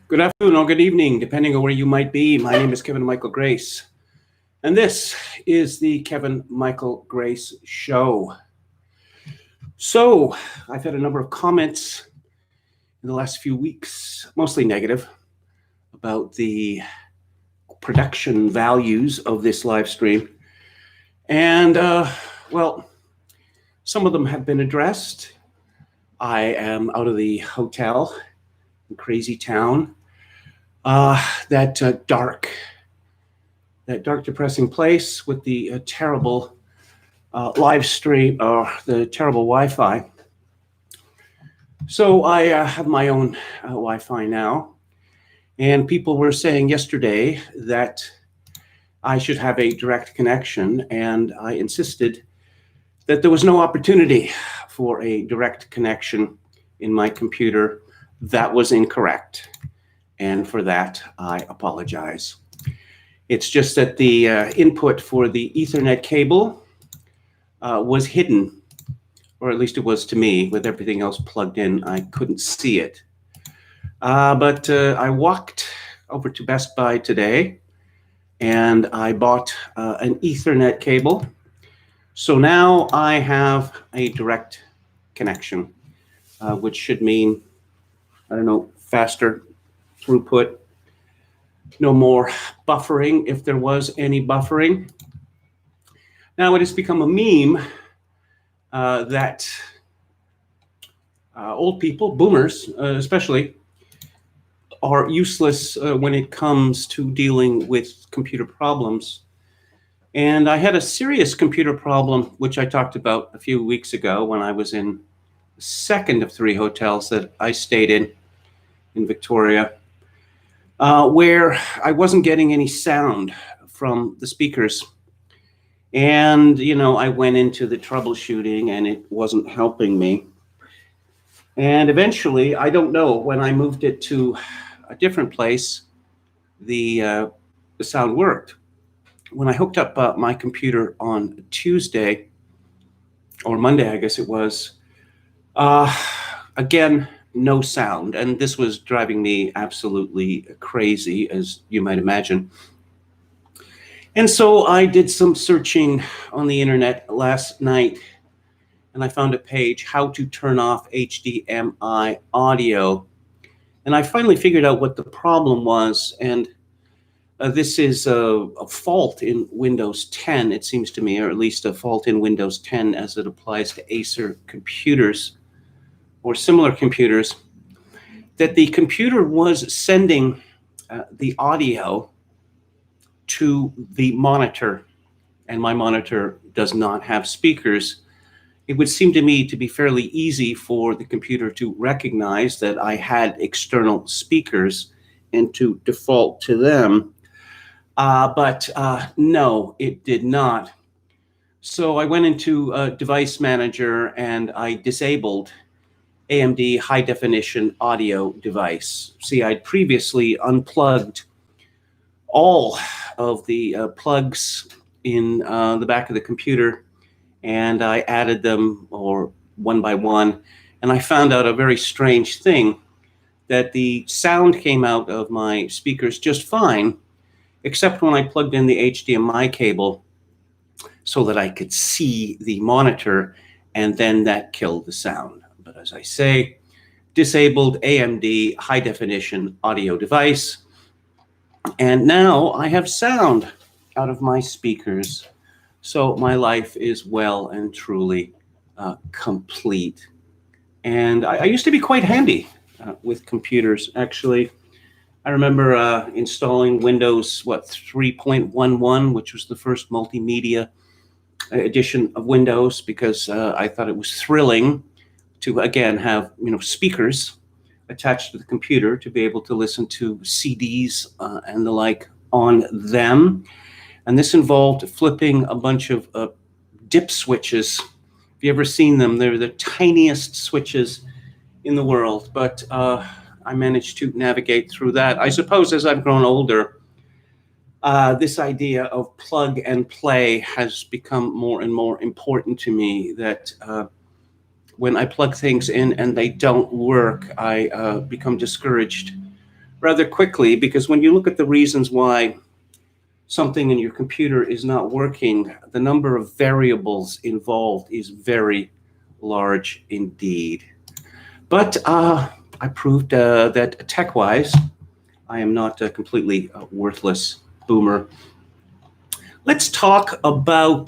Good afternoon or good evening, depending on where you might be. My name is Kevin Michael Grace, and this is the Kevin Michael Grace Show. So, I've had a number of comments in the last few weeks, mostly negative, about the production values of this live stream. And, some of them have been addressed. I am out of the hotel in Crazy Town. That dark, depressing place with the terrible live stream or the terrible Wi-Fi. So I have my own Wi-Fi now, and people were saying yesterday that I should have a direct connection, and I insisted that there was no opportunity for a direct connection in my computer. That was incorrect. And for that, I apologize. It's just that the input for the Ethernet cable was hidden, or at least it was to me. With everything else plugged in, I couldn't see it. But I walked over to Best Buy today, and I bought an Ethernet cable. So now I have a direct connection, which should mean, faster throughput, no more buffering if there was any buffering. Now it has become a meme that old people, boomers especially, are useless when it comes to dealing with computer problems. And I had a serious computer problem, which I talked about a few weeks ago when I was in the second of 3 hotels that I stayed in Victoria, where I wasn't getting any sound from the speakers. And, I went into the troubleshooting and it wasn't helping me. And eventually, I don't know, when I moved it to a different place, the sound worked. When I hooked up my computer on Tuesday, or Monday, I guess it was, again, no sound. And this was driving me absolutely crazy, as you might imagine. And so I did some searching on the internet last night, and I found a page, how to turn off HDMI audio. And I finally figured out what the problem was. And this is a fault in Windows 10, it seems to me, or at least a fault in Windows 10 as it applies to Acer computers or similar computers, that the computer was sending the audio to the monitor, and my monitor does not have speakers. It would seem to me to be fairly easy for the computer to recognize that I had external speakers and to default to them. But no, it did not. So I went into Device Manager and I disabled AMD high definition audio device. See, I'd previously unplugged all of the plugs in the back of the computer, and I added them one by one, and I found out a very strange thing, that the sound came out of my speakers just fine, except when I plugged in the HDMI cable so that I could see the monitor, and then that killed the sound. But as I say, disabled AMD high definition audio device, and now I have sound out of my speakers. So my life is well and truly complete. And I used to be quite handy with computers, actually. I remember installing Windows 3.11, which was the first multimedia edition of Windows, because I thought it was thrilling to again have speakers attached to the computer to be able to listen to CDs and the like on them. And this involved flipping a bunch of dip switches. If you ever seen them, they're the tiniest switches in the world, but I managed to navigate through that. I suppose as I've grown older, this idea of plug and play has become more and more important to me, that when I plug things in and they don't work, I become discouraged rather quickly, because when you look at the reasons why something in your computer is not working, the number of variables involved is very large indeed. But I proved that tech-wise, I am not a completely worthless boomer. Let's talk about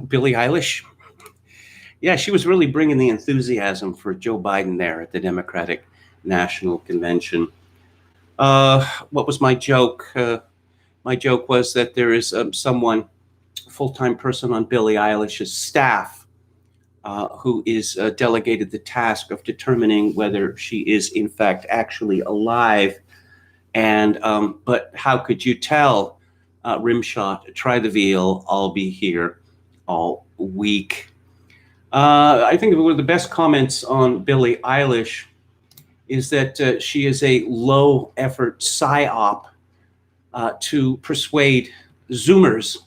Billie Eilish. Yeah, she was really bringing the enthusiasm for Joe Biden there at the Democratic National Convention. What was my joke? My joke was that there is someone, a full-time person on Billie Eilish's staff, who is delegated the task of determining whether she is in fact actually alive. And but how could you tell? Rimshot, try the veal. I'll be here all week. I think one of the best comments on Billie Eilish is that she is a low-effort psyop to persuade Zoomers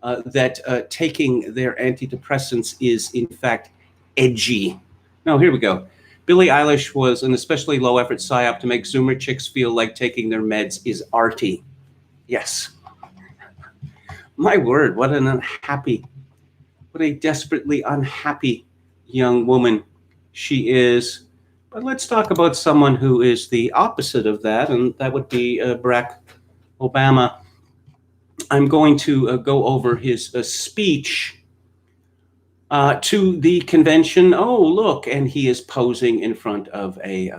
that taking their antidepressants is in fact edgy. Now, here we go. Billie Eilish was an especially low-effort psyop to make Zoomer chicks feel like taking their meds is arty. Yes. My word, what an unhappy, what a desperately unhappy young woman she is. But let's talk about someone who is the opposite of that, and that would be Barack Obama. I'm going to go over his speech to the convention. Oh, look, and he is posing in front of a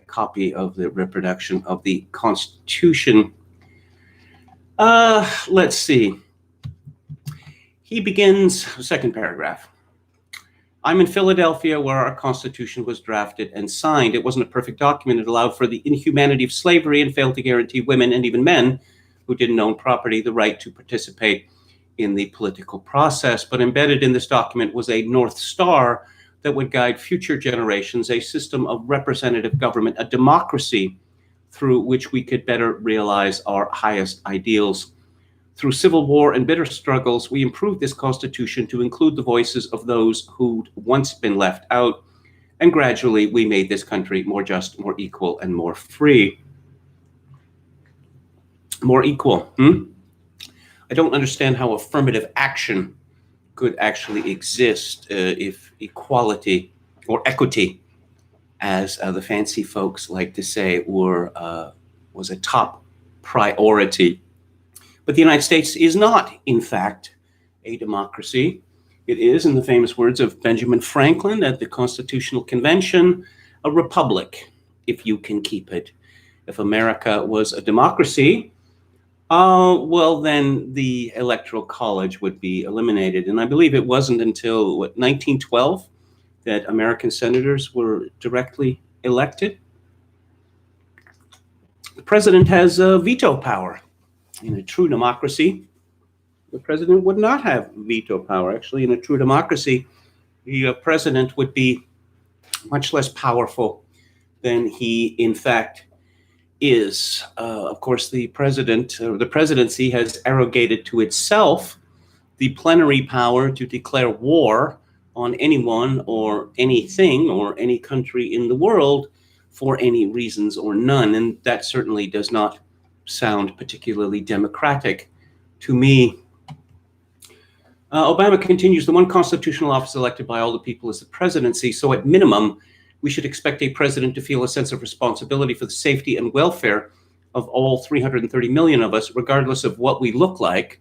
copy of the reproduction of the Constitution. Let's see. He begins, second paragraph. I'm in Philadelphia where our Constitution was drafted and signed. It wasn't a perfect document. It allowed for the inhumanity of slavery and failed to guarantee women and even men who didn't own property the right to participate in the political process. But embedded in this document was a North Star that would guide future generations, a system of representative government, a democracy through which we could better realize our highest ideals. Through civil war and bitter struggles, we improved this Constitution to include the voices of those who'd once been left out, and gradually we made this country more just, more equal, and more free. More equal. I don't understand how affirmative action could actually exist if equality or equity, as the fancy folks like to say, was a top priority. But the United States is not, in fact, a democracy. It is, in the famous words of Benjamin Franklin at the Constitutional Convention, a republic, if you can keep it. If America was a democracy, well, then the Electoral College would be eliminated. And I believe it wasn't until, 1912 that American senators were directly elected. The president has veto power. In a true democracy, the president would not have veto power. Actually, in a true democracy, the president would be much less powerful than he, in fact, is. Of course, the presidency has arrogated to itself the plenary power to declare war on anyone or anything or any country in the world for any reasons or none. And that certainly does not sound particularly democratic to me. Obama continues, the one constitutional office elected by all the people is the presidency. So at minimum, we should expect a president to feel a sense of responsibility for the safety and welfare of all 330 million of us, regardless of what we look like,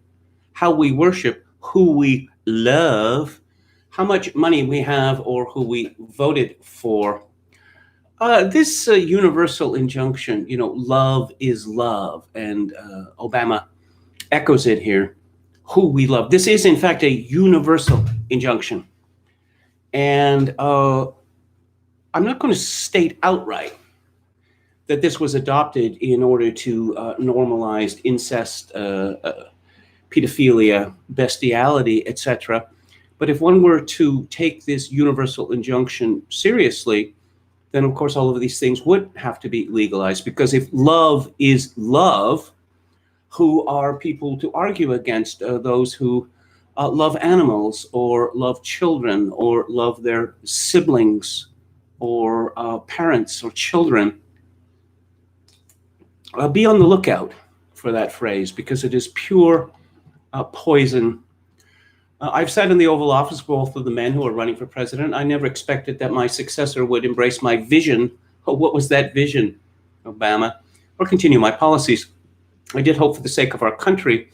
how we worship, who we love, how much money we have, or who we voted for. This universal injunction, love is love, and Obama echoes it here, who we love. This is, in fact, a universal injunction. And I'm not going to state outright that this was adopted in order to normalize incest, pedophilia, bestiality, etc. But if one were to take this universal injunction seriously, then of course all of these things would have to be legalized, because if love is love, who are people to argue against those who love animals or love children or love their siblings or parents or children? Be on the lookout for that phrase because it is pure poison. I've sat in the Oval Office with both of the men who are running for president. I never expected that my successor would embrace my vision. Oh, what was that vision, Obama? Or continue my policies. I did hope for the sake of our country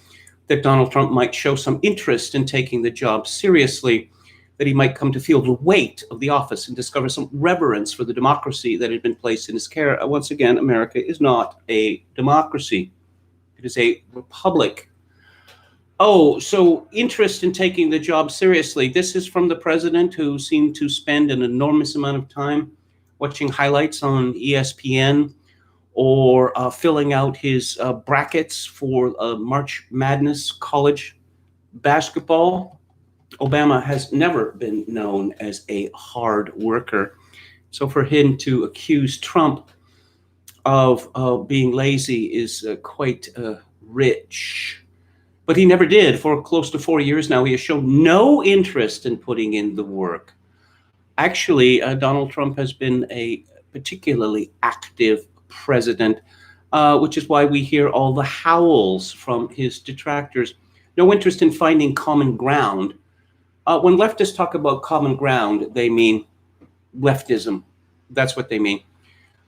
that Donald Trump might show some interest in taking the job seriously, that he might come to feel the weight of the office and discover some reverence for the democracy that had been placed in his care. Once again, America is not a democracy. It is a republic. Oh, so interest in taking the job seriously. This is from the president who seemed to spend an enormous amount of time watching highlights on ESPN or filling out his brackets for March Madness college basketball. Obama has never been known as a hard worker. So for him to accuse Trump of being lazy is quite rich. But he never did. For close to 4 years now, he has shown no interest in putting in the work. Actually, Donald Trump has been a particularly active president, which is why we hear all the howls from his detractors. No interest in finding common ground. When leftists talk about common ground, they mean leftism. That's what they mean.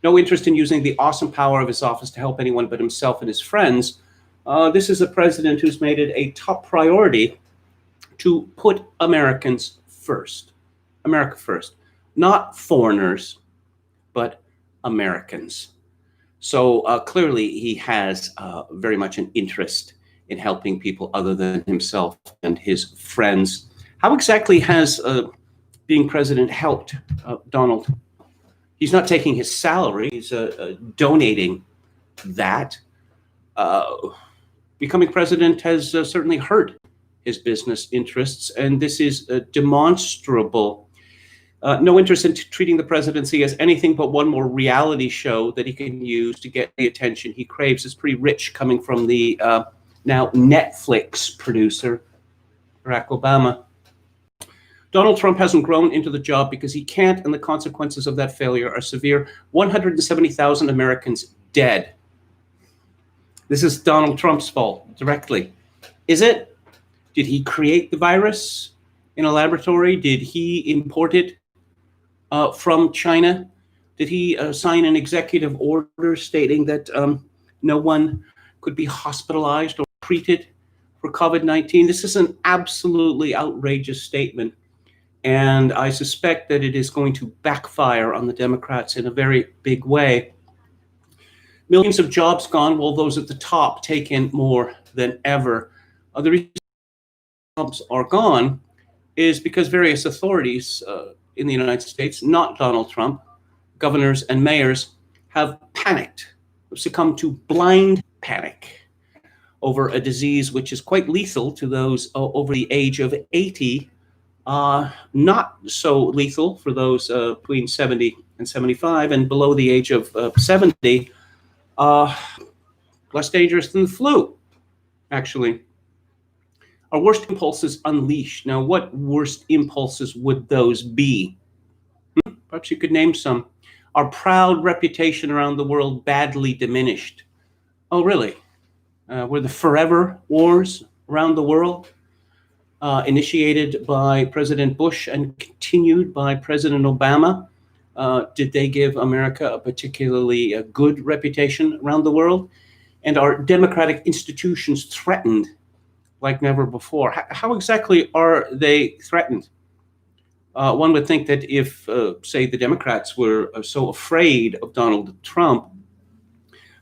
No interest in using the awesome power of his office to help anyone but himself and his friends. This is a president who's made it a top priority to put Americans first. America first. Not foreigners, but Americans. So clearly he has very much an interest in helping people other than himself and his friends. How exactly has being president helped Donald? He's not taking his salary, he's donating that. Becoming president has certainly hurt his business interests, and this is demonstrable. No interest in treating the presidency as anything but one more reality show that he can use to get the attention he craves. Is pretty rich coming from the now Netflix producer, Barack Obama. Donald Trump hasn't grown into the job because he can't, and the consequences of that failure are severe. 170,000 Americans dead. This is Donald Trump's fault, directly. Is it? Did he create the virus in a laboratory? Did he import it from China? Did he sign an executive order stating that no one could be hospitalized or treated for COVID-19? This is an absolutely outrageous statement, and I suspect that it is going to backfire on the Democrats in a very big way. Millions of jobs gone, while those at the top take in more than ever. The reason jobs are gone is because various authorities in the United States, not Donald Trump, governors and mayors, have panicked, have succumbed to blind panic over a disease which is quite lethal to those over the age of 80, not so lethal for those between 70 and 75, and below the age of 70, less dangerous than the flu, actually. Our worst impulses unleashed. Now, what worst impulses would those be? Perhaps you could name some. Our proud reputation around the world badly diminished. Oh, really? Were the forever wars around the world initiated by President Bush and continued by President Obama? Did they give America a particularly good reputation around the world? And are democratic institutions threatened like never before? How exactly are they threatened? One would think that if, say, the Democrats were so afraid of Donald Trump,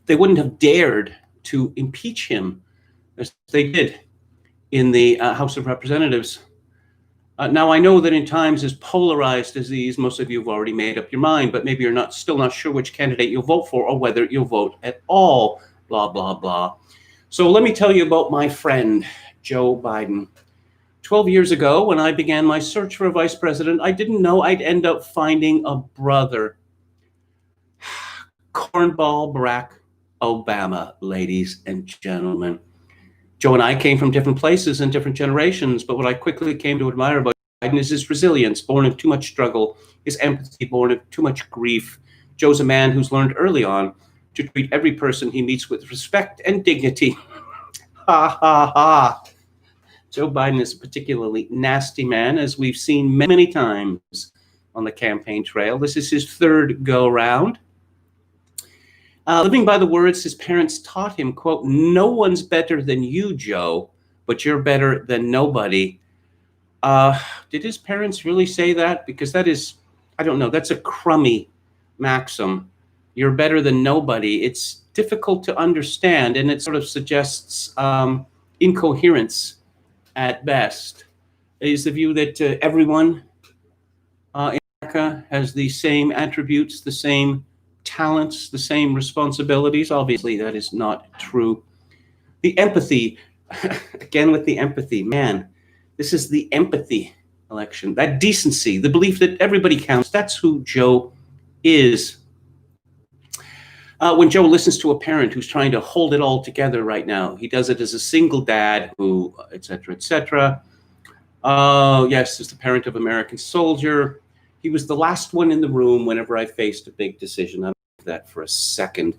they wouldn't have dared to impeach him as they did in the House of Representatives. Now, I know that in times as polarized as these, most of you have already made up your mind, but maybe you're still not sure which candidate you'll vote for or whether you'll vote at all, blah, blah, blah. So let me tell you about my friend, Joe Biden. 12 years ago, when I began my search for a vice president, I didn't know I'd end up finding a brother. Cornball Barack Obama, ladies and gentlemen. Joe and I came from different places and different generations, but what I quickly came to admire about Biden is his resilience, born of too much struggle, his empathy, born of too much grief. Joe's a man who's learned early on to treat every person he meets with respect and dignity. Ha ha ha. Joe Biden is a particularly nasty man, as we've seen many, many times on the campaign trail. This is his third go-round. Living by the words his parents taught him, quote, "No one's better than you, Joe, but you're better than nobody." Did his parents really say that? Because that is, I don't know, that's a crummy maxim. You're better than nobody. It's difficult to understand, and it sort of suggests incoherence at best. Is the view that everyone in America has the same attributes, the same talents, the same responsibilities? Obviously, that is not true. The empathy, again with the empathy, man, this is the empathy election. That decency, the belief that everybody counts, that's who Joe is. When Joe listens to a parent who's trying to hold it all together right now, he does it as a single dad who, et cetera, et cetera. Yes, as the parent of American soldier. He was the last one in the room whenever I faced a big decision. I believe that for a second.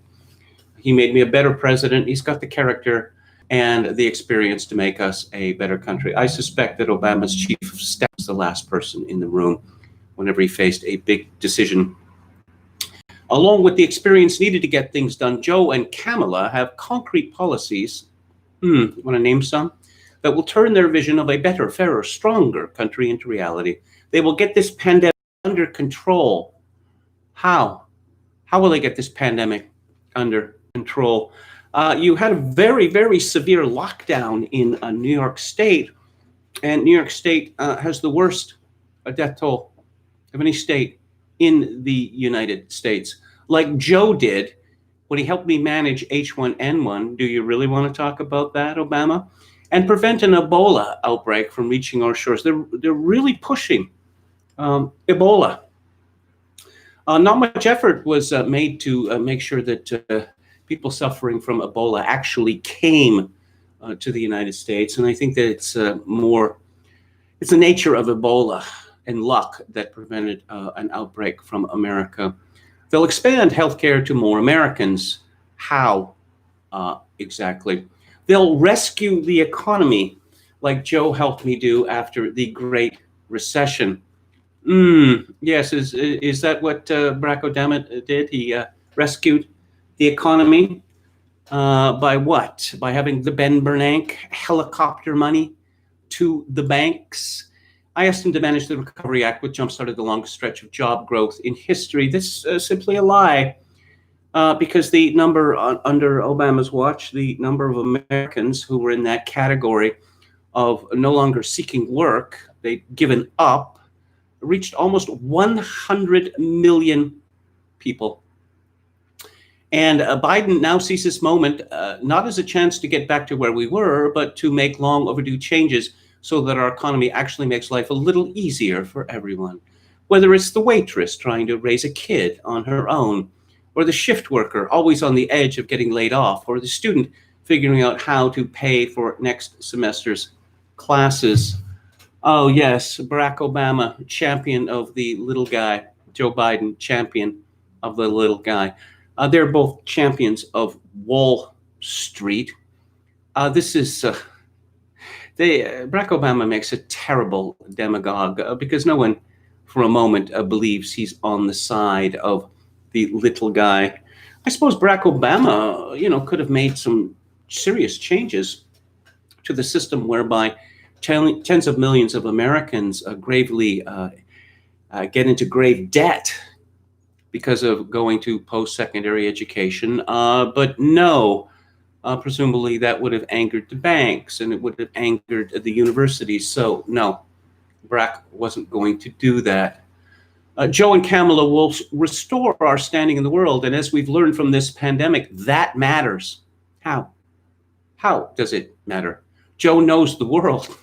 He made me a better president. He's got the character and the experience to make us a better country. I suspect that Obama's chief of staff was the last person in the room whenever he faced a big decision. Along with the experience needed to get things done, Joe and Kamala have concrete policies, want to name some, that will turn their vision of a better, fairer, stronger country into reality. They will get this pandemic under control. How? How will they get this pandemic under control? You had a very, very severe lockdown in New York State, and New York State has the worst death toll of any state in the United States, like Joe did when he helped me manage H1N1. Do you really want to talk about that, Obama? And prevent an Ebola outbreak from reaching our shores. They're really pushing Ebola. Not much effort was made to make sure that people suffering from Ebola actually came to the United States. And I think that it's the nature of Ebola and luck that prevented an outbreak from America. They'll expand healthcare to more Americans. How exactly? They'll rescue the economy like Joe helped me do after the Great Recession. Yes, is that what Barack Obama did? He rescued the economy by what? By having the Ben Bernanke helicopter money to the banks. I asked him to manage the Recovery Act, which jumpstarted the longest stretch of job growth in history. This is simply a lie, because the number under Obama's watch, the number of Americans who were in that category of no longer seeking work, they'd given up, reached almost 100 million people. And Biden now sees this moment not as a chance to get back to where we were, but to make long overdue changes so that our economy actually makes life a little easier for everyone. Whether it's the waitress trying to raise a kid on her own, or the shift worker always on the edge of getting laid off, or the student figuring out how to pay for next semester's classes. Oh yes, Barack Obama, champion of the little guy. Joe Biden, champion of the little guy. They're both champions of Wall Street. Barack Obama makes a terrible demagogue because no one for a moment believes he's on the side of the little guy. I suppose Barack Obama, could have made some serious changes to the system whereby tens of millions of Americans gravely get into grave debt because of going to post-secondary education. But no, presumably that would have angered the banks and it would have angered the universities. So no, Barack wasn't going to do that. Joe and Kamala will restore our standing in the world. And as we've learned from this pandemic, that matters. How? How does it matter? Joe knows the world.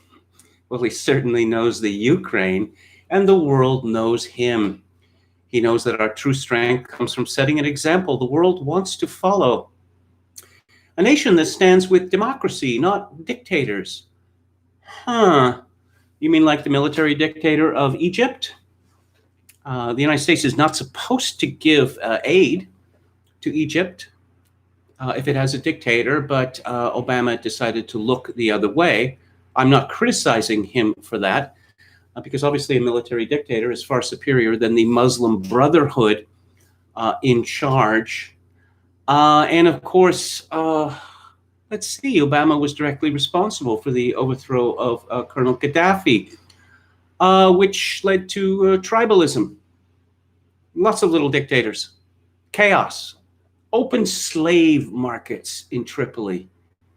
Well, he certainly knows the Ukraine, and the world knows him. He knows that our true strength comes from setting an example the world wants to follow. A nation that stands with democracy, not dictators. You mean like the military dictator of Egypt? The United States is not supposed to give aid to Egypt. if it has a dictator, but Obama decided to look the other way. I'm not criticizing him for that, because obviously a military dictator is far superior than the Muslim Brotherhood in charge. And of course, let's see, Obama was directly responsible for the overthrow of Colonel Gaddafi, which led to tribalism, lots of little dictators, chaos, open slave markets in Tripoli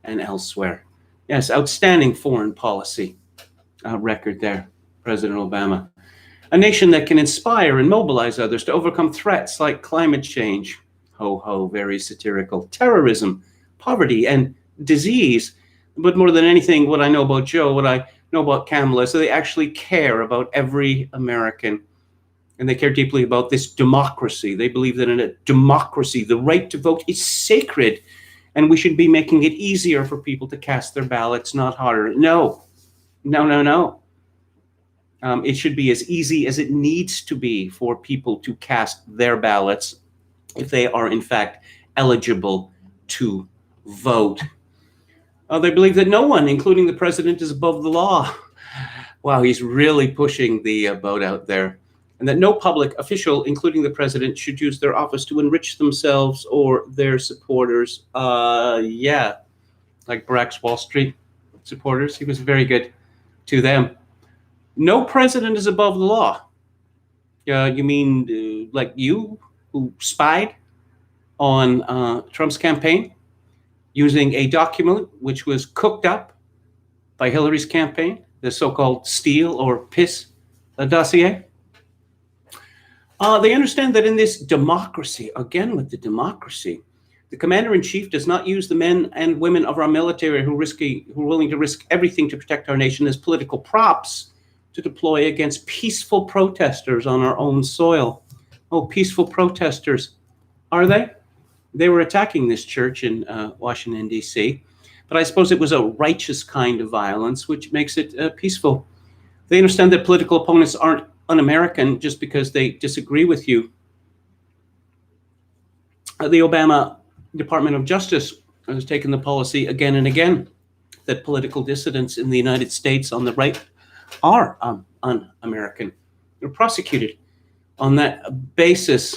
and elsewhere. Yes, outstanding foreign policy record there, President Obama. A nation that can inspire and mobilize others to overcome threats like climate change, ho ho, very satirical, terrorism, poverty, and disease. But more than anything, what I know about Joe, what I know about Kamala, is that they actually care about every American. And they care deeply about this democracy. They believe that in a democracy, the right to vote is sacred, and we should be making it easier for people to cast their ballots, not harder. No. It should be as easy as it needs to be for people to cast their ballots if they are, in fact, eligible to vote. They believe that no one, including the president, is above the law. Wow, he's really pushing the boat out there. And that no public official, including the president, should use their office to enrich themselves or their supporters. Yeah, like Barack's Wall Street supporters. He was very good to them. No president is above the law. You mean like you, who spied on Trump's campaign using a document which was cooked up by Hillary's campaign, the so-called Steele or Piss dossier? They understand that in this democracy, again with the democracy, the commander-in-chief does not use the men and women of our military who are willing to risk everything to protect our nation as political props to deploy against peaceful protesters on our own soil. Oh, peaceful protesters, are they? They were attacking this church in Washington, D.C., but I suppose it was a righteous kind of violence, which makes it peaceful. They understand that political opponents aren't un-American just because they disagree with you. The Obama Department of Justice has taken the policy again and again that political dissidents in the United States on the right are un-American. They're prosecuted on that basis.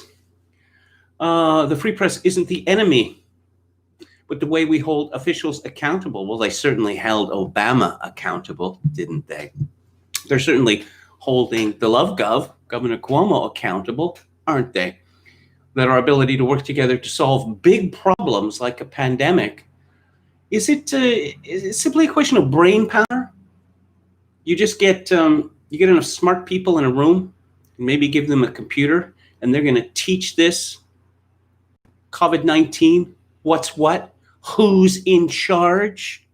The free press isn't the enemy, but the way we hold officials accountable. Well, they certainly held Obama accountable, didn't they? They're certainly holding the Love Gov, Governor Cuomo, accountable, aren't they? That our ability to work together to solve big problems like a pandemic, is it simply a question of brain power? You just get enough smart people in a room, and maybe give them a computer, and they're going to teach this COVID-19, what's what, who's in charge.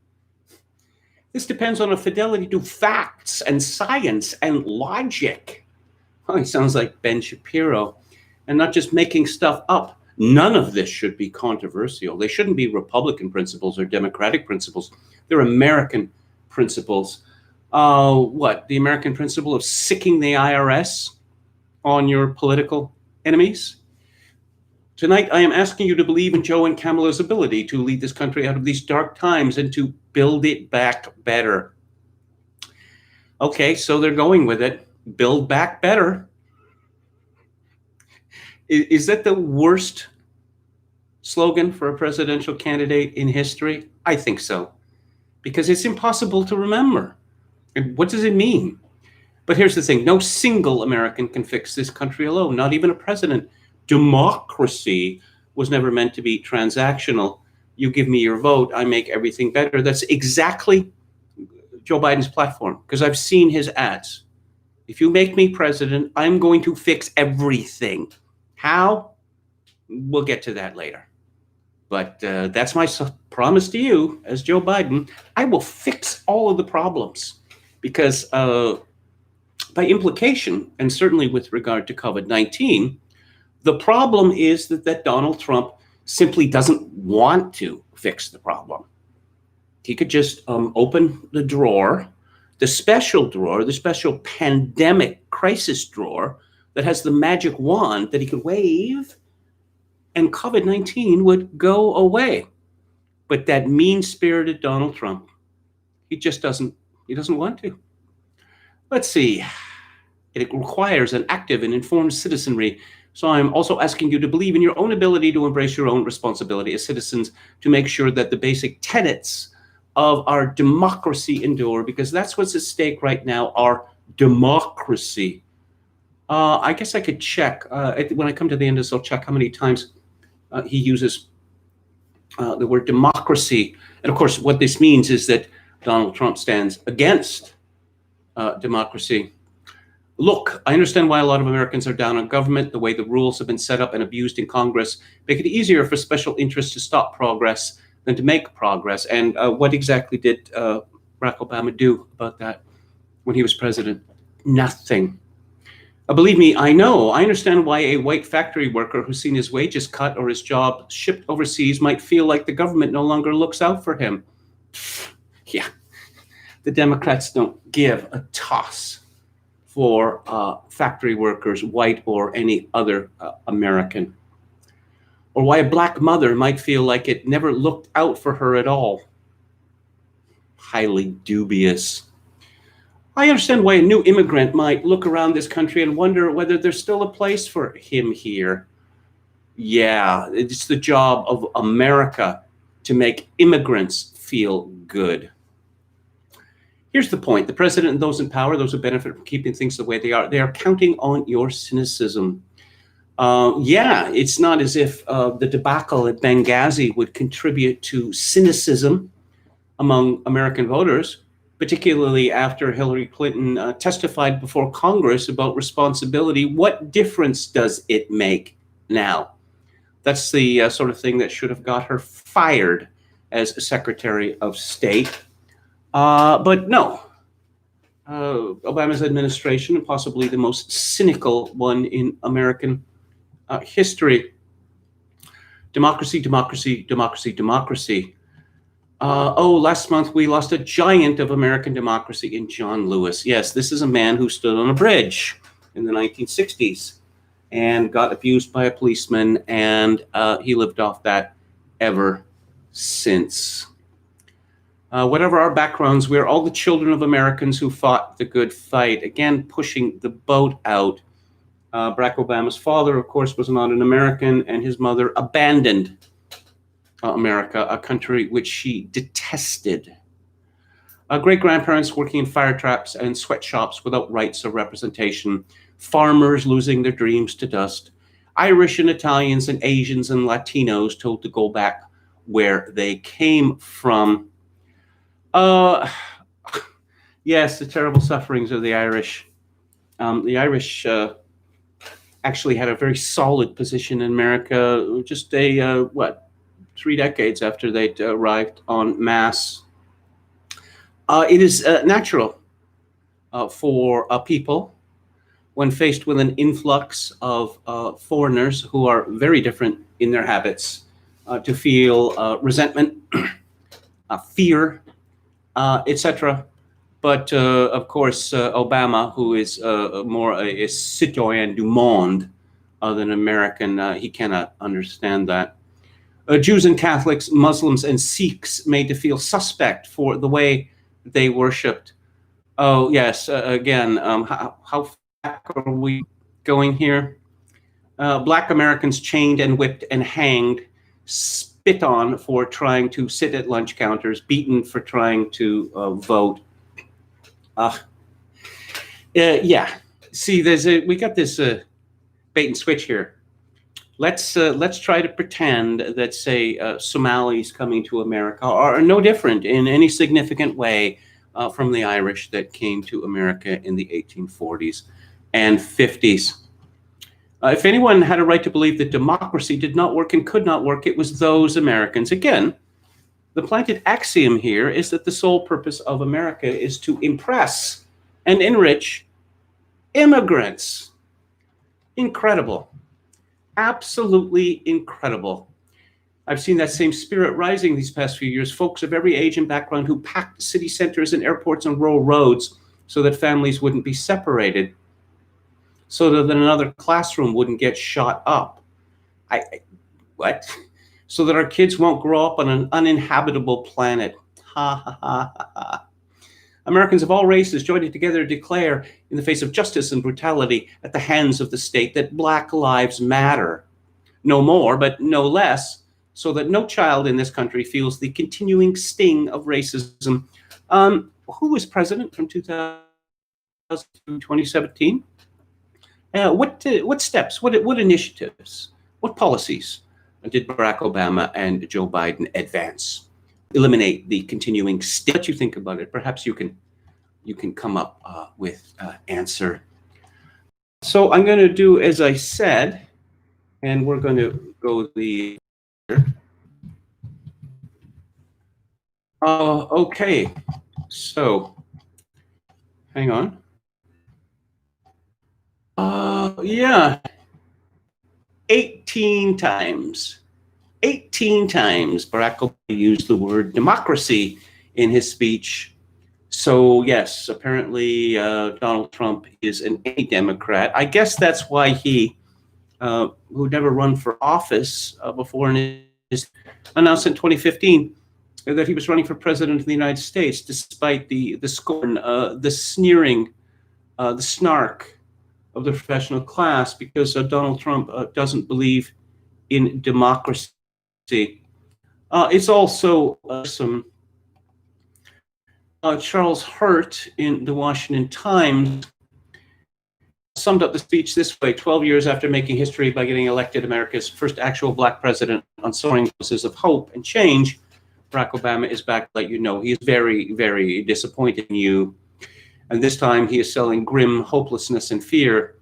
This depends on a fidelity to facts and science and logic. Oh, he sounds like Ben Shapiro. And not just making stuff up. None of this should be controversial. They shouldn't be Republican principles or Democratic principles. They're American principles. The American principle of sicking the IRS on your political enemies? Tonight, I am asking you to believe in Joe and Kamala's ability to lead this country out of these dark times and to build it back better. Okay, so they're going with it. Build back better. Is that the worst slogan for a presidential candidate in history? I think so, because it's impossible to remember. And what does it mean? But here's the thing. No single American can fix this country alone, not even a president. Democracy was never meant to be transactional. You give me your vote, I make everything better. That's exactly Joe Biden's platform, because I've seen his ads. If you make me president, I'm going to fix everything. How? We'll get to that later. But that's my promise to you as Joe Biden. I will fix all of the problems because by implication, and certainly with regard to COVID-19, the problem is that Donald Trump simply doesn't want to fix the problem. He could just open the drawer, the special pandemic crisis drawer that has the magic wand that he could wave, and COVID-19 would go away. But that mean-spirited Donald Trump, he doesn't want to. Let's see. It requires an active and informed citizenry. So I'm also asking you to believe in your own ability to embrace your own responsibility as citizens to make sure that the basic tenets of our democracy endure, because that's what's at stake right now, our democracy. I guess I could check. When I come to the end of this, I'll check how many times he uses the word democracy. And of course, what this means is that Donald Trump stands against democracy. Look, I understand why a lot of Americans are down on government. The way the rules have been set up and abused in Congress make it easier for special interests to stop progress than to make progress. And what exactly did Barack Obama do about that when he was president? Nothing. Believe me, I understand why a white factory worker who's seen his wages cut or his job shipped overseas might feel like the government no longer looks out for him. Yeah, the Democrats don't give a toss for factory workers, white or any other American. Or why a black mother might feel like it never looked out for her at all. Highly dubious. I understand why a new immigrant might look around this country and wonder whether there's still a place for him here. Yeah, it's the job of America to make immigrants feel good. Here's the point. The president and those in power, those who benefit from keeping things the way they are counting on your cynicism. Yeah, it's not as if the debacle at Benghazi would contribute to cynicism among American voters, particularly after Hillary Clinton testified before Congress about responsibility. What difference does it make now? That's the sort of thing that should have got her fired as Secretary of State. But no, Obama's administration, and possibly the most cynical one in American history. Democracy, democracy, democracy, democracy. Last month we lost a giant of American democracy in John Lewis. Yes, this is a man who stood on a bridge in the 1960s and got abused by a policeman, and he lived off that ever since. Whatever our backgrounds, we're all the children of Americans who fought the good fight. Again, pushing the boat out. Barack Obama's father, of course, was not an American, and his mother abandoned America, a country which she detested. Great-grandparents working in fire traps and sweatshops without rights or representation. Farmers losing their dreams to dust. Irish and Italians and Asians and Latinos told to go back where they came from. Yes, the terrible sufferings of the Irish. The Irish actually had a very solid position in America just 3 decades after they'd arrived en masse. It is natural for people, when faced with an influx of foreigners who are very different in their habits, to feel resentment, fear, etc. But of course, Obama, who is more a citoyen du monde than an American, he cannot understand that. Jews and Catholics, Muslims and Sikhs made to feel suspect for the way they worshipped. Oh, yes, again, how far are we going here? Black Americans chained and whipped and hanged, spit on for trying to sit at lunch counters, beaten for trying to vote. Yeah, see, we got this bait and switch here. Let's try to pretend that, say, Somalis coming to America are no different in any significant way from the Irish that came to America in the 1840s and 50s. If anyone had a right to believe that democracy did not work and could not work, it was those Americans. Again, the planted axiom here is that the sole purpose of America is to impress and enrich immigrants. Incredible. Absolutely incredible. I've seen that same spirit rising these past few years. Folks of every age and background who packed city centers and airports and rural roads so that families wouldn't be separated, so that another classroom wouldn't get shot up. What? So that our kids won't grow up on an uninhabitable planet. Ha ha ha ha ha. Americans of all races joining together to declare, in the face of justice and brutality at the hands of the state, that Black lives matter. No more, but no less, so that no child in this country feels the continuing sting of racism. Who was president from 2000 to 2017? What steps, what initiatives, what policies did Barack Obama and Joe Biden advance? Eliminate the continuing sting. What you think about it? Perhaps you can come up with an answer. So I'm going to do as I said, and we're going to go the. Okay, so hang on. Yeah, 18 times. 18 times Barack Obama used the word democracy in his speech. So yes, apparently Donald Trump is an anti-democrat. I guess that's why he, who never run for office before in his announced in 2015 that he was running for president of the United States, despite the scorn, the sneering, the snark of the professional class, because Donald Trump doesn't believe in democracy. It's also some Charles Hurt in the Washington Times summed up the speech this way: 12 years after making history by getting elected America's first actual Black president on soaring voices of hope and change, Barack Obama is back to let you know he is very, very disappointed in you. And this time he is selling grim hopelessness and fear.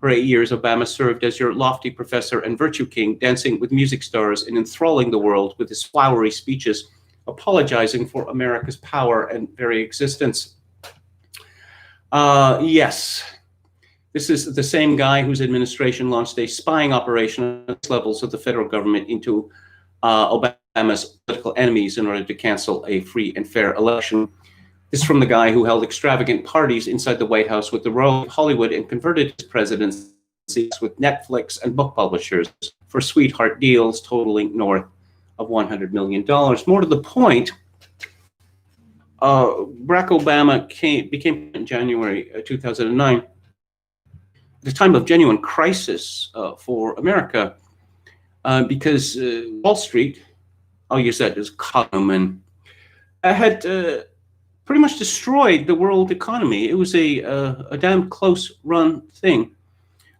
For 8 years, Obama served as your lofty professor and virtue king, dancing with music stars and enthralling the world with his flowery speeches, apologizing for America's power and very existence. Yes, this is the same guy whose administration launched a spying operation at levels of the federal government into Obama's political enemies in order to cancel a free and fair election. This is from the guy who held extravagant parties inside the White House with the royal of Hollywood and converted his presidency with Netflix and book publishers for sweetheart deals totaling north of $100 million. More to the point, Barack Obama became in January 2009, at a time of genuine crisis for America, because Wall Street, I'll use that as column, had pretty much destroyed the world economy. It was a damn close run thing.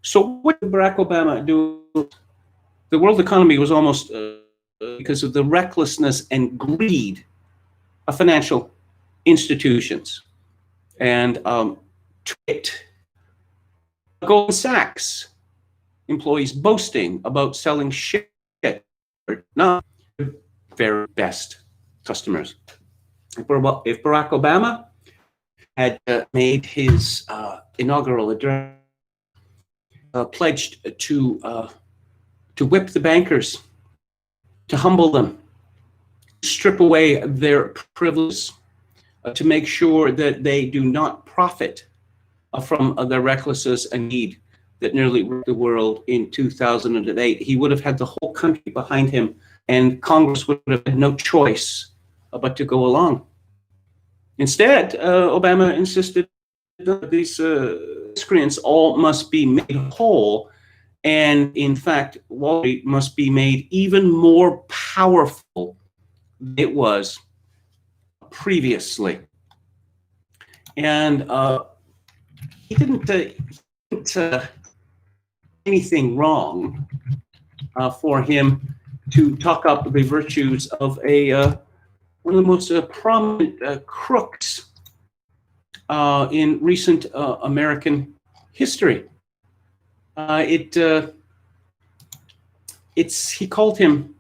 So what did Barack Obama do? The world economy was almost because of the recklessness and greed of financial institutions. And Goldman Sachs employees boasting about selling shit, not the very best customers. If Barack Obama had made his inaugural address, pledged to whip the bankers, to humble them, strip away their privileges, to make sure that they do not profit from their recklessness and need that nearly ruined the world in 2008, he would have had the whole country behind him, and Congress would have had no choice but to go along. Instead, Obama insisted that these miscreants all must be made whole, and in fact, Wall Street must be made even more powerful than it was previously. And he didn't anything wrong for him to talk up the virtues of one of the most prominent crooks in recent American history. He called him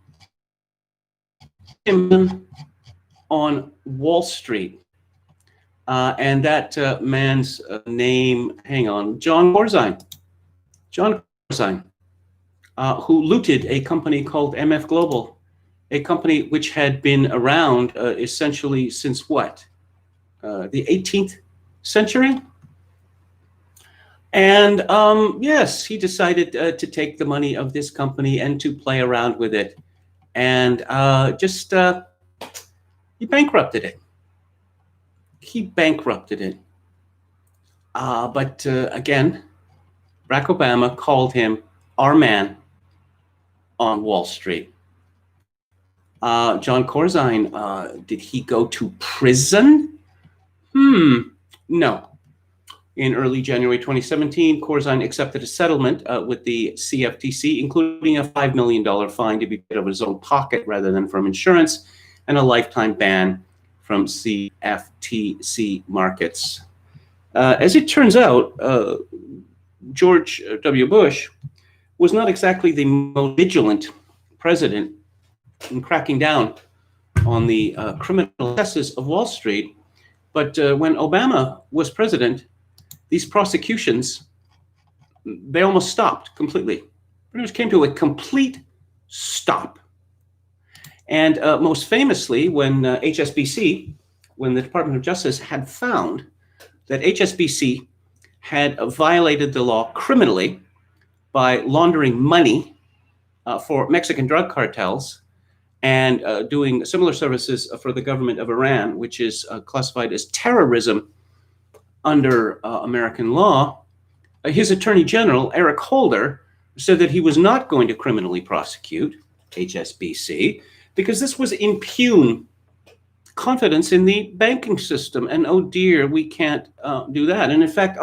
on Wall Street, and that man's name, hang on, John Corzine, who looted a company called MF Global, a company which had been around essentially since what? The 18th century? And yes, he decided to take the money of this company and to play around with it, and he bankrupted it. He bankrupted it. But again, Barack Obama called him our man on Wall Street. John Corzine, did he go to prison? No. In early January 2017, Corzine accepted a settlement with the CFTC, including a $5 million fine to be paid out of his own pocket rather than from insurance, and a lifetime ban from CFTC markets. As it turns out, George W. Bush was not exactly the most vigilant president in cracking down on the criminal excesses of Wall Street. But when Obama was president, these prosecutions, they almost stopped completely. Pretty much came to a complete stop. And most famously, when HSBC, when the Department of Justice had found that HSBC had violated the law criminally by laundering money for Mexican drug cartels and doing similar services for the government of Iran, which is classified as terrorism under American law, his Attorney General, Eric Holder, said that he was not going to criminally prosecute HSBC because this was impugn confidence in the banking system. And oh dear, we can't do that. And in fact,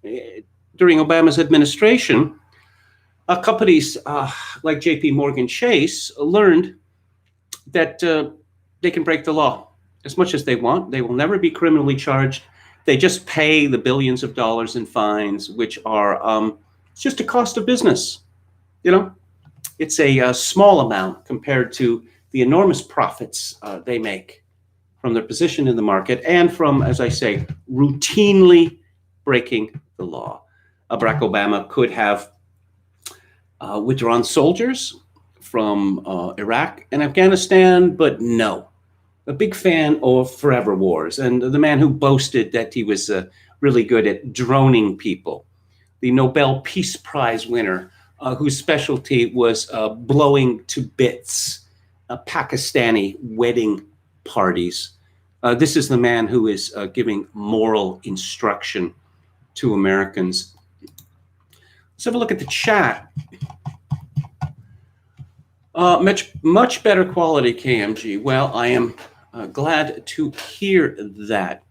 during Obama's administration, companies like JP Morgan Chase learned that they can break the law as much as they want. They will never be criminally charged. They just pay the billions of dollars in fines, which are it's just a cost of business. It's a small amount compared to the enormous profits they make from their position in the market and from, as I say, routinely breaking the law. Barack Obama could have withdrawn soldiers from Iraq and Afghanistan, but no. A big fan of forever wars, and the man who boasted that he was really good at droning people. The Nobel Peace Prize winner, whose specialty was blowing to bits Pakistani wedding parties. This is the man who is giving moral instruction to Americans. Let's have a look at the chat. Much better quality, KMG. Well, I am glad to hear that.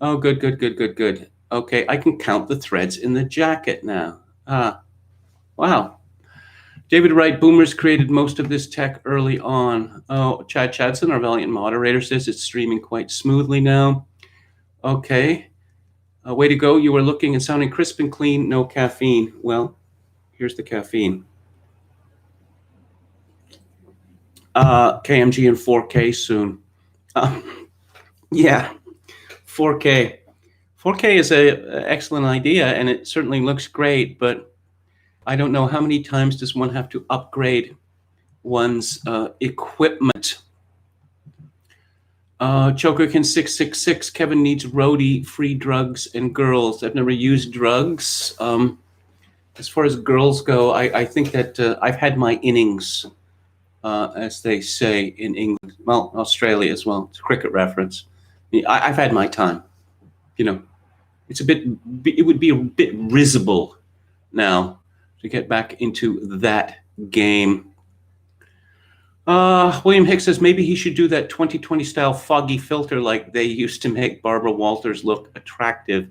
Oh, good. Okay, I can count the threads in the jacket now. Wow. David Wright, boomers created most of this tech early on. Oh, Chad Chadson, our valiant moderator, says it's streaming quite smoothly now. Okay. Way to go. You were looking and sounding crisp and clean, no caffeine. Well, here's the caffeine. KMG in 4K soon. Yeah, 4K. 4K is an excellent idea, and it certainly looks great, but I don't know how many times does one have to upgrade one's equipment. Chokerkin 666, Kevin needs roadie, free drugs, and girls. I've never used drugs. As far as girls go, I think that I've had my innings. As they say in England, well, Australia as well. It's a cricket reference. I've had my time. It would be a bit risible now to get back into that game. William Hicks says maybe he should do that 2020 style foggy filter like they used to make Barbara Walters look attractive.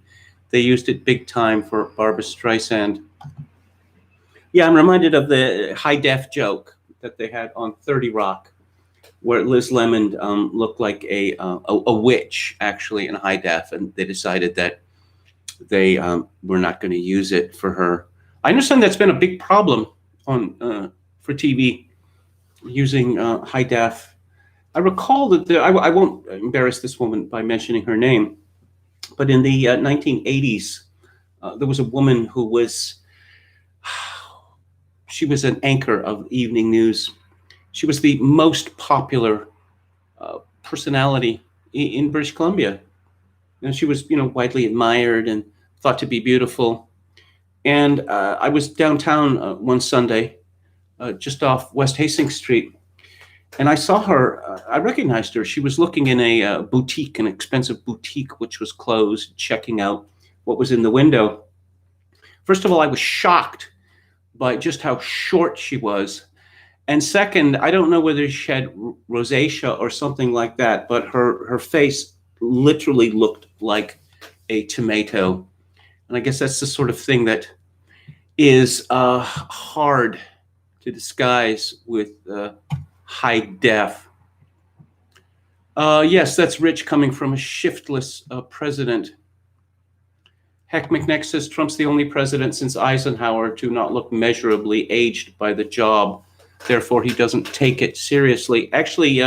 They used it big time for Barbra Streisand. Yeah, I'm reminded of the high def joke that they had on 30 Rock, where Liz Lemon looked like a witch, actually, in high def, and they decided that they were not going to use it for her. I understand that's been a big problem for TV, using high def. I recall that I won't embarrass this woman by mentioning her name, but in the 1980s, there was a woman who was... She was an anchor of evening news. She was the most popular personality in British Columbia. And she was, widely admired and thought to be beautiful. And I was downtown one Sunday, just off West Hastings Street, and I saw her. I recognized her. She was looking in a boutique, an expensive boutique, which was closed, checking out what was in the window. First of all, I was shocked by just how short she was. And second, I don't know whether she had rosacea or something like that, but her face literally looked like a tomato. And I guess that's the sort of thing that is hard to disguise with high def. Yes, that's rich coming from a shiftless president. Heck, McNeck says Trump's the only president since Eisenhower to not look measurably aged by the job. Therefore, he doesn't take it seriously. Actually,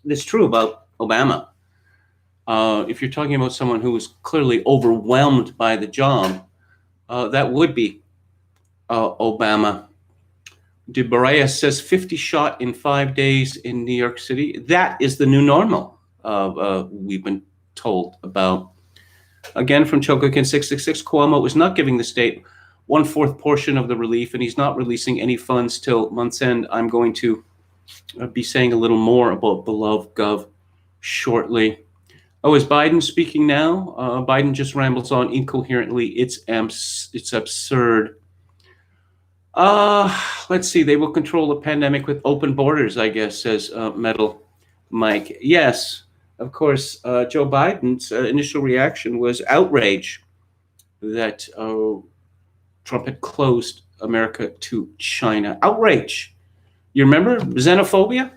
it's true about Obama. If you're talking about someone who was clearly overwhelmed by the job, that would be Obama. De Berea says 50 shot in 5 days in New York City. That is the new normal, we've been told about. Again, from Chokokin 666, Cuomo is not giving the state 1/4 portion of the relief, and he's not releasing any funds till month's end. I'm going to be saying a little more about beloved Gov shortly. Oh, is Biden speaking now? Biden just rambles on incoherently. It's absurd. Let's see. They will control the pandemic with open borders, I guess, says Metal Mike. Yes, of course. Joe Biden's initial reaction was outrage that Trump had closed America to China. Outrage. You remember xenophobia?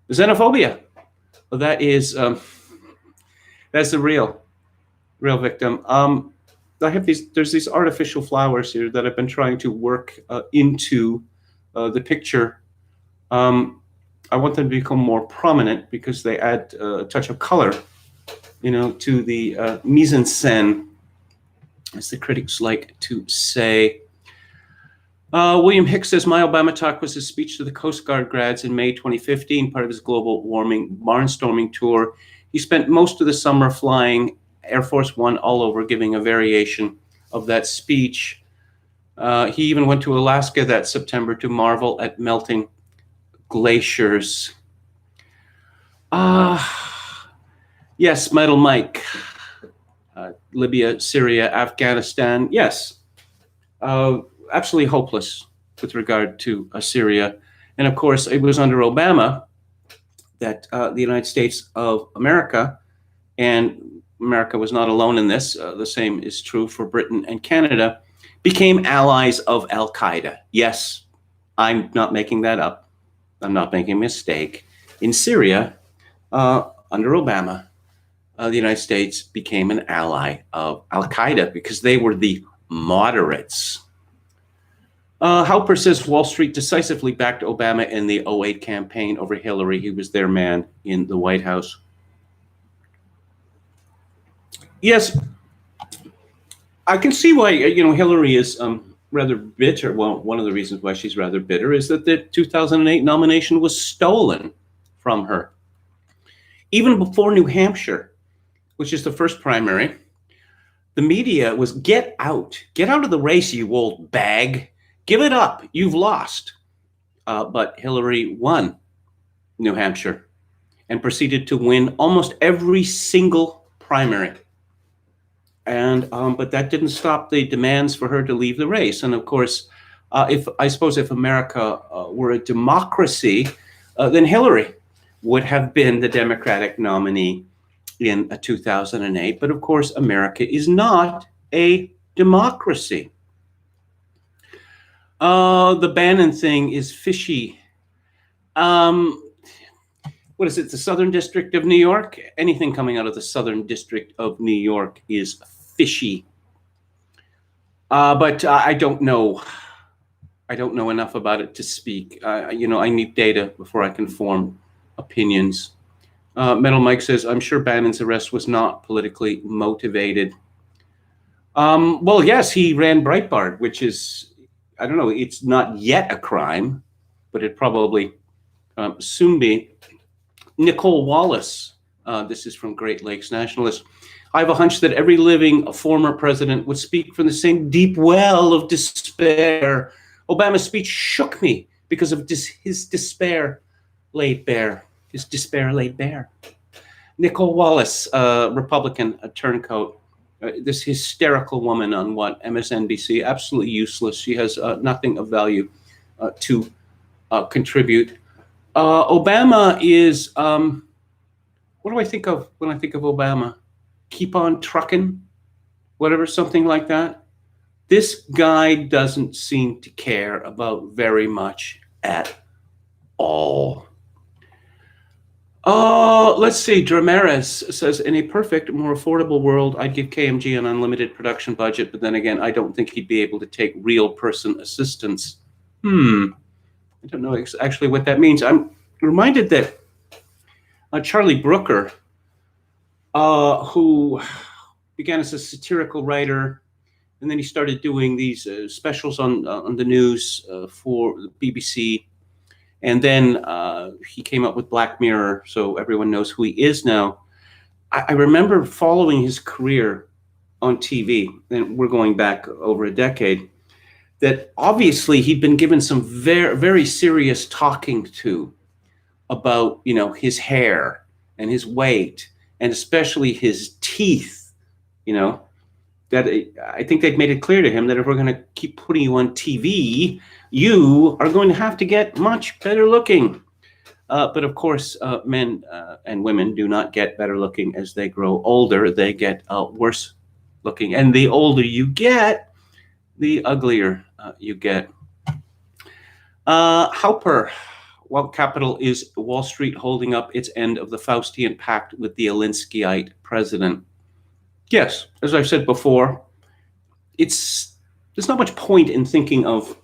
Xenophobia. Well, that is that's the real victim. I have there's these artificial flowers here that I've been trying to work into the picture. I want them to become more prominent because they add a touch of color, to the mise en scène, as the critics like to say. William Hicks says, my Obama talk was his speech to the Coast Guard grads in May 2015, part of his global warming barnstorming tour. He spent most of the summer flying Air Force One all over, giving a variation of that speech. He even went to Alaska that September to marvel at melting glaciers. Yes, Metal Mike. Libya, Syria, Afghanistan. Yes. Absolutely hopeless with regard to Syria. And of course, it was under Obama that the United States of America, and America was not alone in this, the same is true for Britain and Canada, became allies of Al-Qaeda. Yes, I'm not making that up. I'm not making a mistake. In Syria, under Obama, the United States became an ally of Al-Qaeda because they were the moderates. Halper says Wall Street decisively backed Obama in the 2008 campaign over Hillary. He was their man in the White House. Yes, I can see why, Hillary is rather bitter. Well, one of the reasons why she's rather bitter is that the 2008 nomination was stolen from her. Even before New Hampshire, which is the first primary, the media was, get out of the race, you old bag. Give it up. You've lost. But Hillary won New Hampshire and proceeded to win almost every single primary. And but that didn't stop the demands for her to leave the race. And of course, if America were a democracy, then Hillary would have been the Democratic nominee in 2008. But of course, America is not a democracy. The Bannon thing is fishy. What is it? The Southern District of New York? Anything coming out of the Southern District of New York is fishy. But I don't know. I don't know enough about it to speak. I need data before I can form opinions. Metal Mike says, I'm sure Bannon's arrest was not politically motivated. Well, yes, he ran Breitbart, which is, I don't know, it's not yet a crime, but it probably soon be. Nicole Wallace, this is from Great Lakes Nationalist. I have a hunch that every living former president would speak from the same deep well of despair. Obama's speech shook me because of his despair laid bare. His despair laid bare. Nicole Wallace, Republican, a turncoat. This hysterical woman on what? MSNBC, absolutely useless. She has nothing of value to contribute. Obama is, what do I think of when I think of Obama? Keep on trucking, whatever, something like that. This guy doesn't seem to care about very much at all. Let's see. Dramaris says, in a perfect, more affordable world, I'd give KMG an unlimited production budget, but then again, I don't think he'd be able to take real person assistance. I don't know actually what that means. I'm reminded that Charlie Brooker, who began as a satirical writer, and then he started doing these specials on the news for the BBC. And then he came up with Black Mirror, so everyone knows who he is now. I remember following his career on TV, and we're going back over a decade, that obviously he'd been given some very, very serious talking to about, his hair and his weight, and especially his teeth, that I think they've made it clear to him that if we're going to keep putting you on TV, you are going to have to get much better looking. But of course, men and women do not get better looking as they grow older. They get worse looking. And the older you get, the uglier you get. Halper, what capital is Wall Street holding up its end of the Faustian pact with the Alinskyite president? Yes, as I've said before, there's not much point in thinking of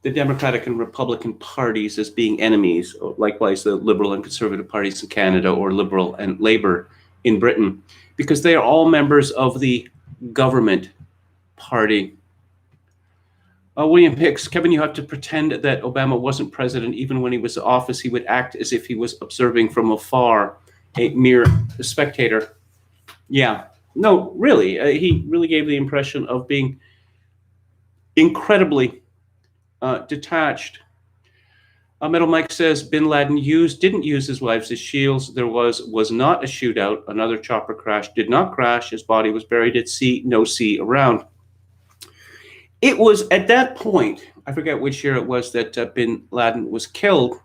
the Democratic and Republican parties as being enemies, or likewise the Liberal and Conservative parties in Canada, or Liberal and Labour in Britain, because they are all members of the government party. William Hicks, Kevin, you have to pretend that Obama wasn't president. Even when he was in office, he would act as if he was observing from afar, a mere spectator. Yeah. No, really, he really gave the impression of being incredibly detached. Metal Mike says Bin Laden didn't use his wives as shields. There was not a shootout. Another chopper crash, did not crash. His body was buried at sea, no sea around. It was at that point, I forget which year it was, that Bin Laden was killed,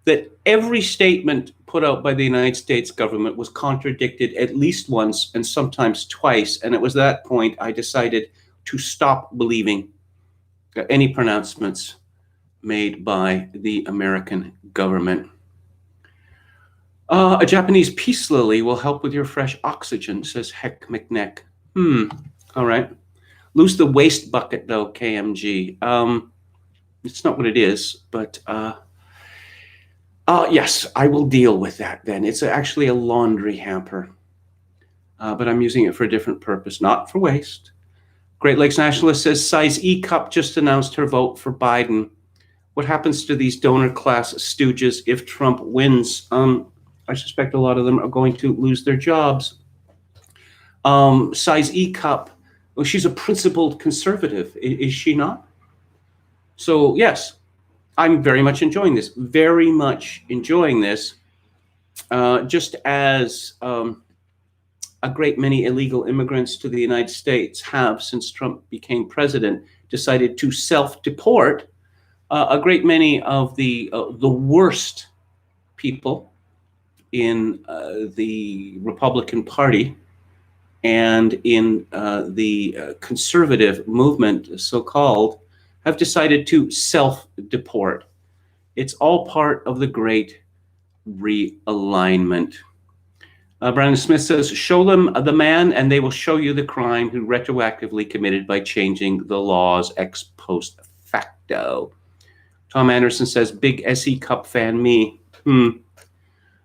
that every statement put out by the United States government was contradicted at least once and sometimes twice. And it was that point I decided to stop believing any pronouncements made by the American government. A Japanese peace lily will help with your fresh oxygen, says Heck McNeck. All right. Lose the waste bucket, though, KMG. It's not what it is, but yes, I will deal with that then. It's actually a laundry hamper, but I'm using it for a different purpose, not for waste. Great Lakes Nationalist says, Size E Cup just announced her vote for Biden. What happens to these donor class stooges if Trump wins? I suspect a lot of them are going to lose their jobs. Size E Cup, well, she's a principled conservative, is she not? So yes, I'm very much enjoying this, just as a great many illegal immigrants to the United States have, since Trump became president, decided to self-deport. A great many of the worst people in the Republican Party and in the conservative movement, so-called, have decided to self-deport. It's all part of the great realignment. Brandon Smith says, show them the man and they will show you the crime who retroactively committed by changing the laws ex post facto. Tom Anderson says, big SE Cup fan me.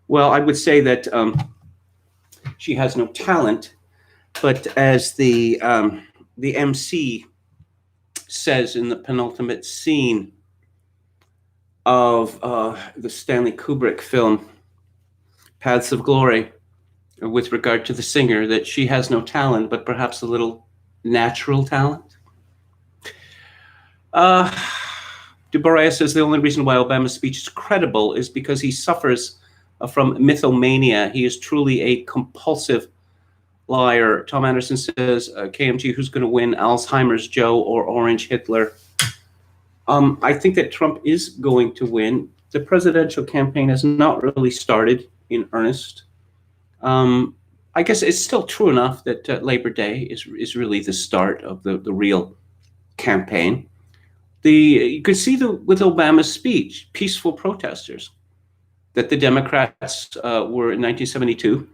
Well, I would say that she has no talent, but as the MC says in the penultimate scene of the Stanley Kubrick film, Paths of Glory, with regard to the singer, that she has no talent, but perhaps a little natural talent. Duboria says the only reason why Obama's speech is credible is because he suffers from mythomania. He is truly a compulsive liar. Tom Anderson says, KMG, who's going to win, Alzheimer's Joe or Orange Hitler? I think that Trump is going to win. The presidential campaign has not really started in earnest. I guess it's still true enough that Labor Day is really the start of the real campaign. You could see with Obama's speech, peaceful protesters, that the Democrats were in 1972.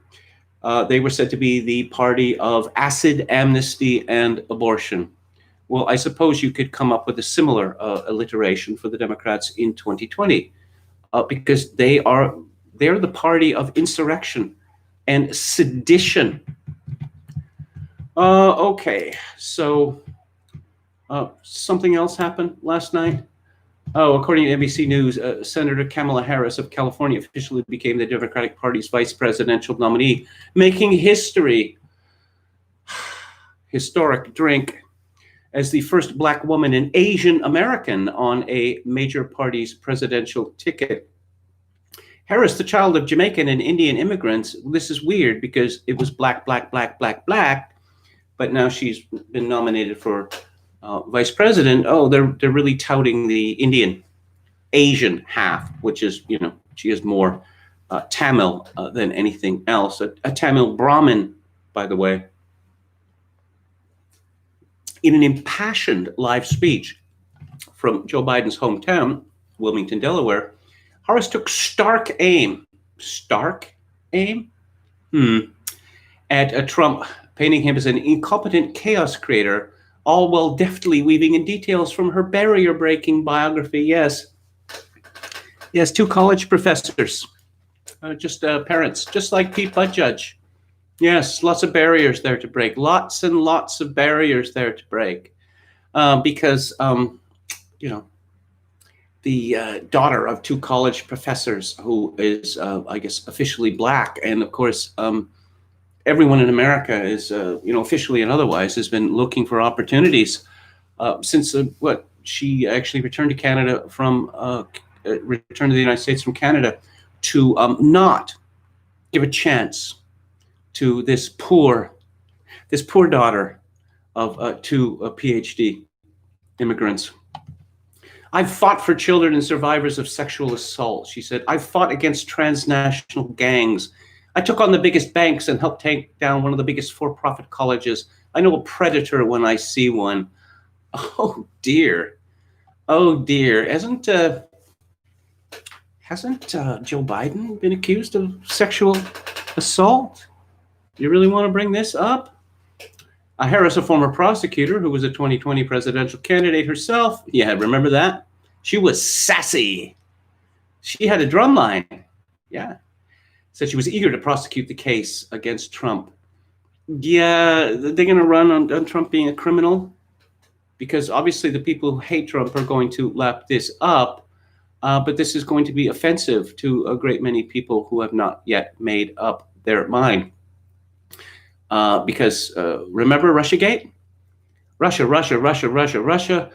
They were said to be the party of acid, amnesty, and abortion. Well, I suppose you could come up with a similar alliteration for the Democrats in 2020, because they're the party of insurrection and sedition. Okay, so something else happened last night. Oh, according to NBC News, Senator Kamala Harris of California officially became the Democratic Party's vice presidential nominee, making history. Historic drink, as the first Black woman and Asian American on a major party's presidential ticket. Harris, the child of Jamaican and Indian immigrants, this is weird because it was black, black, black, black, black, but now she's been nominated for vice president. Oh, they're really touting the Indian Asian half, which is, she is more Tamil than anything else. A Tamil Brahmin, by the way. In an impassioned live speech from Joe Biden's hometown, Wilmington, Delaware, Harris took stark aim at Trump, painting him as an incompetent chaos creator, all while deftly weaving in details from her barrier-breaking biography. Yes, 2 college professors, just parents, just like Pete Buttigieg. Yes, lots of barriers there to break, lots and lots of barriers there to break, because the daughter of 2 college professors, who is, I guess, officially Black, and of course, everyone in America is, officially and otherwise, has been looking for opportunities since she actually returned to Canada returned to the United States from Canada, to not give a chance to this poor daughter of 2 PhD immigrants. I've fought for children and survivors of sexual assault, she said. I've fought against transnational gangs. I took on the biggest banks and helped take down one of the biggest for-profit colleges. I know a predator when I see one. Oh dear. Hasn't Joe Biden been accused of sexual assault? You really want to bring this up? Harris, a former prosecutor who was a 2020 presidential candidate herself. Yeah, remember that? She was sassy. She had a drum line. Yeah. Said she was eager to prosecute the case against Trump. Yeah, they're going to run on Trump being a criminal, because obviously the people who hate Trump are going to lap this up. But this is going to be offensive to a great many people who have not yet made up their mind. Because remember Russiagate? Russia.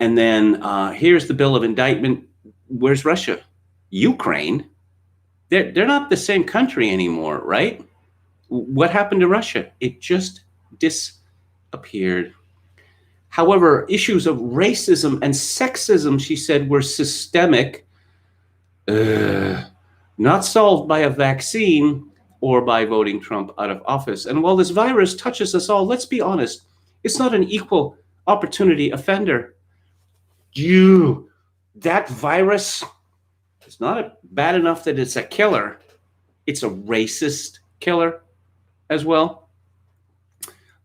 And then here's the bill of indictment. Where's Russia? Ukraine. They're not the same country anymore, right? What happened to Russia? It just disappeared. However, issues of racism and sexism, she said, were systemic, not solved by a vaccine or by voting Trump out of office. And while this virus touches us all, let's be honest, it's not an equal opportunity offender. That virus is not bad enough that it's a killer. It's a racist killer as well.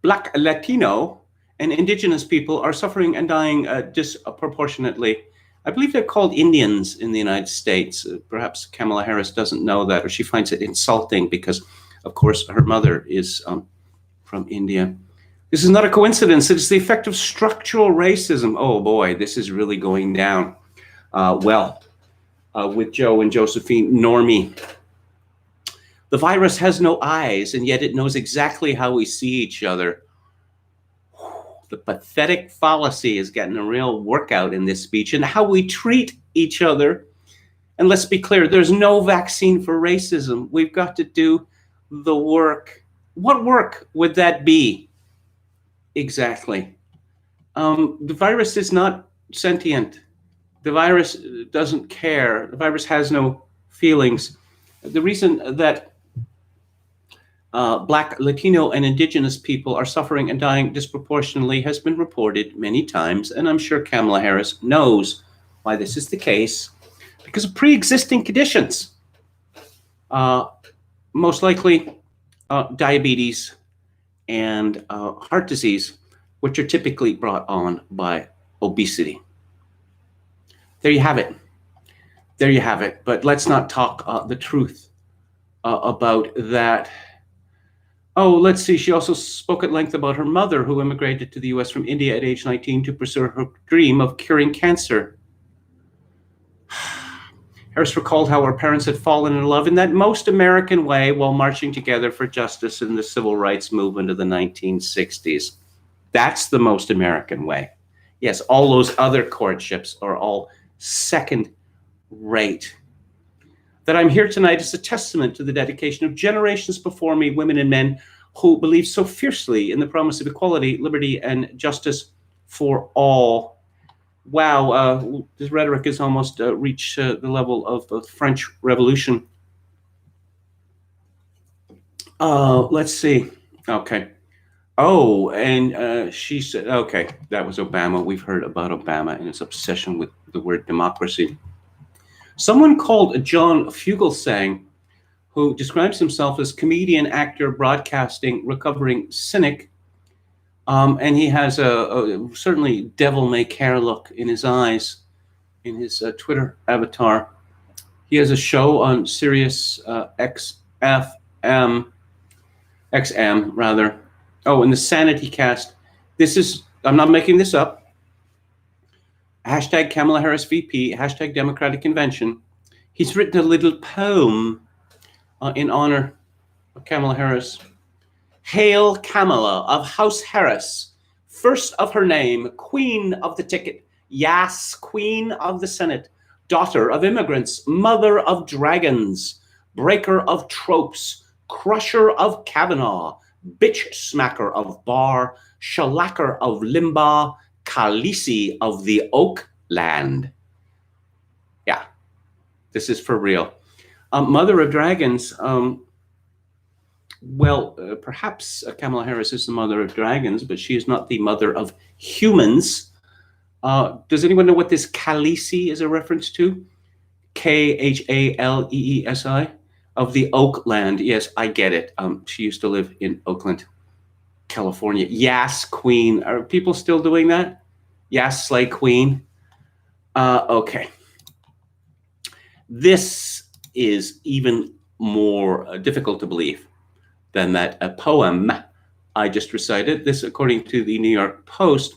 Black, Latino, and indigenous people are suffering and dying disproportionately. I believe they're called Indians in the United States. Perhaps Kamala Harris doesn't know that, or she finds it insulting because, of course, her mother is from India. This is not a coincidence. It is the effect of structural racism. Oh boy, this is really going down with Joe and Josephine Normie. The virus has no eyes, and yet it knows exactly how we see each other. The pathetic fallacy is getting a real workout in this speech, and how we treat each other. And let's be clear, there's no vaccine for racism. We've got to do the work. What work would that be? Exactly. The virus is not sentient. The virus doesn't care. The virus has no feelings. The reason that Black, Latino, and Indigenous people are suffering and dying disproportionately has been reported many times, and I'm sure Kamala Harris knows why this is the case, because of pre-existing conditions. Most likely diabetes and heart disease, which are typically brought on by obesity. There you have it. There you have it. But let's not talk the truth about that. Oh, let's see. She also spoke at length about her mother, who immigrated to the US from India at age 19 to pursue her dream of curing cancer. Harris recalled how her parents had fallen in love in that most American way while marching together for justice in the civil rights movement of the 1960s. That's the most American way. Yes, all those other courtships are all second rate. That I'm here tonight is a testament to the dedication of generations before me, women and men who believe so fiercely in the promise of equality, liberty, and justice for all. Wow, this rhetoric has almost reached the level of the French Revolution. Let's see. Okay. Oh, and she said, okay, that was Obama. We've heard about Obama and his obsession with the word democracy. Someone called John Fugelsang, who describes himself as comedian, actor, broadcasting, recovering cynic, and he has a certainly devil-may-care look in his eyes, in his Twitter avatar. He has a show on Sirius XM, rather. Oh, in the Sanity Cast. This is, I'm not making this up. Hashtag Kamala Harris VP, hashtag Democratic Convention. He's written a little poem in honor of Kamala Harris. Hail Kamala of House Harris, first of her name, queen of the ticket, yes, queen of the Senate, daughter of immigrants, mother of dragons, breaker of tropes, crusher of Kavanaugh, bitch smacker of Barr, shellacker of Limbaugh, Khaleesi of the Oak Land. Yeah, this is for real. Mother of dragons. Perhaps Kamala Harris is the mother of dragons, but she is not the mother of humans. Does anyone know what this Khaleesi is a reference to? Khaleesi, of the Oak Land. Yes, I get it. She used to live in Oakland, California. Yes, Queen. Are people still doing that? Yes, Slay Queen. Okay. This is even more difficult to believe than that a poem I just recited. This, according to the New York Post,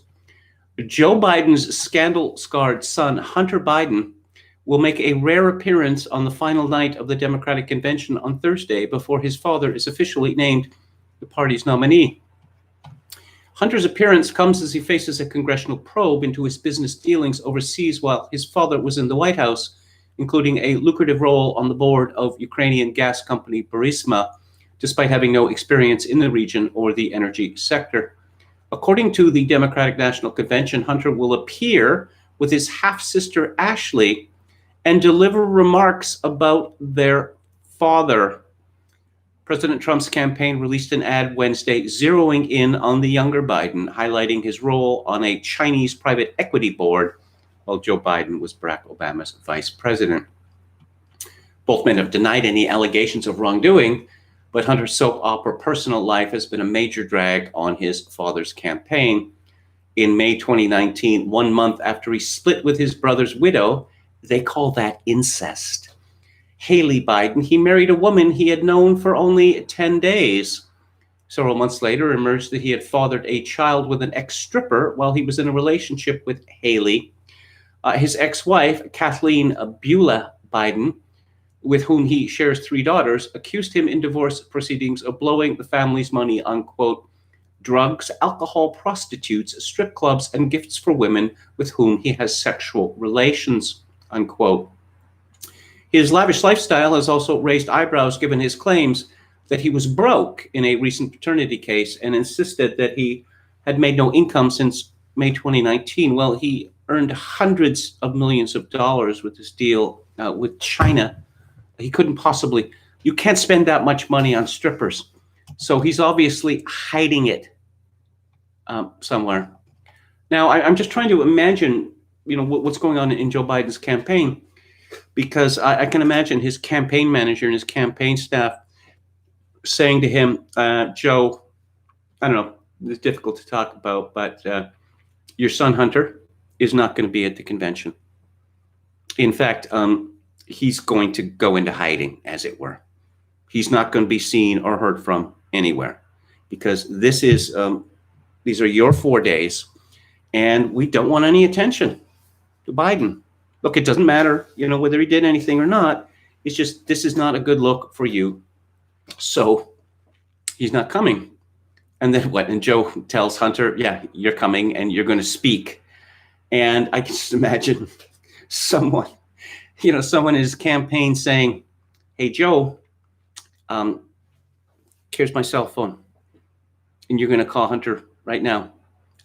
Joe Biden's scandal-scarred son, Hunter Biden, will make a rare appearance on the final night of the Democratic Convention on Thursday before his father is officially named the party's nominee. Hunter's appearance comes as he faces a congressional probe into his business dealings overseas while his father was in the White House, including a lucrative role on the board of Ukrainian gas company Burisma, despite having no experience in the region or the energy sector. According to the Democratic National Convention, Hunter will appear with his half-sister Ashley and deliver remarks about their father. President Trump's campaign released an ad Wednesday zeroing in on the younger Biden, highlighting his role on a Chinese private equity board while Joe Biden was Barack Obama's vice president. Both men have denied any allegations of wrongdoing, but Hunter's soap opera personal life has been a major drag on his father's campaign. In May 2019, 1 month after he split with his brother's widow, they call that incest, Haley Biden, he married a woman he had known for only 10 days. Several months later, it emerged that he had fathered a child with an ex-stripper while he was in a relationship with Haley. His ex-wife, Kathleen Beulah Biden, with whom he shares 3 daughters, accused him in divorce proceedings of blowing the family's money on, quote, drugs, alcohol, prostitutes, strip clubs, and gifts for women with whom he has sexual relations, unquote. His lavish lifestyle has also raised eyebrows given his claims that he was broke in a recent paternity case and insisted that he had made no income since May 2019. Well, he earned hundreds of millions of dollars with this deal with China. He couldn't possibly, you can't spend that much money on strippers. So he's obviously hiding it somewhere. Now, I'm just trying to imagine, what's going on in Joe Biden's campaign, because I can imagine his campaign manager and his campaign staff saying to him, Joe, I don't know, it's difficult to talk about, but your son Hunter is not going to be at the convention. In fact, he's going to go into hiding, as it were. He's not going to be seen or heard from anywhere, because these are your 4 days, and we don't want any attention to Biden. Look, it doesn't matter, whether he did anything or not. It's just, this is not a good look for you. So he's not coming. And then what? And Joe tells Hunter, yeah, you're coming and you're going to speak. And I can just imagine someone in his campaign saying, hey, Joe, here's my cell phone. And you're going to call Hunter right now.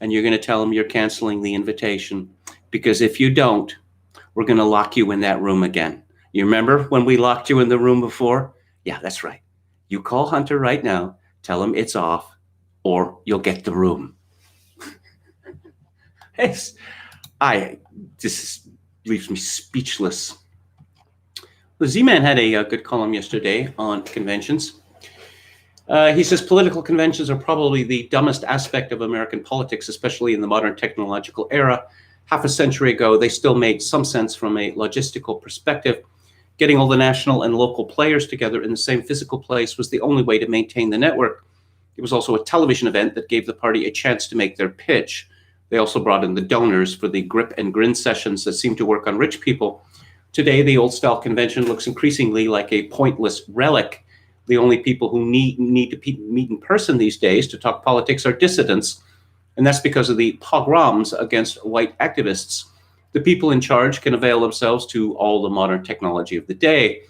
And you're going to tell him you're canceling the invitation. Because if you don't, we're going to lock you in that room again. You remember when we locked you in the room before? Yeah, that's right. You call Hunter right now, tell him it's off, or you'll get the room. This leaves me speechless. The Z-Man had a good column yesterday on conventions. He says political conventions are probably the dumbest aspect of American politics, especially in the modern technological era. Half a century ago, they still made some sense from a logistical perspective. Getting all the national and local players together in the same physical place was the only way to maintain the network. It was also a television event that gave the party a chance to make their pitch. They also brought in the donors for the grip and grin sessions that seemed to work on rich people. Today, the old-style convention looks increasingly like a pointless relic. The only people who need to meet in person these days to talk politics are dissidents, and that's because of the pogroms against white activists. The people in charge can avail themselves to all the modern technology of the day.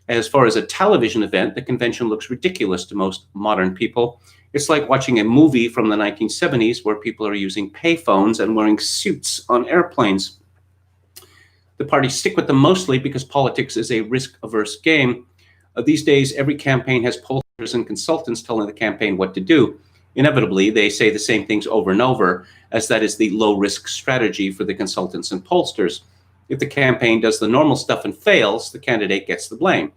As far as a television event, the convention looks ridiculous to most modern people. It's like watching a movie from the 1970s where people are using payphones and wearing suits on airplanes. The parties stick with them mostly because politics is a risk-averse game. These days, every campaign has pollsters and consultants telling the campaign what to do. Inevitably, they say the same things over and over, as that is the low-risk strategy for the consultants and pollsters. If the campaign does the normal stuff and fails, the candidate gets the blame.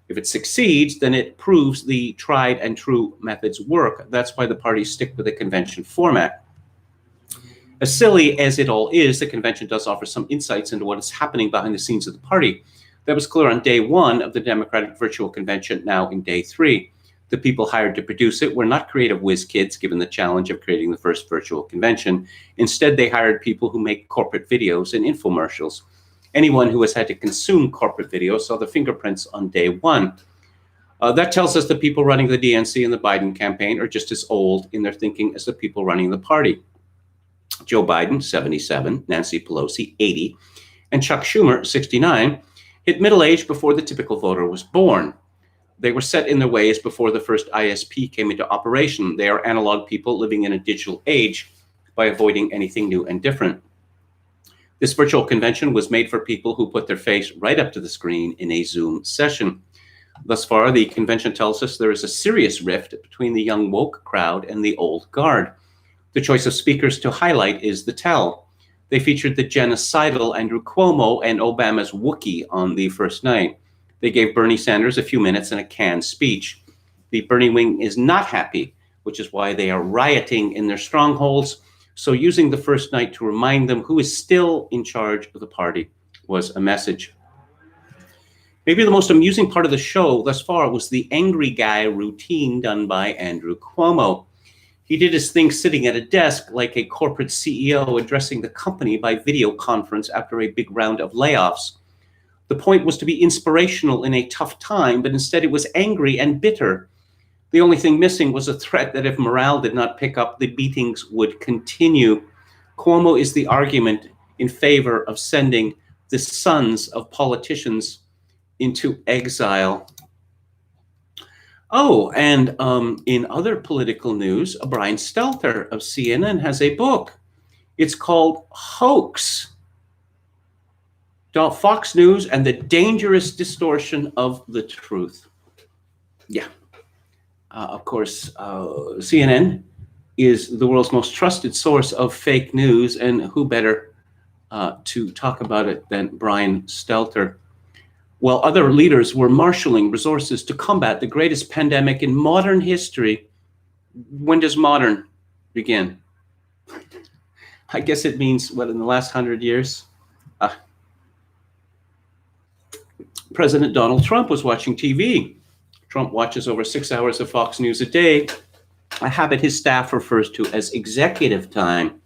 If it succeeds, then it proves the tried and true methods work. That's why the parties stick with the convention format. As silly as it all is, the convention does offer some insights into what is happening behind the scenes of the party. That was clear on day 1 of the Democratic virtual convention, now in day 3. The people hired to produce it were not creative whiz kids given the challenge of creating the first virtual convention. Instead, they hired people who make corporate videos and infomercials. Anyone who has had to consume corporate video saw the fingerprints on day 1. That tells us the people running the DNC and the Biden campaign are just as old in their thinking as the people running the party. Joe Biden, 77, Nancy Pelosi, 80, and Chuck Schumer, 69, hit middle age before the typical voter was born. They were set in their ways before the first ISP came into operation. They are analog people living in a digital age by avoiding anything new and different. This virtual convention was made for people who put their face right up to the screen in a Zoom session. Thus far, the convention tells us there is a serious rift between the young woke crowd and the old guard. The choice of speakers to highlight is the tell. They featured the genocidal Andrew Cuomo and Obama's Wookiee on the first night. They gave Bernie Sanders a few minutes and a canned speech. The Bernie wing is not happy, which is why they are rioting in their strongholds. So using the first night to remind them who is still in charge of the party was a message. Maybe the most amusing part of the show thus far was the angry guy routine done by Andrew Cuomo. He did his thing sitting at a desk like a corporate CEO addressing the company by video conference after a big round of layoffs. The point was to be inspirational in a tough time, but instead it was angry and bitter. The only thing missing was a threat that if morale did not pick up, the beatings would continue. Cuomo is the argument in favor of sending the sons of politicians into exile. Oh, and in other political news, Brian Stelter of CNN has a book. It's called Hoax: Fox News and the Dangerous Distortion of the Truth. Yeah. Of course, CNN is the world's most trusted source of fake news, and who better to talk about it than Brian Stelter? While other leaders were marshaling resources to combat the greatest pandemic in modern history, when does modern begin? I guess it means, what, in the last 100 years? President Donald Trump was watching TV. Trump watches over 6 hours of Fox News a day, a habit his staff refers to as executive time.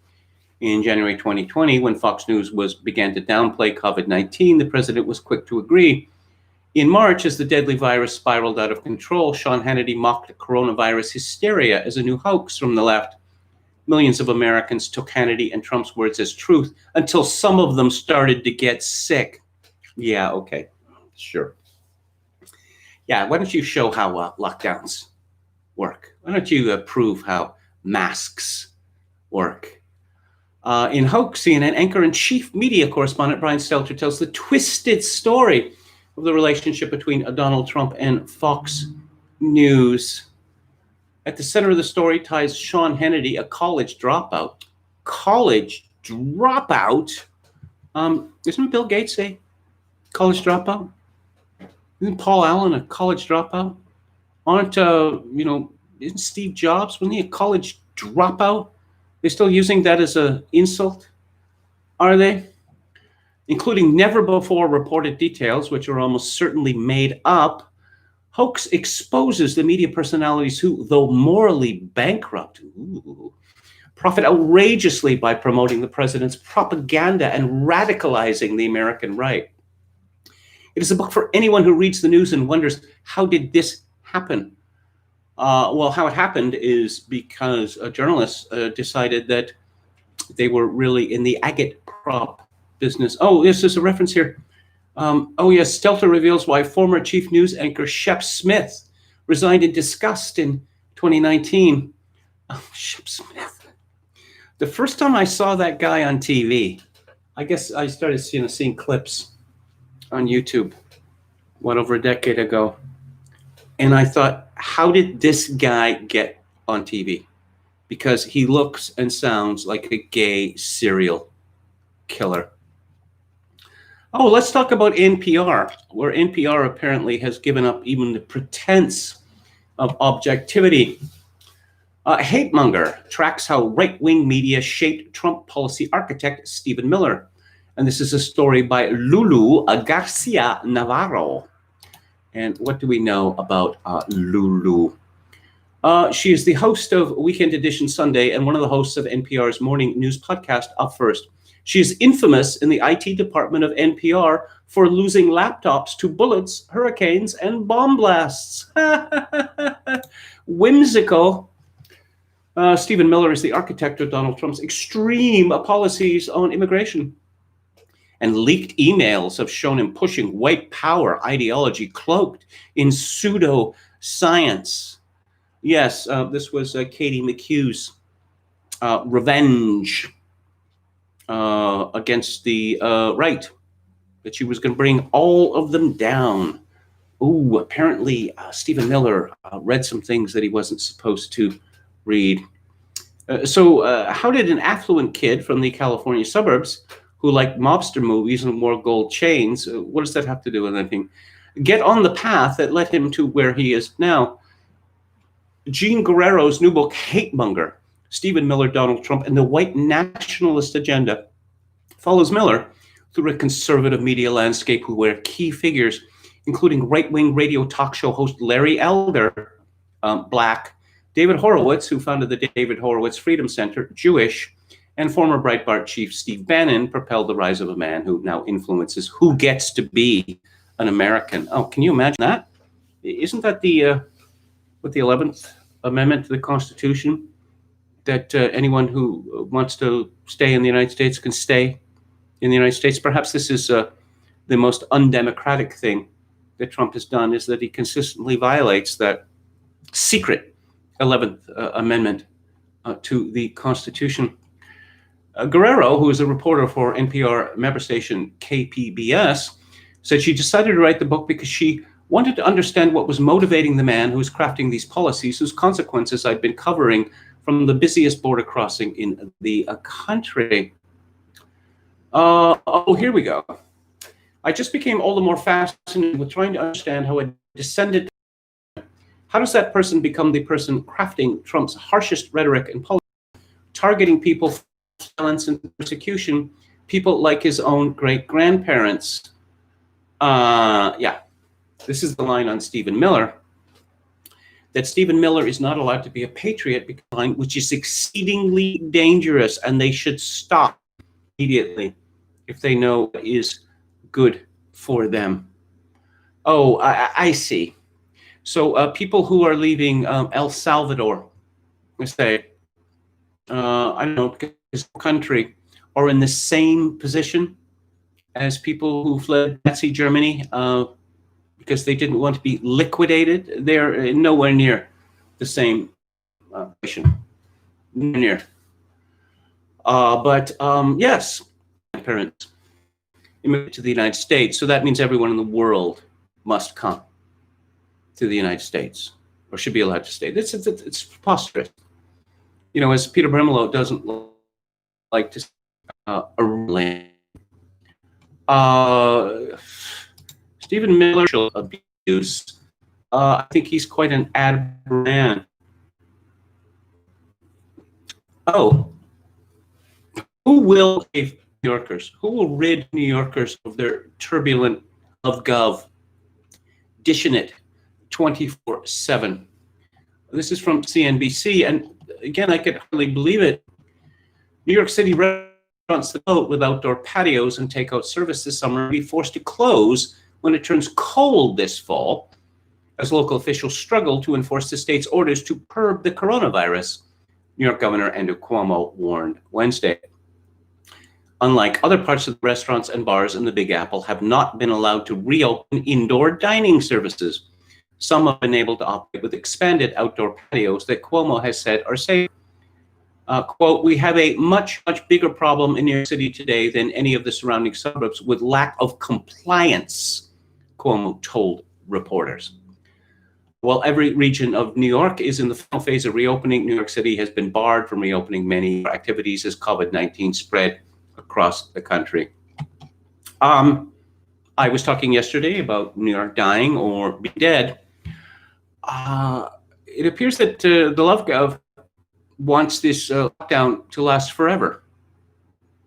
In January 2020, when Fox News began to downplay COVID-19, the president was quick to agree. In March, as the deadly virus spiraled out of control, Sean Hannity mocked coronavirus hysteria as a new hoax from the left. Millions of Americans took Hannity and Trump's words as truth until some of them started to get sick. Yeah, okay, sure. Yeah, why don't you show how lockdowns work? Why don't you prove how masks work? In Hoax, CNN anchor and chief media correspondent Brian Stelter tells the twisted story of the relationship between Donald Trump and Fox News. At the center of the story ties Sean Hannity, a college dropout. College dropout? Isn't Bill Gates a college dropout? Isn't Paul Allen a college dropout? Isn't Steve Jobs, wasn't he a college dropout? They're still using that as an insult, are they? Including never before reported details, which are almost certainly made up, Hoax exposes the media personalities who, though morally bankrupt, profit outrageously by promoting the president's propaganda and radicalizing the American right. It is a book for anyone who reads the news and wonders, how did this happen? Well, how it happened is because journalists decided that they were really in the agate prop business. Oh, this is a reference here. Yes, Stelter reveals why former chief news anchor Shep Smith resigned in disgust in 2019. Oh, Shep Smith. The first time I saw that guy on TV, I guess I started seeing clips on YouTube, over a decade ago. And I thought, how did this guy get on TV? Because he looks and sounds like a gay serial killer. Oh, let's talk about NPR, where NPR apparently has given up even the pretense of objectivity. Hatemonger tracks how right-wing media shaped Trump policy architect Stephen Miller. And this is a story by Lulu Garcia Navarro. And what do we know about Lulu? She is the host of Weekend Edition Sunday and one of the hosts of NPR's morning news podcast, Up First. She is infamous in the IT department of NPR for losing laptops to bullets, hurricanes, and bomb blasts. Whimsical. Stephen Miller is the architect of Donald Trump's extreme policies on immigration. And leaked emails have shown him pushing white power ideology cloaked in pseudo-science. Yes, this was Katie McHugh's revenge against the right, that she was going to bring all of them down. Ooh, apparently Stephen Miller read some things that he wasn't supposed to read. So how did an affluent kid from the California suburbs who liked mobster movies and wore gold chains, what does that have to do with anything, get on the path that led him to where he is now? Jean Guerrero's new book, Hatemonger, Stephen Miller, Donald Trump, and the White Nationalist Agenda, follows Miller through a conservative media landscape where key figures, including right-wing radio talk show host Larry Elder, Black, David Horowitz, who founded the David Horowitz Freedom Center, Jewish, And former Breitbart chief Steve Bannon propelled the rise of a man who now influences who gets to be an American. Oh, can you imagine that? Isn't that the 11th Amendment to the Constitution? That anyone who wants to stay in the United States can stay in the United States. Perhaps this is the most undemocratic thing that Trump has done, is that he consistently violates that secret 11th Amendment to the Constitution. Guerrero, who is a reporter for NPR member station KPBS, said she decided to write the book because she wanted to understand what was motivating the man who was crafting these policies, whose consequences I'd been covering from the busiest border crossing in the country. Oh, here we go. I just became all the more fascinated with trying to understand how a descendant, how does that person become the person crafting Trump's harshest rhetoric and policy, targeting people for violence and persecution, people like his own great-grandparents. Yeah, this is the line on Stephen Miller, that Stephen Miller is not allowed to be a patriot, which is exceedingly dangerous, and they should stop immediately if they know it is good for them. Oh, I see. So people who are leaving El Salvador, let's say, I don't know, because the country, are in the same position as people who fled Nazi Germany because they didn't want to be liquidated. They're nowhere near the same position. Near. But yes, parents immigrate to the United States. So that means everyone in the world must come to the United States, or should be allowed to stay. It's preposterous. You know, as Peter Brimelow doesn't like to Stephen Miller abuse. I think he's quite an admirable man. Oh, who will save New Yorkers? Who will rid New Yorkers of their turbulent gov, dishing it 24/7? This is from CNBC, and again, I could hardly believe it. New York City restaurants that vote with outdoor patios and takeout service this summer will be forced to close when it turns cold this fall, as local officials struggle to enforce the state's orders to curb the coronavirus, New York Governor Andrew Cuomo warned Wednesday. Unlike other parts of the restaurants and bars in the Big Apple have not been allowed to reopen indoor dining services. Some have been able to operate with expanded outdoor patios that Cuomo has said are safe. Quote, "We have a much bigger problem in New York City today than any of the surrounding suburbs with lack of compliance," Cuomo told reporters. While every region of New York is in the final phase of reopening, New York City has been barred from reopening many activities as COVID-19 spread across the country. I was talking yesterday about New York dying or being dead. It appears that the LoveGov wants this lockdown to last forever,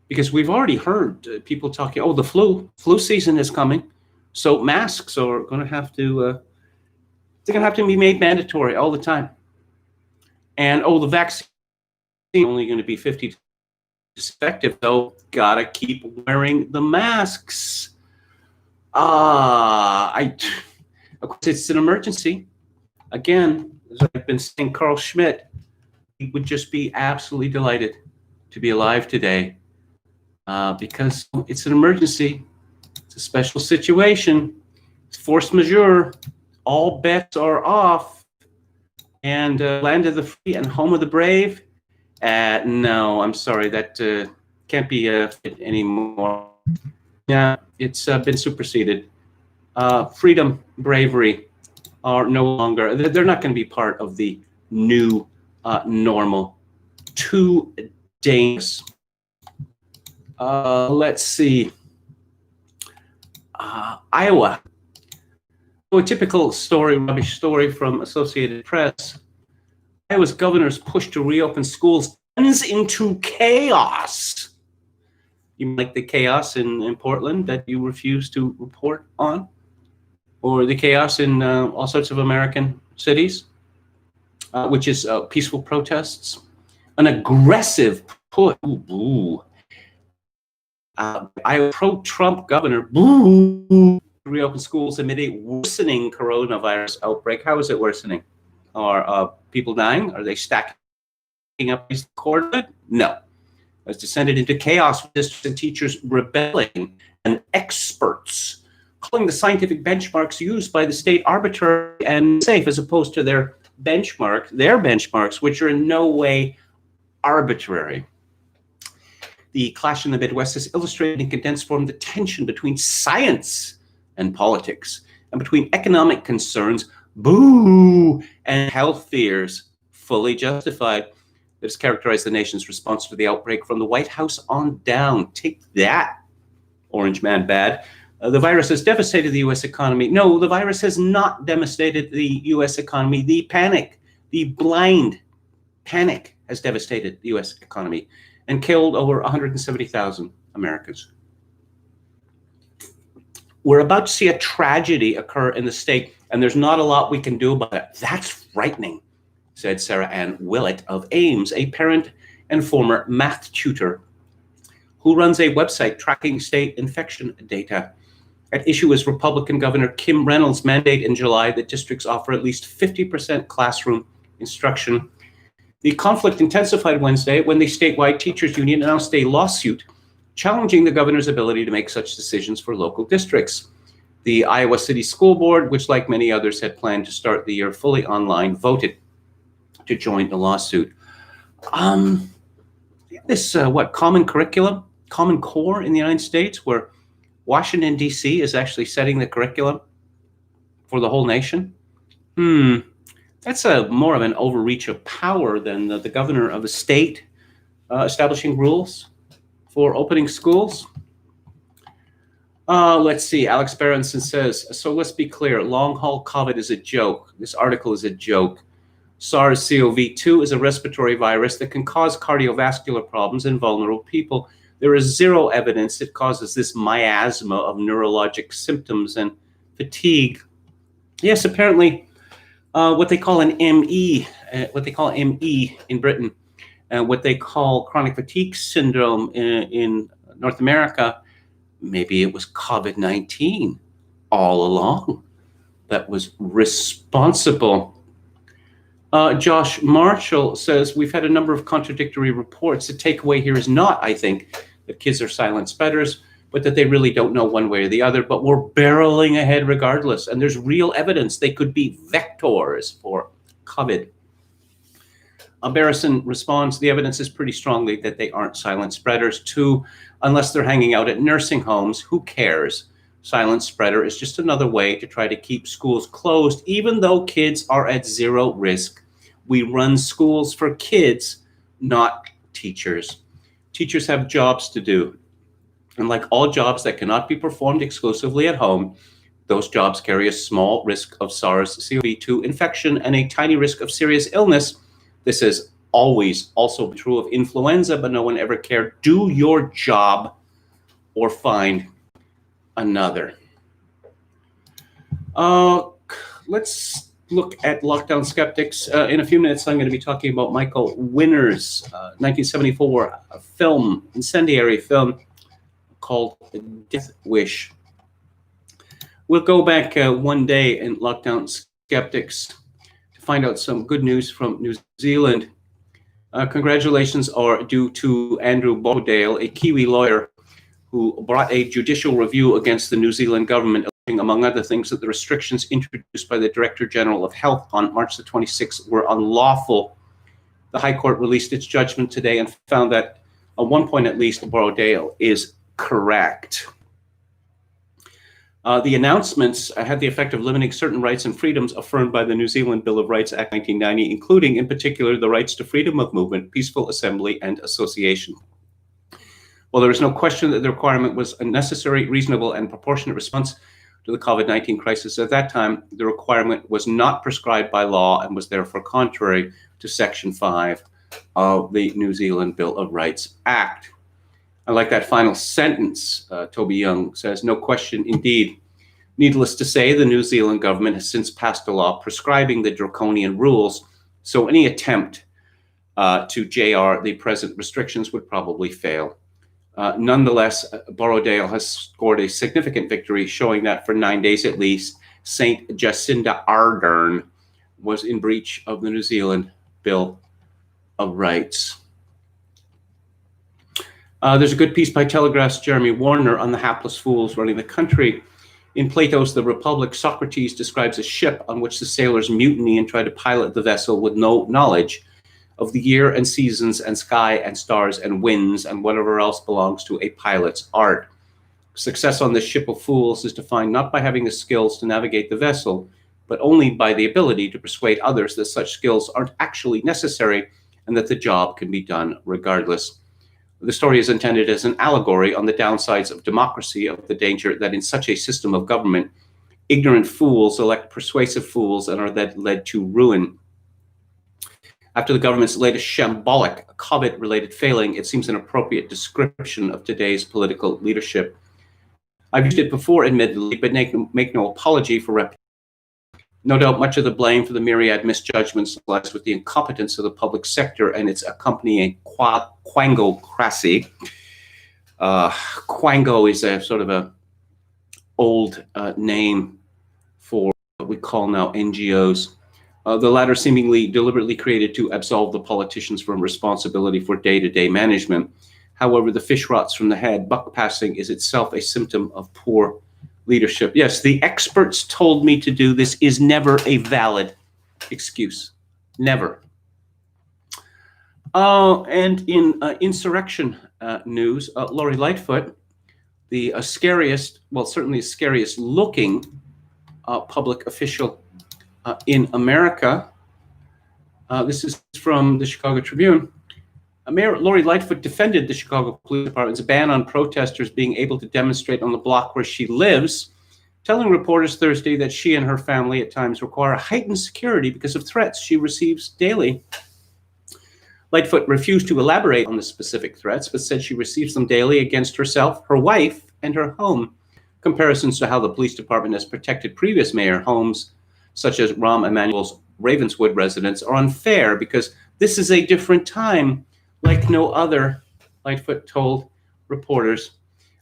because we've already heard people talking, oh, the flu season is coming, so masks are going to have to be made mandatory all the time. And oh, the vaccine is only going to be 50% effective, so gotta keep wearing the masks. Of course, it's an emergency. Again, as I've been saying, Carl Schmitt, he would just be absolutely delighted to be alive today because it's an emergency. It's a special situation. It's force majeure. All bets are off. And land of the free and home of the brave. No, I'm sorry. That can't be fit anymore. Yeah, it's been superseded. Freedom, bravery are no longer, they're not going to be part of the new normal. Too dangerous. Let's see. Iowa. A typical story, rubbish story from Associated Press. Iowa's governor's push to reopen schools ends into chaos. You like the chaos in Portland that you refuse to report on? Or the chaos in all sorts of American cities, which is peaceful protests. An aggressive put, boo. Iowa pro-Trump governor, boo, reopen schools amid a worsening coronavirus outbreak. How is it worsening? Are people dying? Are they stacking up these cordwood? No. Has descended into chaos with districts and teachers rebelling and experts calling the scientific benchmarks used by the state arbitrary and safe as opposed to their benchmarks, which are in no way arbitrary. The clash in the Midwest has illustrated in condensed form the tension between science and politics, and between economic concerns, boo, and health fears, fully justified, that has characterized the nation's response to the outbreak from the White House on down. Take that, Orange Man bad. The virus has devastated the U.S. economy. No, the virus has not devastated the U.S. economy. The panic, the blind panic has devastated the U.S. economy and killed over 170,000 Americans. We're about to see a tragedy occur in the state, and there's not a lot we can do about it. That's frightening, said Sarah Ann Willett of Ames, a parent and former math tutor who runs a website tracking state infection data. At issue is Republican Governor Kim Reynolds' mandate in July that districts offer at least 50% classroom instruction. The conflict intensified Wednesday when the statewide teachers union announced a lawsuit challenging the governor's ability to make such decisions for local districts. The Iowa City School Board, which like many others had planned to start the year fully online, voted to join the lawsuit. This Common Curriculum, Common Core in the United States, where Washington, D.C. is actually setting the curriculum for the whole nation. That's more of an overreach of power than the governor of a state establishing rules for opening schools. Let's see. Alex Berenson says, so let's be clear. Long-haul COVID is a joke. This article is a joke. SARS-CoV-2 is a respiratory virus that can cause cardiovascular problems in vulnerable people. There is zero evidence it causes this miasma of neurologic symptoms and fatigue. Yes, apparently what they call an ME, in Britain, what they call chronic fatigue syndrome in North America, maybe it was COVID-19 all along that was responsible. Josh Marshall says, we've had a number of contradictory reports. The takeaway here is not, I think, that kids are silent spreaders, but that they really don't know one way or the other, but we're barreling ahead regardless. And there's real evidence they could be vectors for COVID. Barrison responds, the evidence is pretty strongly that they aren't silent spreaders. Two, unless they're hanging out at nursing homes, who cares? Silent spreader is just another way to try to keep schools closed, even though kids are at zero risk. We run schools for kids, not teachers. Teachers have jobs to do. And like all jobs that cannot be performed exclusively at home, those jobs carry a small risk of SARS-CoV-2 infection and a tiny risk of serious illness. This has always also been true of influenza, but no one ever cared. Do your job or find another. Let's look at lockdown skeptics. In a few minutes, I'm going to be talking about Michael Winner's 1974 film, incendiary film called Death Wish. We'll go back one day in lockdown skeptics to find out some good news from New Zealand. Congratulations are due to Andrew Borrowdale, a Kiwi lawyer who brought a judicial review against the New Zealand government, alleging, among other things, that the restrictions introduced by the Director General of Health on March the 26th were unlawful. The High Court released its judgment today and found that, at one point at least, Borrowdale is correct. The announcements had the effect of limiting certain rights and freedoms affirmed by the New Zealand Bill of Rights Act 1990, including, in particular, the rights to freedom of movement, peaceful assembly, and association. While there is no question that the requirement was a necessary, reasonable, and proportionate response to the COVID-19 crisis at that time, the requirement was not prescribed by law and was therefore contrary to Section 5 of the New Zealand Bill of Rights Act. I like that final sentence. Toby Young says, no question, indeed. Needless to say, the New Zealand government has since passed a law prescribing the draconian rules, so any attempt to JR, the present restrictions would probably fail. Nonetheless, Borrowdale has scored a significant victory, showing that for 9 days at least, St. Jacinda Ardern was in breach of the New Zealand Bill of Rights. There's a good piece by Telegraph's Jeremy Warner on the hapless fools running the country. In Plato's The Republic, Socrates describes a ship on which the sailors mutiny and try to pilot the vessel with no knowledge of the year and seasons and sky and stars and winds and whatever else belongs to a pilot's art. Success on this ship of fools is defined not by having the skills to navigate the vessel, but only by the ability to persuade others that such skills aren't actually necessary and that the job can be done regardless. The story is intended as an allegory on the downsides of democracy, of the danger that in such a system of government, ignorant fools elect persuasive fools and are then led to ruin. After the government's latest shambolic COVID-related failing, it seems an appropriate description of today's political leadership. I've used it before, admittedly, but make no apology for repetition. No doubt much of the blame for the myriad misjudgments lies with the incompetence of the public sector and its accompanying quangocracy. Quango is a sort of a old name for what we call now NGOs. The latter seemingly deliberately created to absolve the politicians from responsibility for day-to-day management. However, the fish rots from the head. Buck passing is itself a symptom of poor leadership. Yes, the experts told me to do this is never a valid excuse. Never. And in insurrection news, Lori Lightfoot, the scariest, well, certainly scariest looking public official in America. This is from the Chicago Tribune. Mayor Lori Lightfoot defended the Chicago Police Department's ban on protesters being able to demonstrate on the block where she lives, telling reporters Thursday that she and her family at times require heightened security because of threats she receives daily. Lightfoot refused to elaborate on the specific threats, but said she receives them daily against herself, her wife, and her home. Comparisons to how the police department has protected previous mayor homes, such as Rahm Emanuel's Ravenswood residence, are unfair because this is a different time, like no other, Lightfoot told reporters.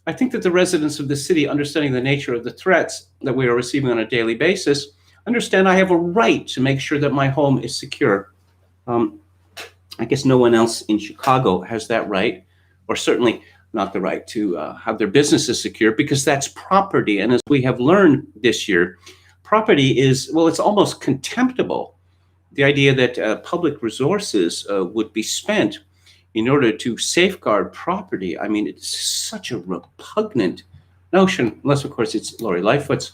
I think that the residents of the city, understanding the nature of the threats that we are receiving on a daily basis, understand I have a right to make sure that my home is secure. I guess no one else in Chicago has that right, or certainly not the right to have their businesses secure, because that's property. And as we have learned this year, property is, well, it's almost contemptible. The idea that public resources would be spent in order to safeguard property. I mean, it's such a repugnant notion, unless, of course, it's Lori Lightfoot's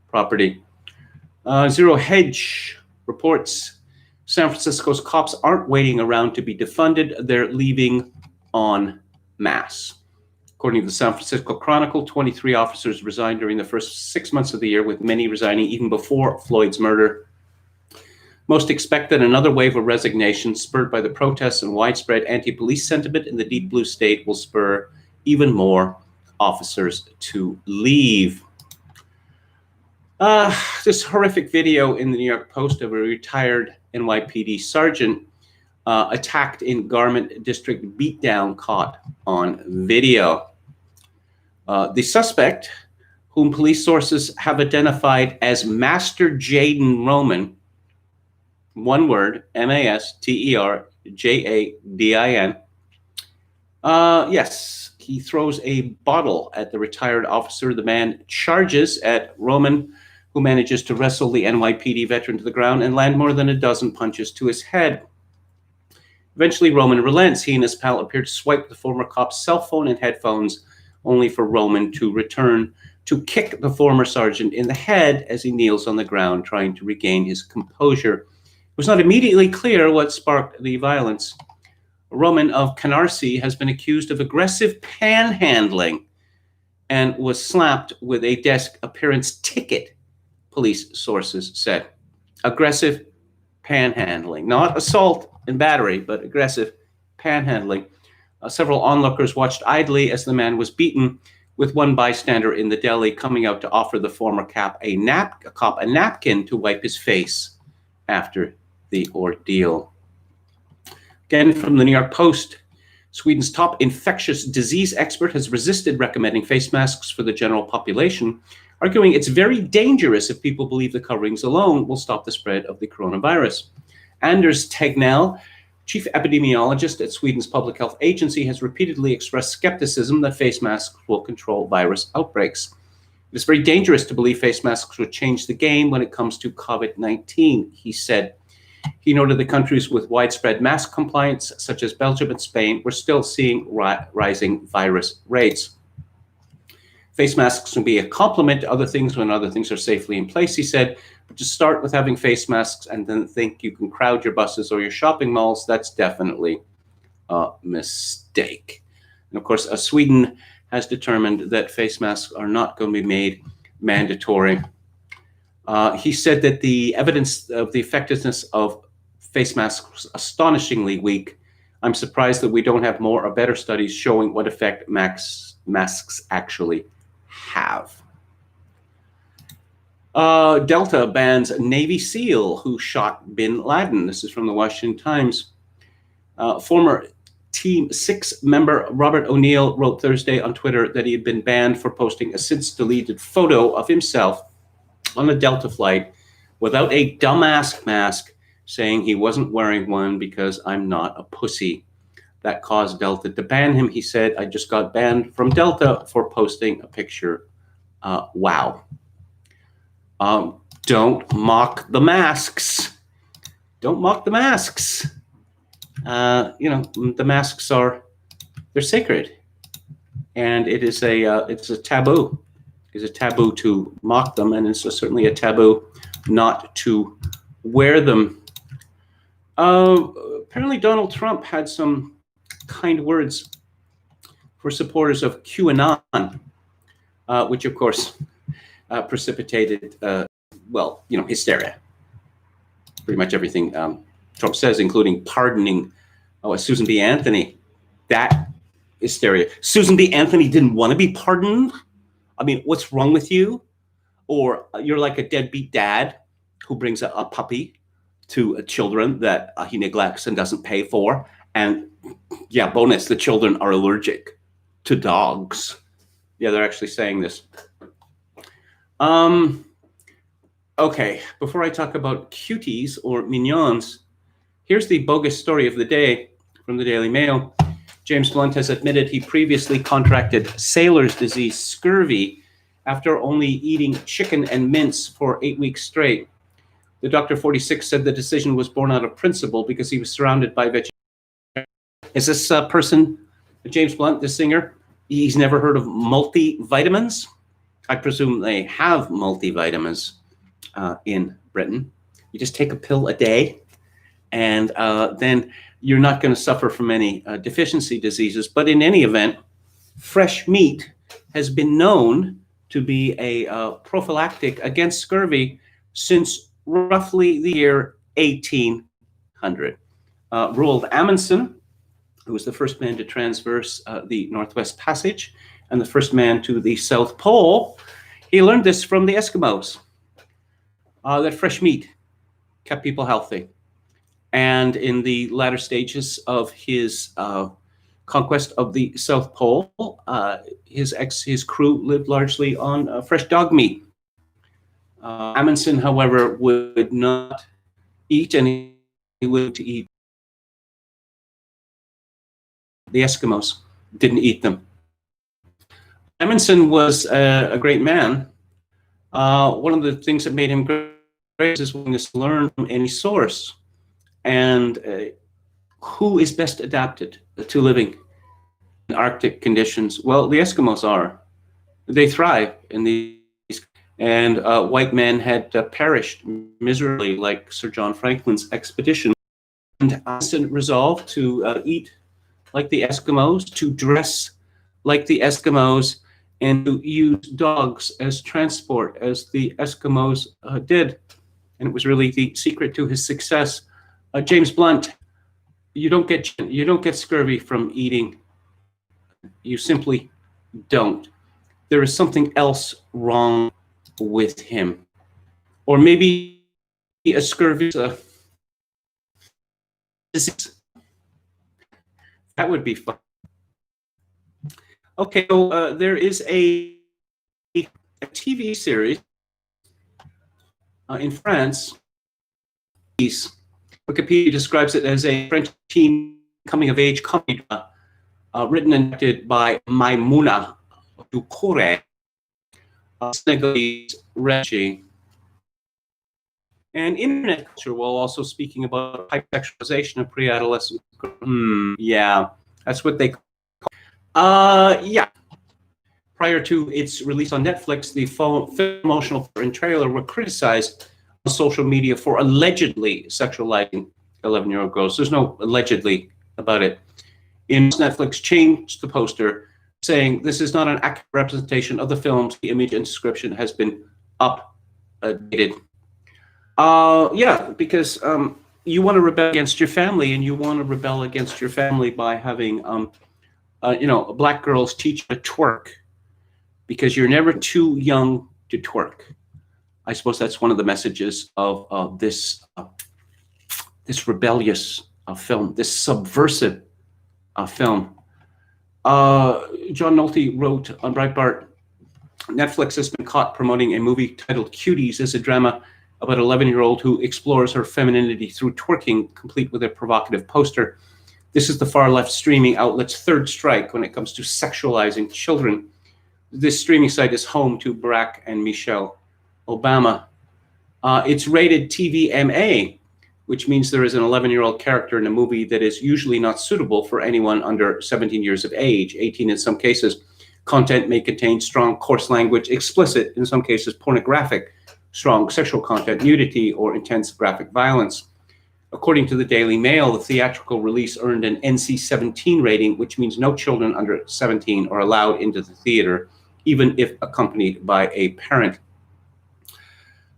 property. Zero Hedge reports San Francisco's cops aren't waiting around to be defunded. They're leaving en masse. According to the San Francisco Chronicle, 23 officers resigned during the first 6 months of the year, with many resigning even before Floyd's murder. Most expect that another wave of resignation, spurred by the protests and widespread anti-police sentiment in the deep blue state, will spur even more officers to leave. This horrific video in the New York Post of a retired NYPD sergeant attacked in Garment District beatdown caught on video. The suspect, whom police sources have identified as Master Jaden Roman, one word, Masterjadin. Yes, he throws a bottle at the retired officer. The man charges at Roman, who manages to wrestle the NYPD veteran to the ground and land more than a dozen punches to his head. Eventually, Roman relents. He and his pal appear to swipe the former cop's cell phone and headphones, only for Roman to return to kick the former sergeant in the head as he kneels on the ground, trying to regain his composure. It was not immediately clear what sparked the violence. Roman of Canarsie has been accused of aggressive panhandling and was slapped with a desk appearance ticket, police sources said. Aggressive panhandling, not assault and battery, but aggressive panhandling. Several onlookers watched idly as the man was beaten, with one bystander in the deli coming out to offer the former cop a napkin to wipe his face after the ordeal. Again, from the New York Post, Sweden's top infectious disease expert has resisted recommending face masks for the general population, arguing it's very dangerous if people believe the coverings alone will stop the spread of the coronavirus. Anders Tegnell, chief epidemiologist at Sweden's public health agency, has repeatedly expressed skepticism that face masks will control virus outbreaks. It is very dangerous to believe face masks would change the game when it comes to COVID-19, he said. He noted that countries with widespread mask compliance, such as Belgium and Spain, were still seeing rising virus rates. Face masks can be a complement to other things when other things are safely in place, he said. But to start with having face masks and then think you can crowd your buses or your shopping malls, that's definitely a mistake. And of course, Sweden has determined that face masks are not going to be made mandatory. He said that the evidence of the effectiveness of face masks was astonishingly weak. I'm surprised that we don't have more or better studies showing what effect masks actually have. Delta bans Navy SEAL who shot bin Laden. This is from the Washington Times. Former Team 6 member Robert O'Neill wrote Thursday on Twitter that he had been banned for posting a since-deleted photo of himself on a Delta flight without a dumbass mask, saying he wasn't wearing one because I'm not a pussy. That caused Delta to ban him. He said, I just got banned from Delta for posting a picture. Wow. Don't mock the masks. Don't mock the masks. The masks they're sacred. And it's a taboo. It's a taboo to mock them, and it's certainly a taboo not to wear them. Apparently Donald Trump had some kind words for supporters of QAnon, which of course precipitated, hysteria. Pretty much everything Trump says, including pardoning Susan B. Anthony. That hysteria. Susan B. Anthony didn't want to be pardoned? I mean, what's wrong with you? Or you're like a deadbeat dad who brings a puppy to children that he neglects and doesn't pay for. And yeah, bonus, the children are allergic to dogs. Yeah, they're actually saying this. Okay, before I talk about cuties or mignons, here's the bogus story of the day from the Daily Mail. James Blunt has admitted he previously contracted sailor's disease, scurvy, after only eating chicken and mince for 8 weeks straight. The Dr. 46 said the decision was born out of principle because he was surrounded by vegetarians. Is this person, James Blunt, the singer, he's never heard of multivitamins? I presume they have multivitamins in Britain. You just take a pill a day, and then you're not going to suffer from any deficiency diseases. But in any event, fresh meat has been known to be a prophylactic against scurvy since roughly the year 1800. Roald Amundsen, who was the first man to transverse the Northwest Passage and the first man to the South Pole, he learned this from the Eskimos, that fresh meat kept people healthy. And in the latter stages of his conquest of the South Pole, his crew lived largely on fresh dog meat. Amundsen, however, would not eat, and he would eat. The Eskimos didn't eat them. Amundsen was a great man. One of the things that made him great is his willingness to learn from any source. And who is best adapted to living in Arctic conditions? Well, the Eskimos are. They thrive in these, and white men had perished miserably, like Sir John Franklin's expedition. And Amundsen resolved to eat like the Eskimos, to dress like the Eskimos, and to use dogs as transport, as the Eskimos did. And it was really the secret to his success. James Blunt, you don't get scurvy from eating. You simply don't. There is something else wrong with him, or maybe a scurvy disease. That would be fun. Okay, so there is a TV series in France. Wikipedia describes it as a French teen coming-of-age comedy written and directed by Maimouna Doucouré, Senegalese refugee. And internet culture, while also speaking about hypersexualization of pre-adolescent. Yeah, that's what they call. Yeah. Prior to its release on Netflix, the film promotional and trailer were criticized on social media for allegedly sexualizing 11-year-old girls. There's no allegedly about it. Netflix changed the poster, saying this is not an accurate representation of the film's image and description has been updated. Yeah, because you want to rebel against your family, and you want to rebel against your family by having, black girls teach you to twerk, because you're never too young to twerk. I suppose that's one of the messages of this rebellious film, this subversive film. John Nolte wrote on Breitbart, Netflix has been caught promoting a movie titled Cuties as a drama about an 11-year-old who explores her femininity through twerking, complete with a provocative poster. This is the far-left streaming outlet's third strike when it comes to sexualizing children. This streaming site is home to Barack and Michelle Obama. It's rated TVMA, which means there is an 11-year-old character in a movie that is usually not suitable for anyone under 17 years of age, 18 in some cases. Content may contain strong, coarse language, explicit, in some cases pornographic, strong sexual content, nudity, or intense graphic violence. According to the Daily Mail, the theatrical release earned an NC-17 rating, which means no children under 17 are allowed into the theater, even if accompanied by a parent.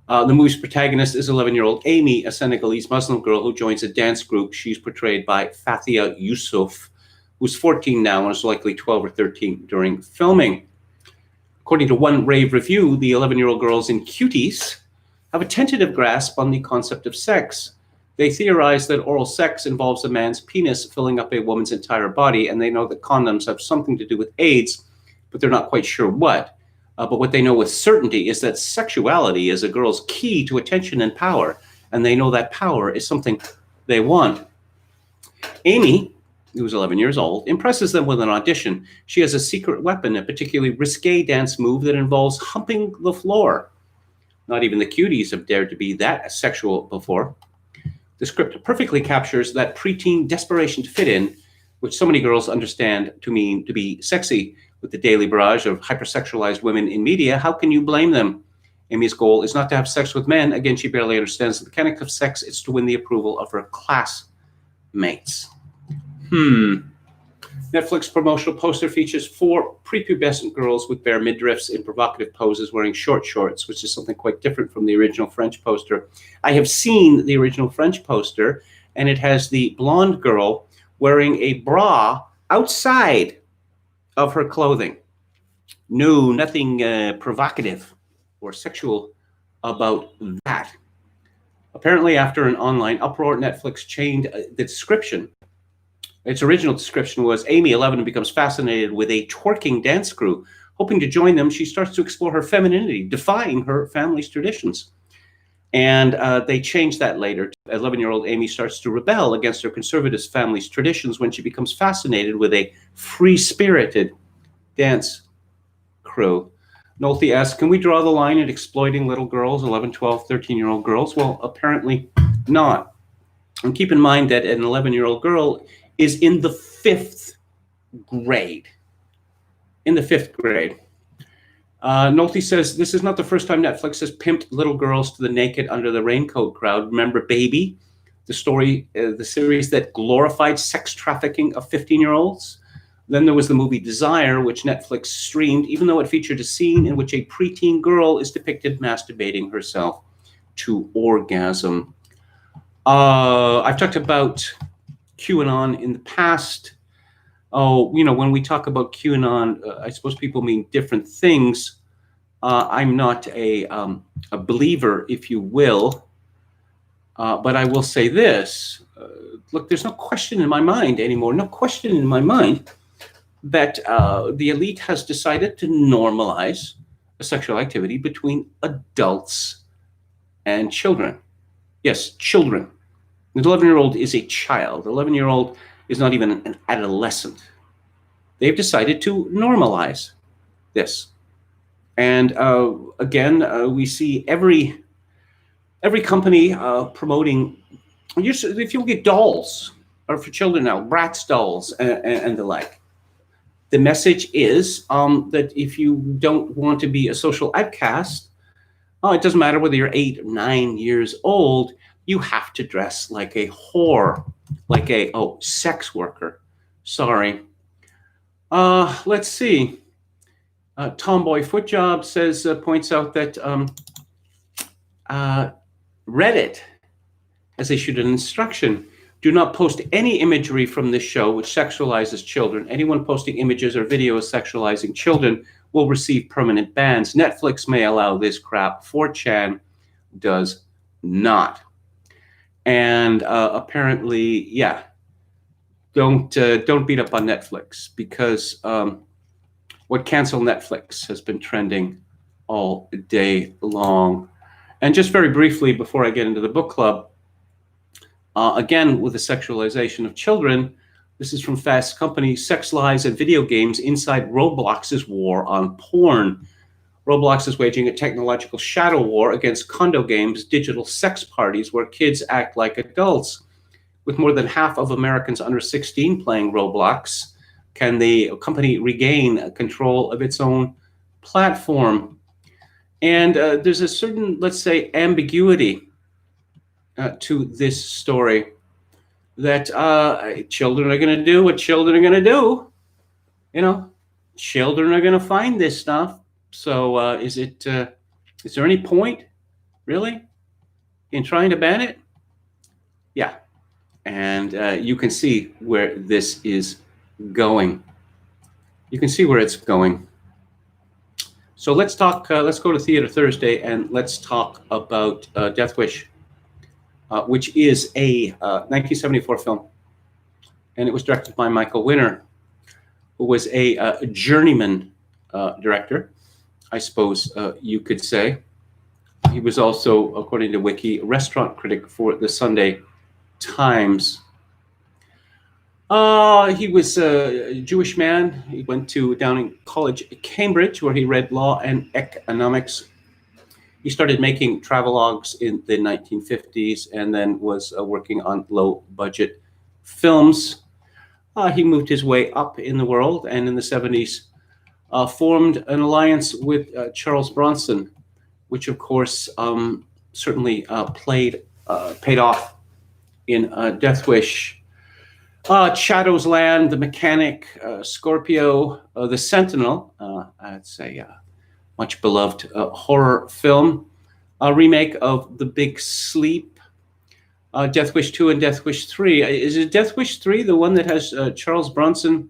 The movie's protagonist is 11-year-old Amy, a Senegalese Muslim girl who joins a dance group. She's portrayed by Fathia Yusuf, who's 14 now and is likely 12 or 13 during filming. According to one rave review, the 11-year-old girls in Cuties have a tentative grasp on the concept of sex. They theorize that oral sex involves a man's penis filling up a woman's entire body, and they know that condoms have something to do with AIDS, but they're not quite sure what. But what they know with certainty is that sexuality is a girl's key to attention and power, and they know that power is something they want. Amy, who's 11 years old, impresses them with an audition. She has a secret weapon, a particularly risque dance move that involves humping the floor. Not even the Cuties have dared to be that sexual before. The script perfectly captures that preteen desperation to fit in, which so many girls understand to mean to be sexy. With the daily barrage of hypersexualized women in media, how can you blame them? Amy's goal is not to have sex with men. Again, she barely understands the mechanics of sex. It's to win the approval of her classmates. Netflix promotional poster features 4 prepubescent girls with bare midriffs in provocative poses wearing short shorts, which is something quite different from the original French poster. I have seen the original French poster, and it has the blonde girl wearing a bra outside of her clothing. No, nothing provocative or sexual about that. Apparently, after an online uproar, Netflix changed the description. Its original description was Amy, 11, becomes fascinated with a twerking dance crew. Hoping to join them, she starts to explore her femininity, defying her family's traditions. And they changed that later. 11-year-old Amy starts to rebel against her conservative family's traditions when she becomes fascinated with a free-spirited dance crew. Nolte asks, can we draw the line at exploiting little girls, 11, 12, 13-year-old girls? Well, apparently not. And keep in mind that an 11-year-old girl is in the 5th grade. In the 5th grade. Nolte says, this is not the first time Netflix has pimped little girls to the naked under the raincoat crowd. Remember Baby, the story, the series that glorified sex trafficking of 15-year-olds? Then there was the movie Desire, which Netflix streamed, even though it featured a scene in which a preteen girl is depicted masturbating herself to orgasm. I've talked about QAnon in the past. When we talk about QAnon, I suppose people mean different things. I'm not a believer, if you will. But I will say this, look, there's no question in my mind anymore, no question in my mind that the elite has decided to normalize a sexual activity between adults and children. Yes, children. An 11-year-old is a child. An 11-year-old is not even an adolescent. They've decided to normalize this. And again, we see every company promoting, if you look at dolls, or for children now, Bratz dolls and the like. The message is that if you don't want to be a social outcast, it doesn't matter whether you're 8 or 9 years old, you have to dress like a whore, like a sex worker. Sorry. Let's see. Tomboy Footjob says, points out that Reddit has issued an instruction: do not post any imagery from this show which sexualizes children. Anyone posting images or videos sexualizing children will receive permanent bans. Netflix may allow this crap. 4chan does not. And apparently, yeah, don't beat up on Netflix, because what cancel Netflix has been trending all day long. And just very briefly, before I get into the book club, again, with the sexualization of children, this is from Fast Company: sex lies and video games inside Roblox's war on porn. Roblox is waging a technological shadow war against condo games, digital sex parties where kids act like adults. With more than half of Americans under 16 playing Roblox, can the company regain control of its own platform? And there's a certain, let's say, ambiguity to this story, that children are going to do what children are going to do. You know, children are going to find this stuff. So is there any point, really, in trying to ban it? Yeah. And you can see where this is going. You can see where it's going. So let's talk, let's go to Theater Thursday, and let's talk about Death Wish, which is a 1974 film. And it was directed by Michael Winner, who was a journeyman director, I suppose you could say. He was also, according to Wiki, a restaurant critic for the Sunday Times. He was a Jewish man. He went to Downing College, Cambridge, where he read law and economics. He started making travelogues in the 1950s, and then was working on low-budget films. He moved his way up in the world, and in the 70s formed an alliance with Charles Bronson, which, of course, certainly paid off in Death Wish. Shadow's Land, The Mechanic, Scorpio, The Sentinel, that's a much beloved horror film. A remake of The Big Sleep, Death Wish 2 and Death Wish 3. Is it Death Wish 3, the one that has Charles Bronson,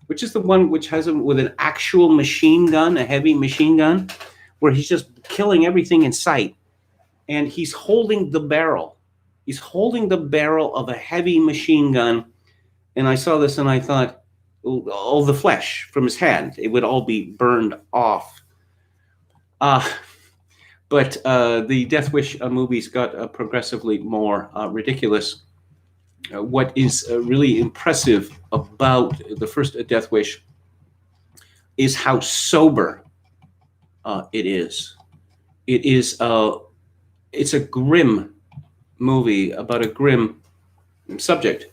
which is the one which has him with an actual machine gun, a heavy machine gun, where he's just killing everything in sight, and he's holding the barrel. He's holding the barrel of a heavy machine gun. And I saw this and I thought, all the flesh from his hand, it would all be burned off. But the Death Wish movies got progressively more ridiculous. What is really impressive about the first Death Wish is how sober it is. It's a grim movie about a grim subject.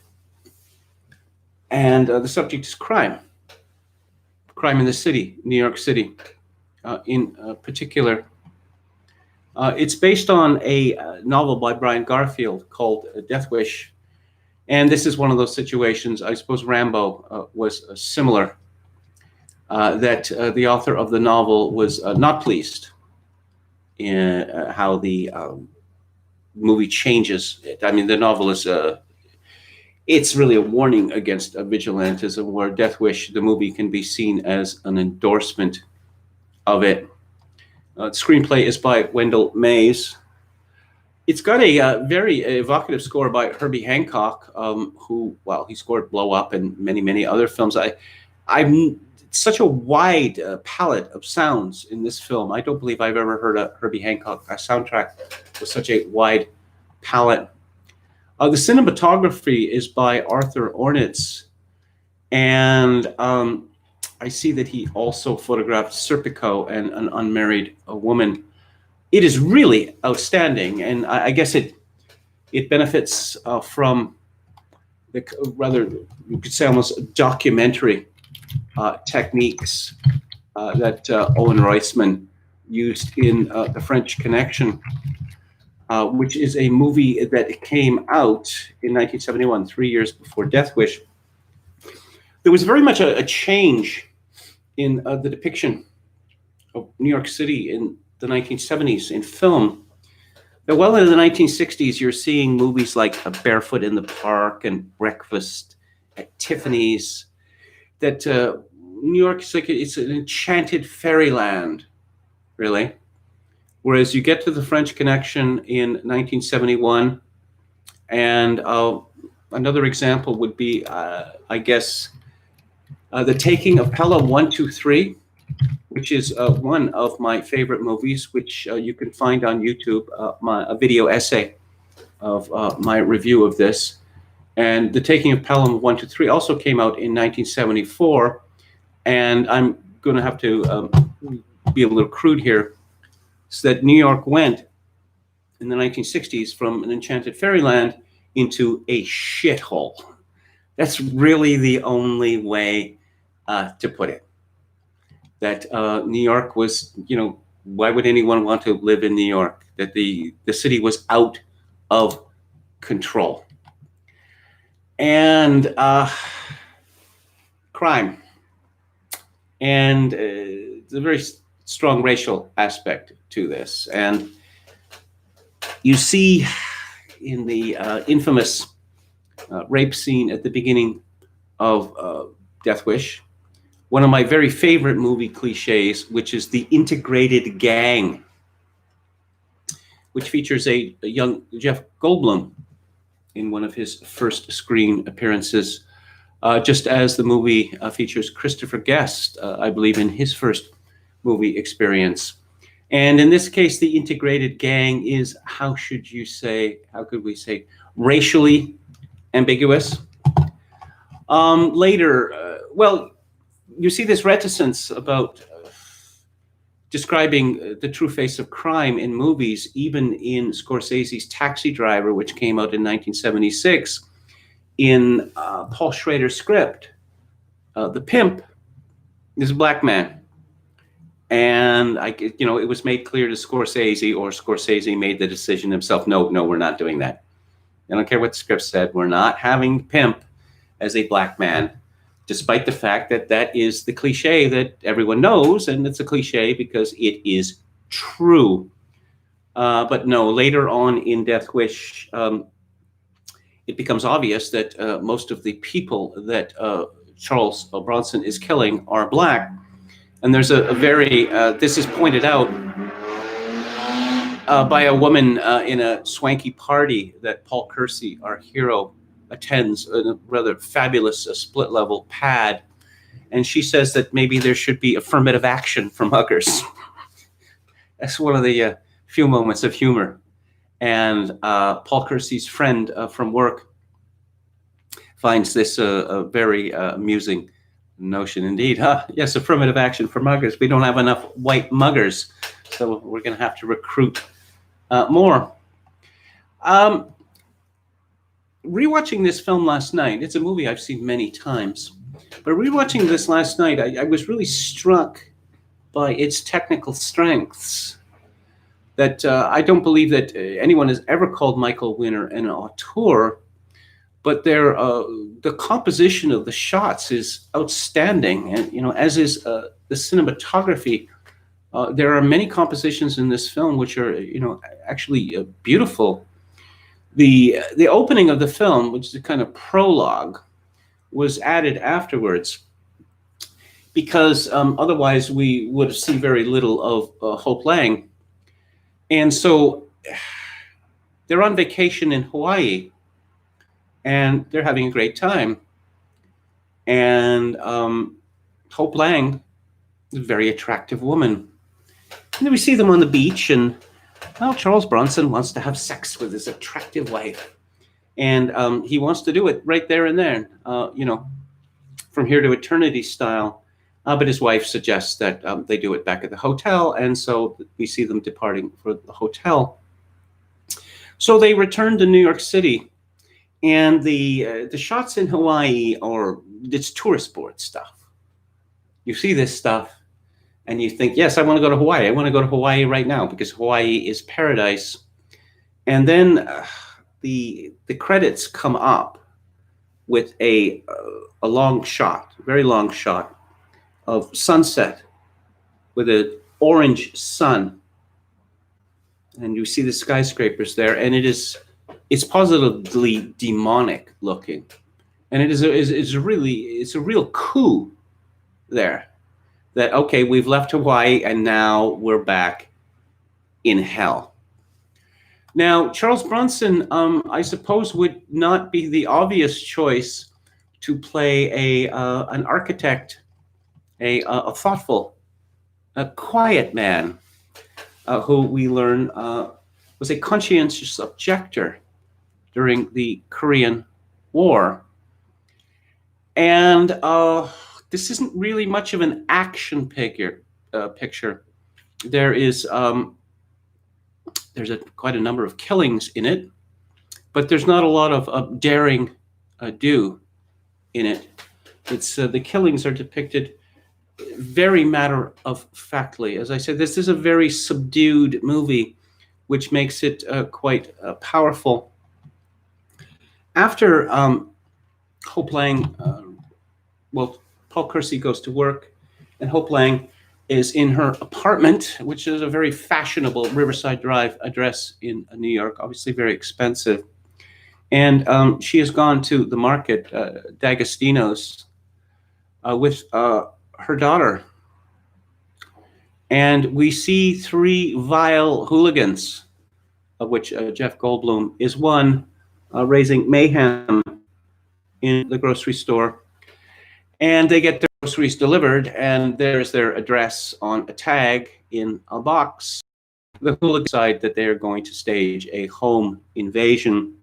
And the subject is crime. Crime in the city, New York City, in particular. It's based on a novel by Brian Garfield called Death Wish. And this is one of those situations, I suppose Rambo was similar, that the author of the novel was not pleased in how the movie changes it. I mean, the novel is it's really a warning against vigilantism, where Death Wish, the movie, can be seen as an endorsement of it. The screenplay is by Wendell Mays. It's got a very evocative score by Herbie Hancock, who, well, he scored Blow Up and many, many other films. I'm such a wide palette of sounds in this film. I don't believe I've ever heard a Herbie Hancock soundtrack with such a wide palette. The cinematography is by Arthur Ornitz, and I see that he also photographed Serpico and an unmarried woman. It is really outstanding, and I guess it benefits from the rather, you could say, almost documentary techniques that Owen Roisman used in The French Connection, which is a movie that came out in 1971, 3 years before Death Wish. There was very much a change in the depiction of New York City in the 1970s in film. But well into the 1960s, you're seeing movies like Barefoot in the Park and Breakfast at Tiffany's. That New York is like it's an enchanted fairyland, really. Whereas you get to The French Connection in 1971, and another example would be, I guess, The Taking of Pelham 1, 2, 3, which is one of my favorite movies, which you can find on YouTube, a video essay of my review of this. And The Taking of Pelham 1, 2, 3 also came out in 1974. And I'm going to have to be a little crude here. So that New York went in the 1960s from an enchanted fairyland into a shithole. That's really the only way to put it. That New York was, why would anyone want to live in New York? That the city was out of control. And crime. And the very strong racial aspect to this. And you see in the infamous rape scene at the beginning of Death Wish, one of my very favorite movie cliches, which is the integrated gang, which features a young Jeff Goldblum in one of his first screen appearances, just as the movie features Christopher Guest, I believe, in his first movie experience. And in this case, the integrated gang is, how could we say, racially ambiguous. Later, well, you see this reticence about describing the true face of crime in movies, even in Scorsese's Taxi Driver, which came out in 1976. In Paul Schrader's script, the pimp is a black man. And it was made clear to Scorsese, or Scorsese made the decision himself, no, we're not doing that. I don't care what the script said. We're not having pimp as a black man, despite the fact that that is the cliche that everyone knows, and it's a cliche because it is true. But no, later on in Death Wish, it becomes obvious that most of the people that Charles Bronson is killing are black. And there's a very, this is pointed out by a woman in a swanky party that Paul Kersey, our hero, attends, in a rather fabulous split-level pad. And she says that maybe there should be affirmative action for muggers. That's one of the few moments of humor. And Paul Kersey's friend from work finds this a very amusing notion indeed. Yes, affirmative action for muggers. We don't have enough white muggers, so we're going to have to recruit more. Rewatching this film last night, it's a movie I've seen many times, but rewatching this last night, I was really struck by its technical strengths. That I don't believe that anyone has ever called Michael Winner an auteur, but the composition of the shots is outstanding, and as is the cinematography. There are many compositions in this film which are actually beautiful. The opening of the film, which is a kind of prologue, was added afterwards because otherwise we would see very little of Hope Lang, and so they're on vacation in Hawaii, and they're having a great time. And Hope Lang is a very attractive woman. And then we see them on the beach, and well, Charles Bronson wants to have sex with his attractive wife. And he wants to do it right there and then, from here to eternity style. But his wife suggests that they do it back at the hotel, and so we see them departing for the hotel. So they return to New York City, and the shots in Hawaii it's tourist board stuff. You see this stuff, and you think, yes, I want to go to Hawaii. I want to go to Hawaii right now because Hawaii is paradise. And then the credits come up with a long shot, very long shot of sunset with an orange sun, and you see the skyscrapers there, and it's positively demonic looking, and it's a real coup there. That okay, we've left Hawaii and now we're back in hell. Now, Charles Bronson, I suppose, would not be the obvious choice to play an architect, a thoughtful, a quiet man, who we learn was a conscientious objector during the Korean War. And this isn't really much of an action picture. There's quite a number of killings in it, but there's not a lot of daring do in it. It's the killings are depicted very matter-of-factly. As I said, this is a very subdued movie, which makes it quite powerful. After Hope Lang, Paul Kersey goes to work, and Hope Lang is in her apartment, which is a very fashionable Riverside Drive address in New York, obviously very expensive. And she has gone to the market, D'Agostino's, with her daughter. And we see three vile hooligans, of which Jeff Goldblum is one, raising mayhem in the grocery store. And they get their groceries delivered, and there's their address on a tag in a box. The hooligans decide that they are going to stage a home invasion,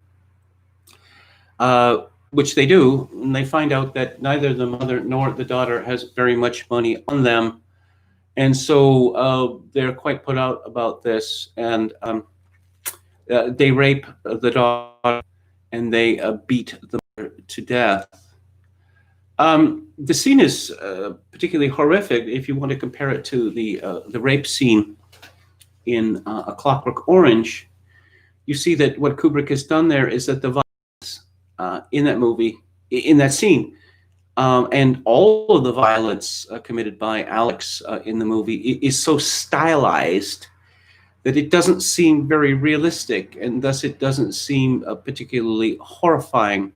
which they do, and they find out that neither the mother nor the daughter has very much money on them. And so they're quite put out about this, and they rape the daughter, and they beat the mother to death. The scene is particularly horrific if you want to compare it to the rape scene in A Clockwork Orange. You see that what Kubrick has done there is that the violence in that movie, in that scene, and all of the violence committed by Alex in the movie is so stylized that it doesn't seem very realistic, and thus it doesn't seem particularly horrifying.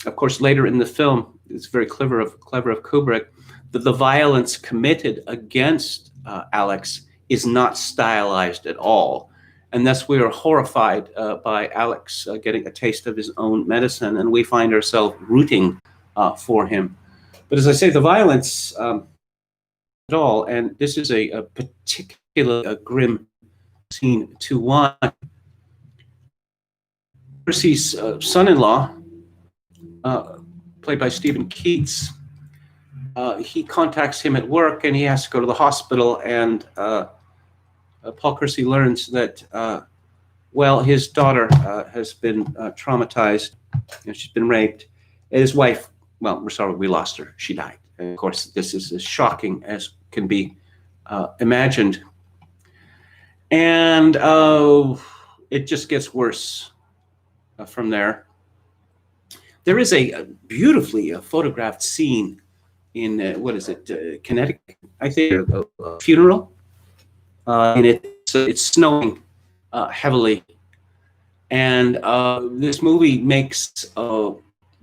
Of course, later in the film, it's very clever of Kubrick that the violence committed against Alex is not stylized at all. And thus we are horrified by Alex getting a taste of his own medicine, and we find ourselves rooting for him. But as I say, the violence at all, and this is a particularly grim scene to watch. Percy's son-in-law, played by Stephen Keats, he contacts him at work, and he has to go to the hospital, and Paul Kersey learns that, his daughter has been traumatized, and she's been raped. And his wife, we're sorry, we lost her. She died. And of course, this is as shocking as can be imagined. And it just gets worse from there. There is a beautifully photographed scene in, Connecticut, I think, a funeral. And it's snowing heavily. And this movie makes a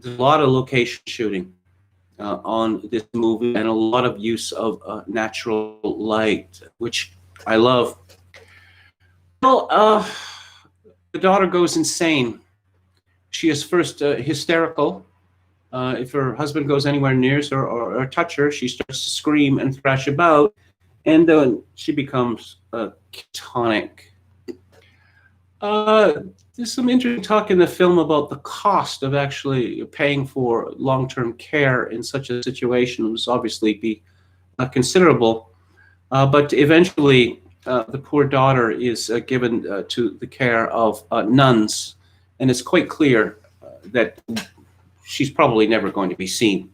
lot of location shooting on this movie, and a lot of use of natural light, which I love. Well, The daughter goes insane. She is first hysterical. If her husband goes anywhere near her or touch her, she starts to scream and thrash about, and then she becomes catatonic. There's some interesting talk in the film about the cost of actually paying for long-term care in such a situation. It was obviously be considerable, but eventually the poor daughter is given to the care of nuns, and it's quite clear that she's probably never going to be seen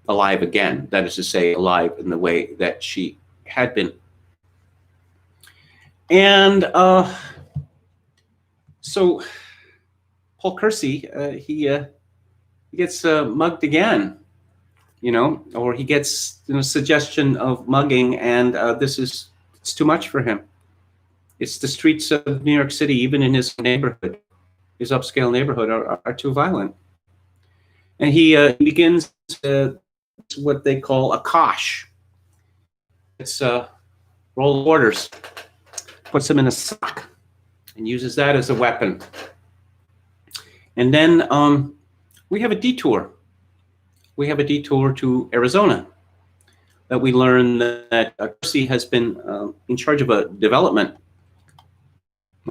alive again. That is to say, alive in the way that she had been. And so Paul Kersey, he gets mugged again, or he gets suggestion of mugging, and it's too much for him. It's the streets of New York City, even in his neighborhood, his upscale neighborhood, are too violent. And he begins what they call a kosh. It's roll of orders, puts them in a sock, and uses that as a weapon. And then we have a detour. We have a detour to Arizona, that we learn that Kersey has been in charge of a development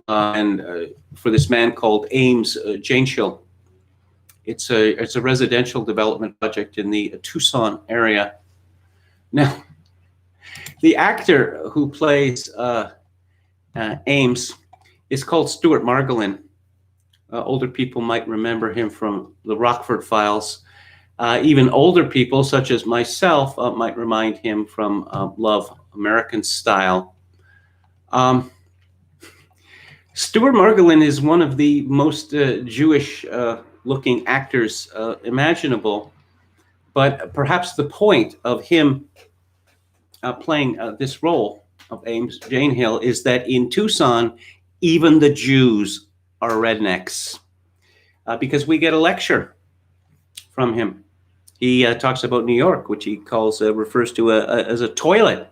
and for this man called Ames Janeshill. It's a residential development project in the Tucson area. Now, the actor who plays Ames is called Stuart Margolin. Older people might remember him from the Rockford Files. Even older people, such as myself, might remind him from Love, American Style. Stuart Margolin is one of the most Jewish-looking actors imaginable, but perhaps the point of him playing this role of Ames Janeshill is that in Tucson, even the Jews are rednecks, because we get a lecture from him. He talks about New York, which he refers to as a toilet,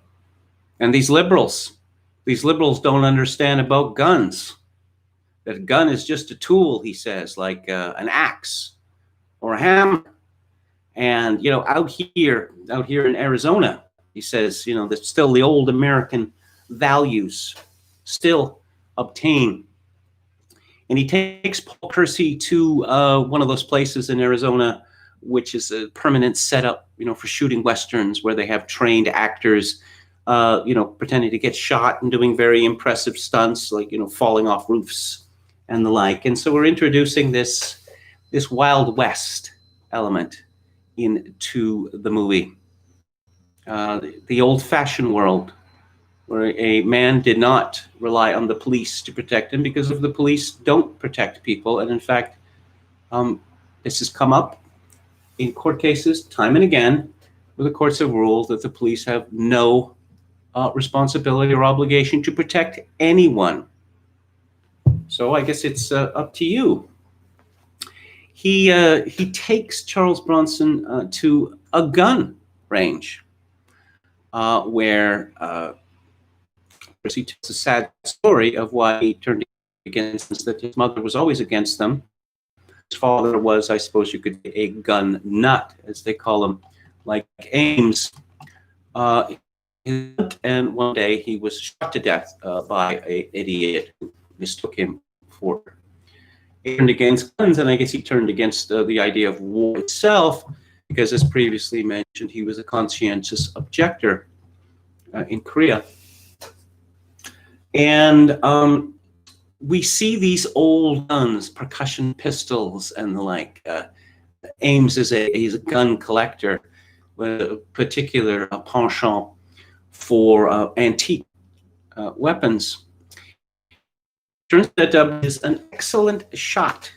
and these liberals don't understand about guns. That a gun is just a tool, he says, like an axe or a hammer. And out here in Arizona, he says, that still the old American values still obtain. And he takes Paul Kersey to one of those places in Arizona, which is a permanent setup, for shooting westerns, where they have trained actors, pretending to get shot and doing very impressive stunts, like falling off roofs and the like. And so we're introducing this Wild West element into the movie, the old-fashioned world, where a man did not rely on the police to protect him, because the police don't protect people. And in fact, this has come up in court cases time and again, where the courts have ruled that the police have no responsibility or obligation to protect anyone. So I guess it's up to you. He takes Charles Bronson to a gun range, where he tells a sad story of why he turned against them, that his mother was always against them. His father was, I suppose you could say, a gun nut, as they call him, like Ames. And one day he was shot to death by an idiot who mistook him for. He turned against guns, and I guess he turned against the idea of war itself, because, as previously mentioned, he was a conscientious objector in Korea. And we see these old guns, percussion pistols and the like. Ames is he's a gun collector with a particular penchant for antique weapons. Turns out is an excellent shot.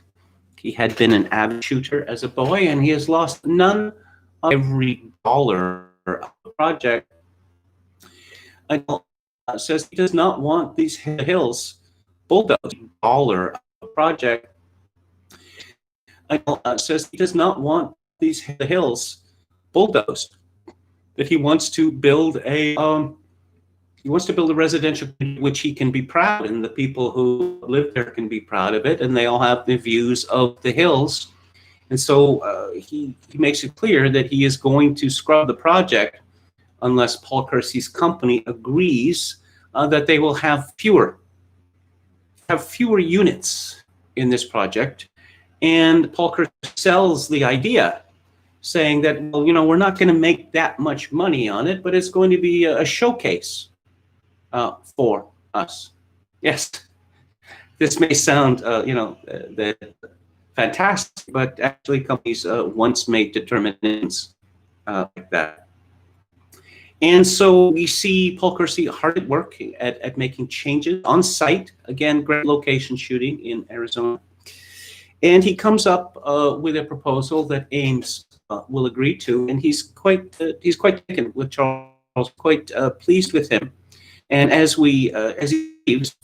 He had been an avid shooter as a boy, and he has lost none of every dollar of the project. Says he does not want these hills bulldozed. Dollar of the project. Says he does not want these hills bulldozed. That he wants to build a He wants to build a residential community which he can be proud, and the people who live there can be proud of it, and they all have the views of the hills. And so he makes it clear that he is going to scrub the project unless Paul Kersey's company agrees that they will have fewer units in this project. And Paul Kersey sells the idea, saying that, well, we're not going to make that much money on it, but it's going to be a showcase for us. Yes, this may sound, fantastic, but actually companies once made determinations like that. And so we see Paul Kersey hard at work at making changes on site. Again, great location shooting in Arizona. And he comes up with a proposal that Ames will agree to, and he's quite taken with Charles, quite pleased with him. And as he leaves,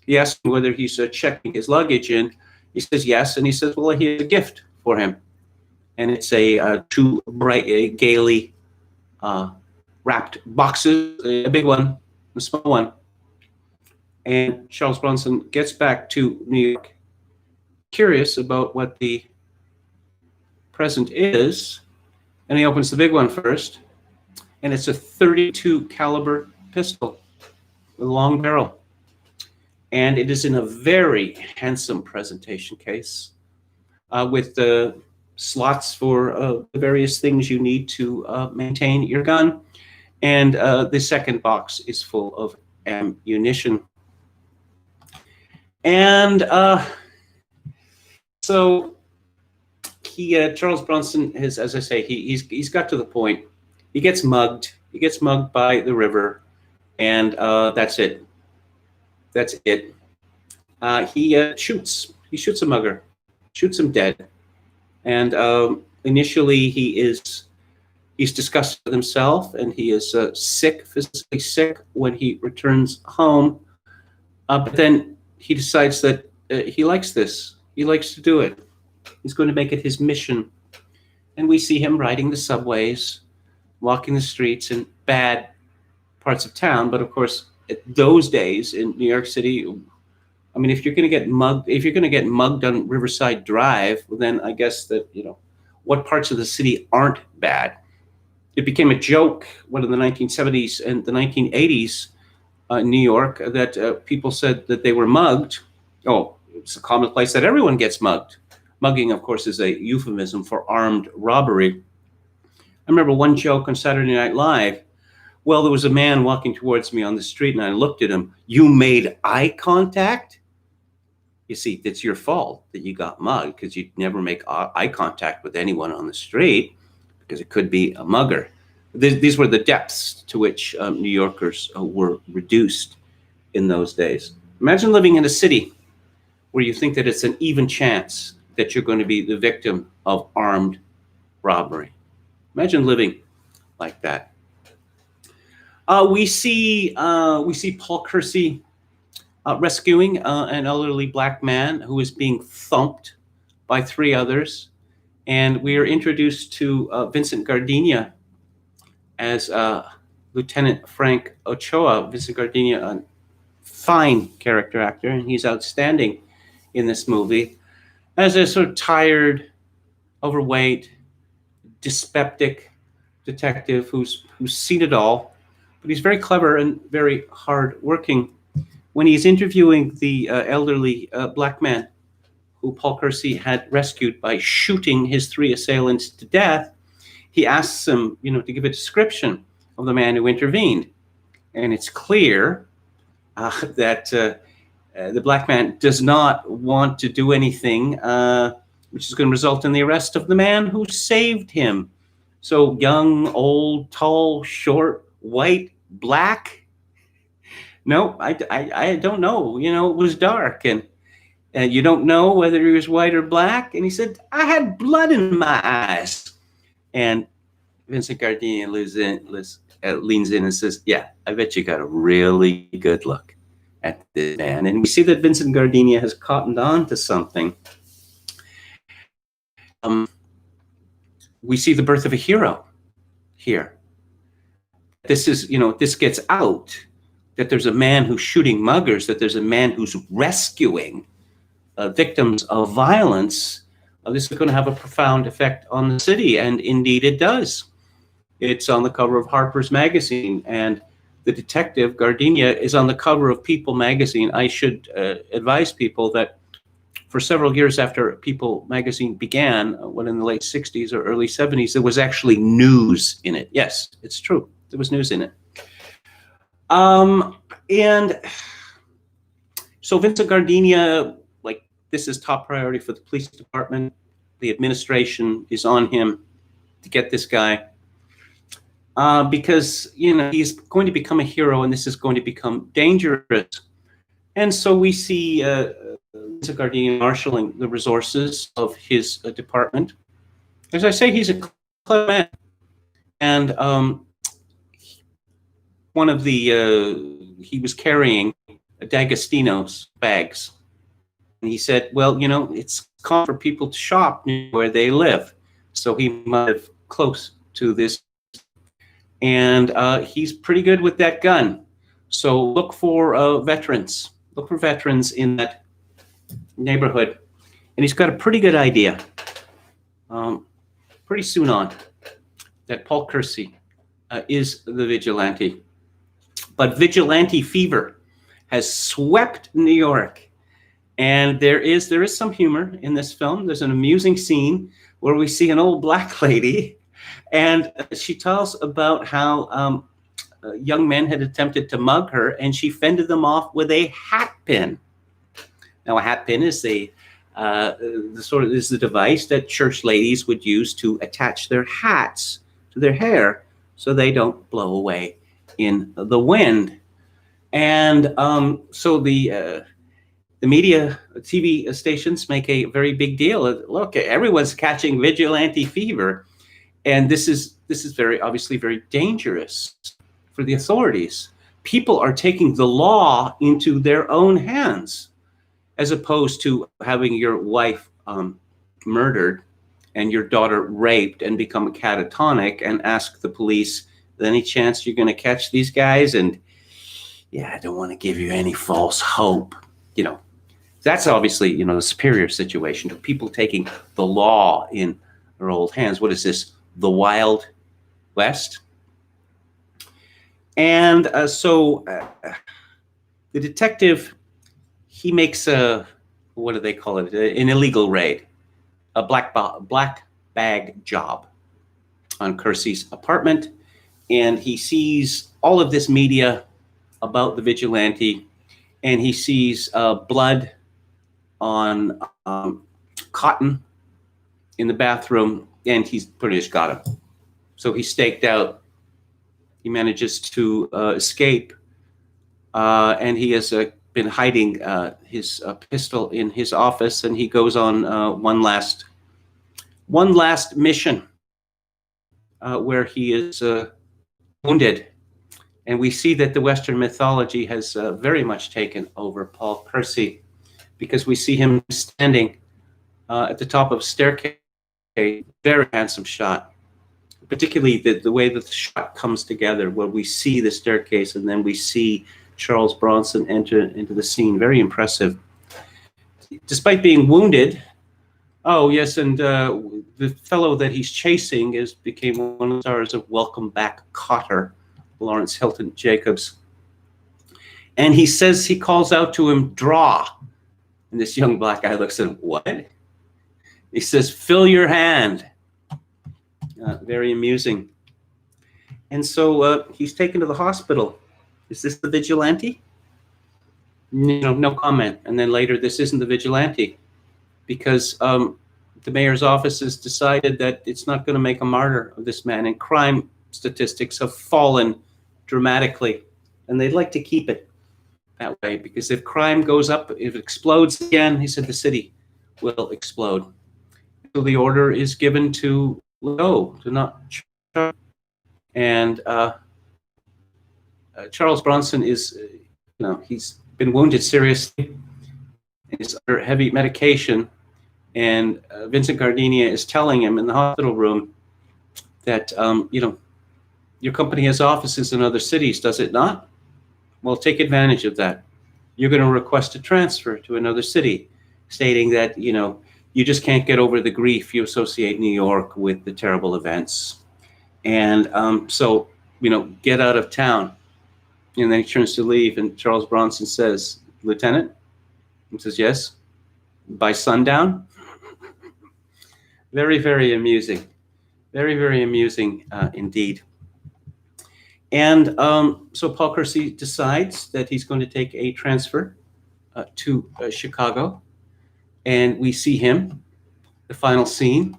he asks him whether he's checking his luggage in. He says yes, and he says, well, he has a gift for him, and it's two bright, gaily wrapped boxes, a big one, a small one. And Charles Bronson gets back to New York, curious about what the present is, and he opens the big one first, and it's a .32 caliber pistol with a long barrel. And it is in a very handsome presentation case with the slots for the various things you need to maintain your gun. And the second box is full of ammunition. And so Charles Bronson has, as I say, he's got to the point. He gets mugged. He gets mugged by the river, and that's it. That's it. He shoots. He shoots a mugger, shoots him dead. And initially, he's disgusted with himself, and he is sick, physically sick when he returns home. But then he decides that he likes this. He likes to do it. He's going to make it his mission. And we see him riding the subways, walking the streets in bad parts of town. But of course, those days in New York City, I mean, if you're going to get mugged on Riverside Drive, well, then I guess that, what parts of the city aren't bad? It became a joke when in the 1970s and the 1980s in New York that people said that they were mugged. Oh, it's a commonplace that everyone gets mugged. Mugging, of course, is a euphemism for armed robbery. I remember one joke on Saturday Night Live. Well, there was a man walking towards me on the street, and I looked at him. You made eye contact? You see, it's your fault that you got mugged, because you'd never make eye contact with anyone on the street, because it could be a mugger. These were the depths to which New Yorkers were reduced in those days. Imagine living in a city where you think that it's an even chance that you're going to be the victim of armed robbery. Imagine living like that. We see Paul Kersey rescuing an elderly black man who is being thumped by three others. And we are introduced to Vincent Gardenia as Lieutenant Frank Ochoa. Vincent Gardenia, a fine character actor, and he's outstanding in this movie as a sort of tired, overweight, dyspeptic detective who's seen it all. But he's very clever and very hard-working. When he's interviewing the elderly black man who Paul Kersey had rescued by shooting his three assailants to death, he asks him, to give a description of the man who intervened. And it's clear that the black man does not want to do anything which is going to result in the arrest of the man who saved him. So young, old, tall, short, white, black? No, I don't know. It was dark, and you don't know whether he was white or black. And he said, I had blood in my eyes. And Vincent Gardenia leans in and says, yeah, I bet you got a really good look at this man. And we see that Vincent Gardenia has cottoned on to something. We see the birth of a hero here. this is, this gets out, that there's a man who's shooting muggers, that there's a man who's rescuing victims of violence, this is going to have a profound effect on the city. And indeed it does. It's on the cover of Harper's Magazine, and the detective, Gardenia, is on the cover of People magazine. I should advise people that for several years after People magazine began, when in the late 60s or early 70s, there was actually news in it. Yes, it's true. There was news in it. And so Vincent Gardenia, like, this is top priority for the police department. The administration is on him to get this guy. Because, he's going to become a hero, and this is going to become dangerous. And so we see Vincent Gardenia marshaling the resources of his department. As I say, he's a clever man. And one of the, he was carrying D'Agostino's bags. And he said, well, it's common for people to shop where they live. So he might have close to this. And he's pretty good with that gun. So look for veterans. Look for veterans in that neighborhood. And he's got a pretty good idea, pretty soon on, that Paul Kersey is the vigilante. But vigilante fever has swept New York. And there is some humor in this film. There's an amusing scene where we see an old black lady, and she tells about how young men had attempted to mug her, and she fended them off with a hat pin. Now, a hat pin is the device that church ladies would use to attach their hats to their hair so they don't blow away in the wind. And so the media, TV stations make a very big deal. Look, everyone's catching vigilante fever. And this is very obviously very dangerous for the authorities. People are taking the law into their own hands, as opposed to having your wife murdered and your daughter raped and become catatonic and ask the police, any chance you're going to catch these guys? And yeah, I don't want to give you any false hope. That's obviously, the superior situation to people taking the law in their old hands. What is this? The Wild West? And so the detective, he makes what do they call it? An illegal raid, a black bag job on Kersey's apartment. And he sees all of this media about the vigilante, and he sees blood on cotton in the bathroom, and he's pretty much got him. So he's staked out. He manages to escape, and he has been hiding his pistol in his office, and he goes on one last mission where he is wounded. And we see that the Western mythology has very much taken over Paul Kersey, because we see him standing at the top of a staircase, a very handsome shot, particularly the way that the shot comes together, where we see the staircase and then we see Charles Bronson enter into the scene. Very impressive. Despite being wounded, oh yes, and the fellow that he's chasing became one of the stars of Welcome Back, Kotter, Lawrence Hilton Jacobs. And he calls out to him, draw. And this young black guy looks at him, what? He says, fill your hand. Very amusing. And so he's taken to the hospital. Is this the vigilante? No comment. And then later, this isn't the vigilante, because the mayor's office has decided that it's not going to make a martyr of this man. And crime statistics have fallen dramatically. And they'd like to keep it that way, because if crime goes up, if it explodes again, he said, the city will explode. So the order is given to go, to not charge. And Charles Bronson is, he's been wounded seriously. He's under heavy medication. And Vincent Gardenia is telling him in the hospital room that, Your company has offices in other cities, does it not? Well, take advantage of that. You're going to request a transfer to another city, stating that, you just can't get over the grief you associate New York with the terrible events. And so, get out of town. And then he turns to leave, and Charles Bronson says, Lieutenant? He says, yes. By sundown? Very, very amusing. Very, very amusing indeed. And so Paul Kersey decides that he's going to take a transfer to Chicago. And we see him. The final scene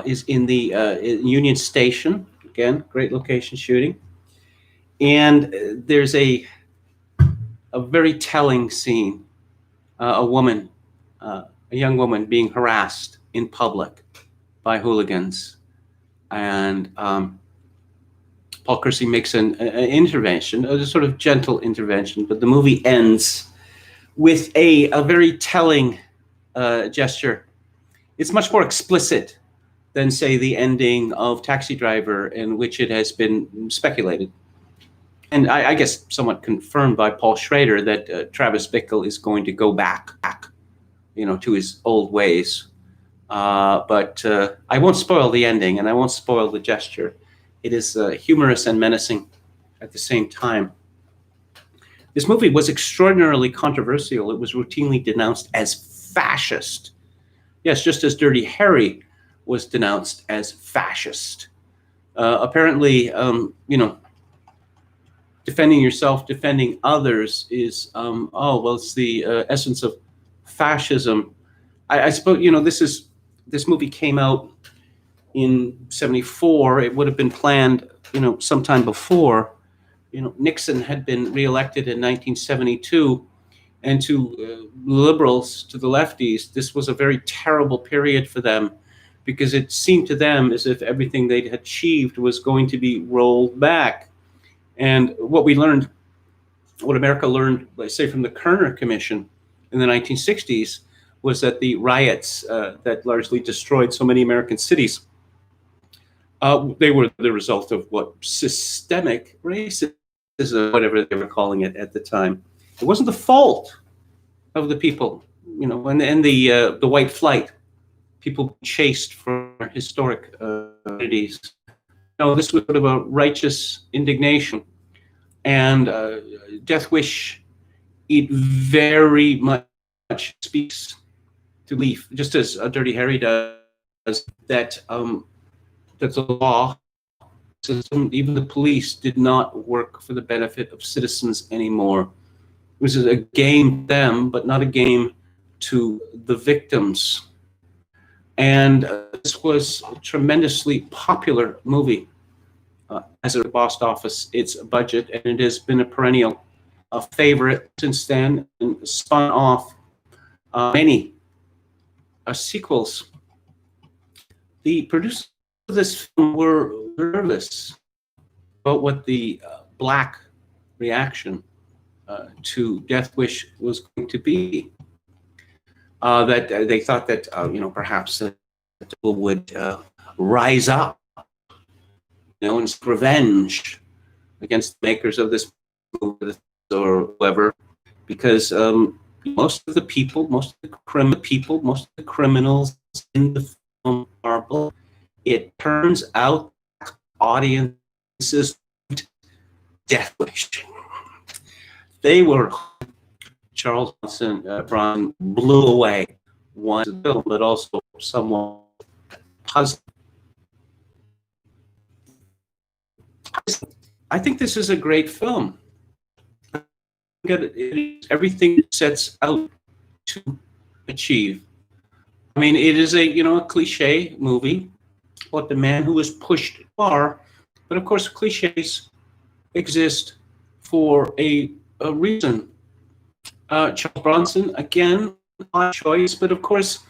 is in the Union Station. Again, great location shooting. And there's a very telling scene. A young woman being harassed in public by hooligans. And Paul Kersey makes an intervention, a sort of gentle intervention, but the movie ends with a very telling gesture. It's much more explicit than, say, the ending of Taxi Driver, in which it has been speculated, and I guess somewhat confirmed by Paul Schrader, that Travis Bickle is going to go back, to his old ways. But I won't spoil the ending, and I won't spoil the gesture. It is humorous and menacing at the same time. This movie was extraordinarily controversial. It was routinely denounced as fascist. Yes, just as Dirty Harry was denounced as fascist. Apparently, defending yourself, defending others is, it's the essence of fascism. I suppose, this movie came out in 1974. It would have been planned, sometime before. Nixon had been reelected in 1972, and to liberals, to the lefties, this was a very terrible period for them, because it seemed to them as if everything they'd achieved was going to be rolled back. And what America learned, let's say, from the Kerner Commission in the 1960s, was that the riots that largely destroyed so many American cities, they were the result of systemic racism, whatever they were calling it at the time. It wasn't the fault of the people, and the white flight, people chased for historic communities. This was sort of a righteous indignation, and Death Wish, it very much speaks to belief, just as Dirty Harry does, that the law system, even the police, did not work for the benefit of citizens anymore. It was a game to them, but not a game to the victims. And this was a tremendously popular movie as it bossed office its budget, and it has been a perennial favorite since then, and spun off many sequels. The producers of this film were nervous about what the black reaction to Death Wish was going to be. That they thought that perhaps people would rise up, and seek revenge against the makers of this movie or whoever, because most of the criminals in the film are black. It turns out audiences Death Wish. They were. Charles Bronson blew away one film, but also somewhat puzzling. I think this is a great film. Everything it sets out to achieve. I mean, it is a cliche movie about the man who was pushed far, but of course cliches exist for a reason. Charles Bronson, again, odd choice, but of course,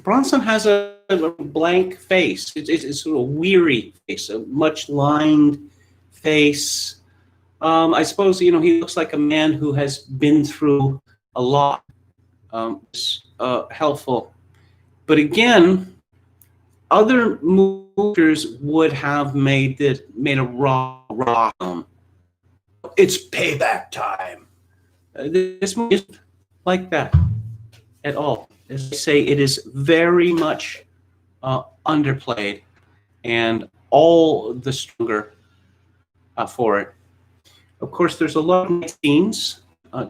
Bronson has a blank face. It's sort of weary face, a much lined face. I suppose, he looks like a man who has been through a lot. It's helpful. But again, Other movies would have made a raw film. It's payback time. This movie isn't like that at all. As I say, it is very much underplayed, and all the stronger for it. Of course, there's a lot of scenes,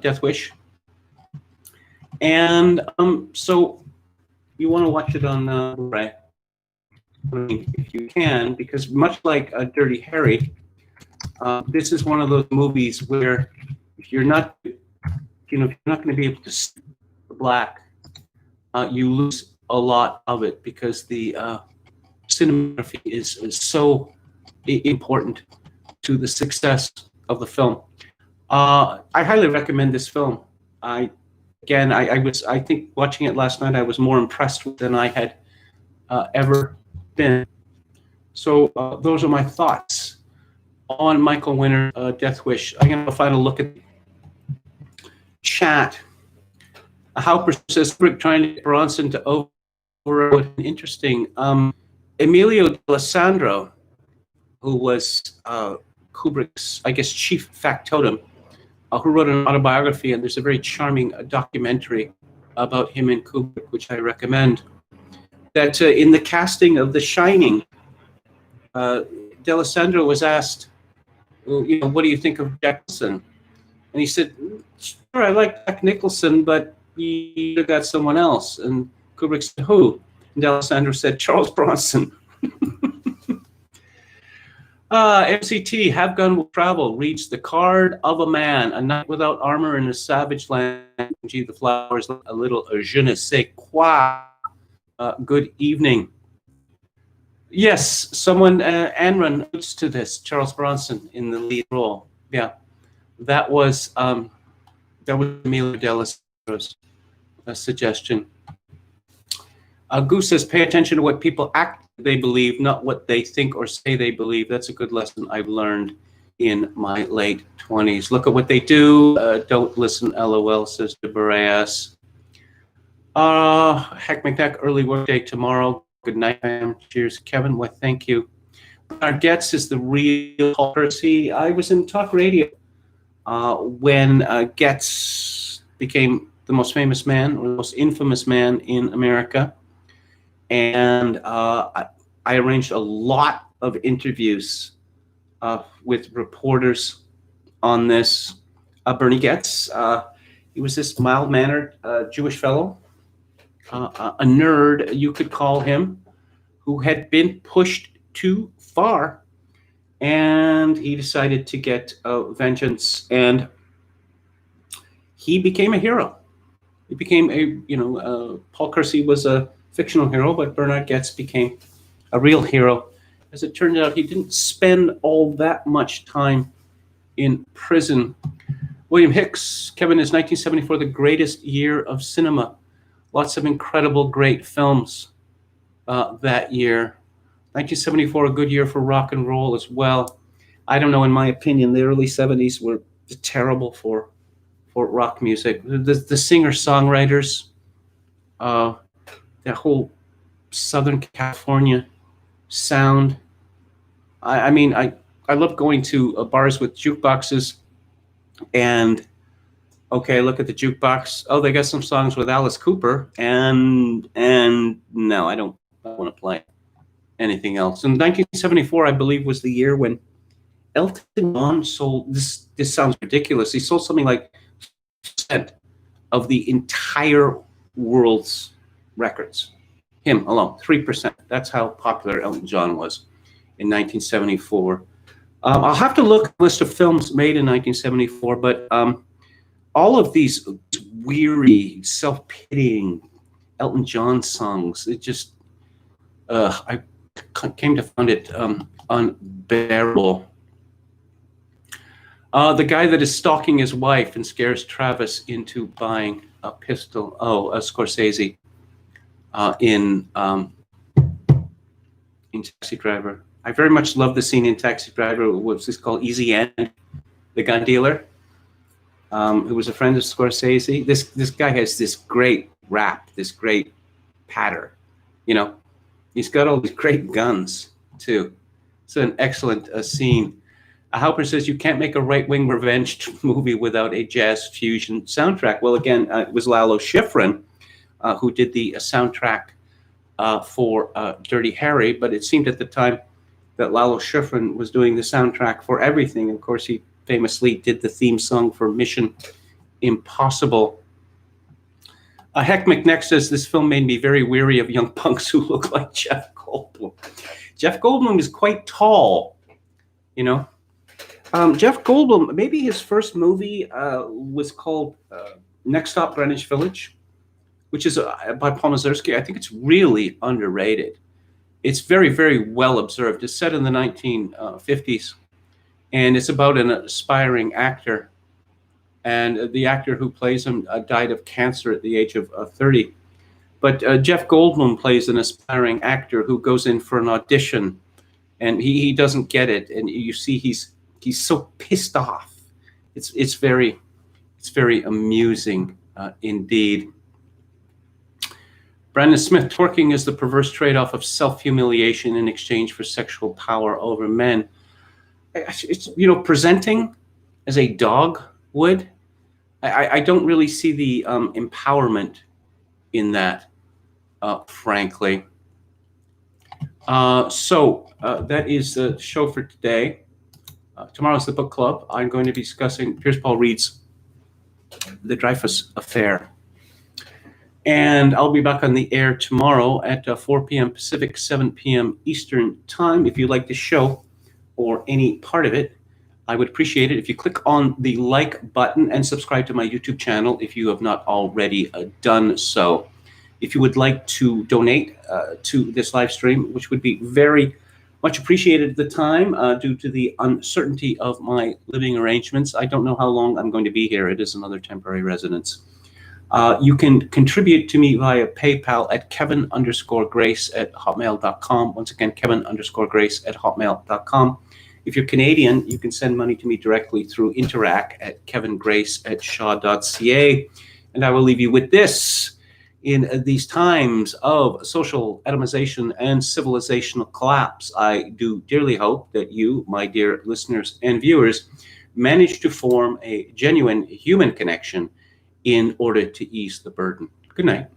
Death Wish, and so you want to watch it on Blu-ray, if you can, because much like Dirty Harry, this is one of those movies where if you're not, if you're not going to be able to see the black, you lose a lot of it because the cinematography is so important to the success of the film. I highly recommend this film. I think watching it last night, I was more impressed with than I had ever been. So those are my thoughts on Michael Winner, Death Wish. I'm going to final look at the chat. How persistent trying to get Bronson to override. Interesting. Emilio D'Alessandro, who was Kubrick's, I guess, chief factotum, who wrote an autobiography, and there's a very charming documentary about him and Kubrick, which I recommend. That in the casting of The Shining, D'Alessandro was asked, well, what do you think of Jack Nicholson? And he said, sure, I like Jack Nicholson, but you got someone else. And Kubrick said, who? And D'Alessandro said, Charles Bronson. MCT, Have Gun Will Travel, reads The Card of a Man, A Night Without Armor in a Savage Land. Gee, the flowers, a little je ne sais quoi. Good evening. Yes, someone, Anran, notes to this, Charles Bronson in the lead role. Yeah, that was Emilio D'Alessandro's suggestion. Goose says, pay attention to what people act they believe, not what they think or say they believe. That's a good lesson I've learned in my late 20s. Look at what they do. Don't listen, LOL, says De Boreas. Heck McDeck, early work day tomorrow. Good night, fam. Cheers, Kevin. Well, thank you. Bernard Getz is the real Paul Kersey. I was in talk radio when Getz became the most famous man or the most infamous man in America. And I arranged a lot of interviews with reporters on this. Bernie Getz, he was this mild-mannered Jewish fellow, a nerd, you could call him, who had been pushed too far, and he decided to get vengeance, and he became a hero. He became Paul Kersey was a fictional hero, but Bernard Getz became a real hero. As it turned out, he didn't spend all that much time in prison. William Hicks, Kevin, is 1974 the greatest year of cinema? Lots of incredible, great films that year. 1974, a good year for rock and roll as well. I don't know, in my opinion, the early 70s were terrible for rock music. The singer-songwriters, that whole Southern California sound. I mean, I love going to bars with jukeboxes and, okay, look at the jukebox. Oh, they got some songs with Alice Cooper, and no, I don't want to play anything else. In 1974, I believe, was the year when Elton John sold, this sounds ridiculous, he sold something like 3% of the entire world's records. Him alone, 3%. That's how popular Elton John was in 1974. I'll have to look at a list of films made in 1974, but all of these weary, self-pitying Elton John songs, it just, I came to find it unbearable. The guy that is stalking his wife and scares Travis into buying a pistol. Oh, Scorsese in Taxi Driver. I very much love the scene in Taxi Driver. What's this called? Easy End, the gun dealer, who was a friend of Scorsese. This guy has this great rap, this great patter, you know. He's got all these great guns, too. It's an excellent scene. Halper says you can't make a right-wing revenge movie without a jazz fusion soundtrack. Well, again, it was Lalo Schifrin who did the soundtrack for Dirty Harry, but it seemed at the time that Lalo Schifrin was doing the soundtrack for everything. Of course, he famously did the theme song for Mission Impossible. Heck McNeck says this film made me very weary of young punks who look like Jeff Goldblum. Jeff Goldblum is quite tall, you know. Jeff Goldblum, maybe his first movie was called Next Stop Greenwich Village, which is by Paul Mazursky. I think it's really underrated. It's very, very well observed. It's set in the 1950s, and it's about an aspiring actor. And the actor who plays him died of cancer at the age of 30. But Jeff Goldblum plays an aspiring actor who goes in for an audition, and he doesn't get it. And you see he's so pissed off. It's very amusing indeed. Brandon Smith, twerking is the perverse trade-off of self-humiliation in exchange for sexual power over men. It's, presenting as a dog would. I don't really see the empowerment in that, frankly. So that is the show for today. Tomorrow's the book club. I'm going to be discussing Piers Paul Reed's The Dreyfus Affair. And I'll be back on the air tomorrow at 4 p.m. Pacific, 7 p.m. Eastern Time. If you like the show or any part of it, I would appreciate it if you click on the like button and subscribe to my YouTube channel if you have not already done so. If you would like to donate to this live stream, which would be very much appreciated at the time due to the uncertainty of my living arrangements. I don't know how long I'm going to be here. It is another temporary residence. You can contribute to me via PayPal at kevin_grace@hotmail.com. Once again, kevin_grace@hotmail.com. If you're Canadian, you can send money to me directly through Interac at kevingrace@shaw.ca. And I will leave you with this. In these times of social atomization and civilizational collapse, I do dearly hope that you, my dear listeners and viewers, manage to form a genuine human connection in order to ease the burden. Good night.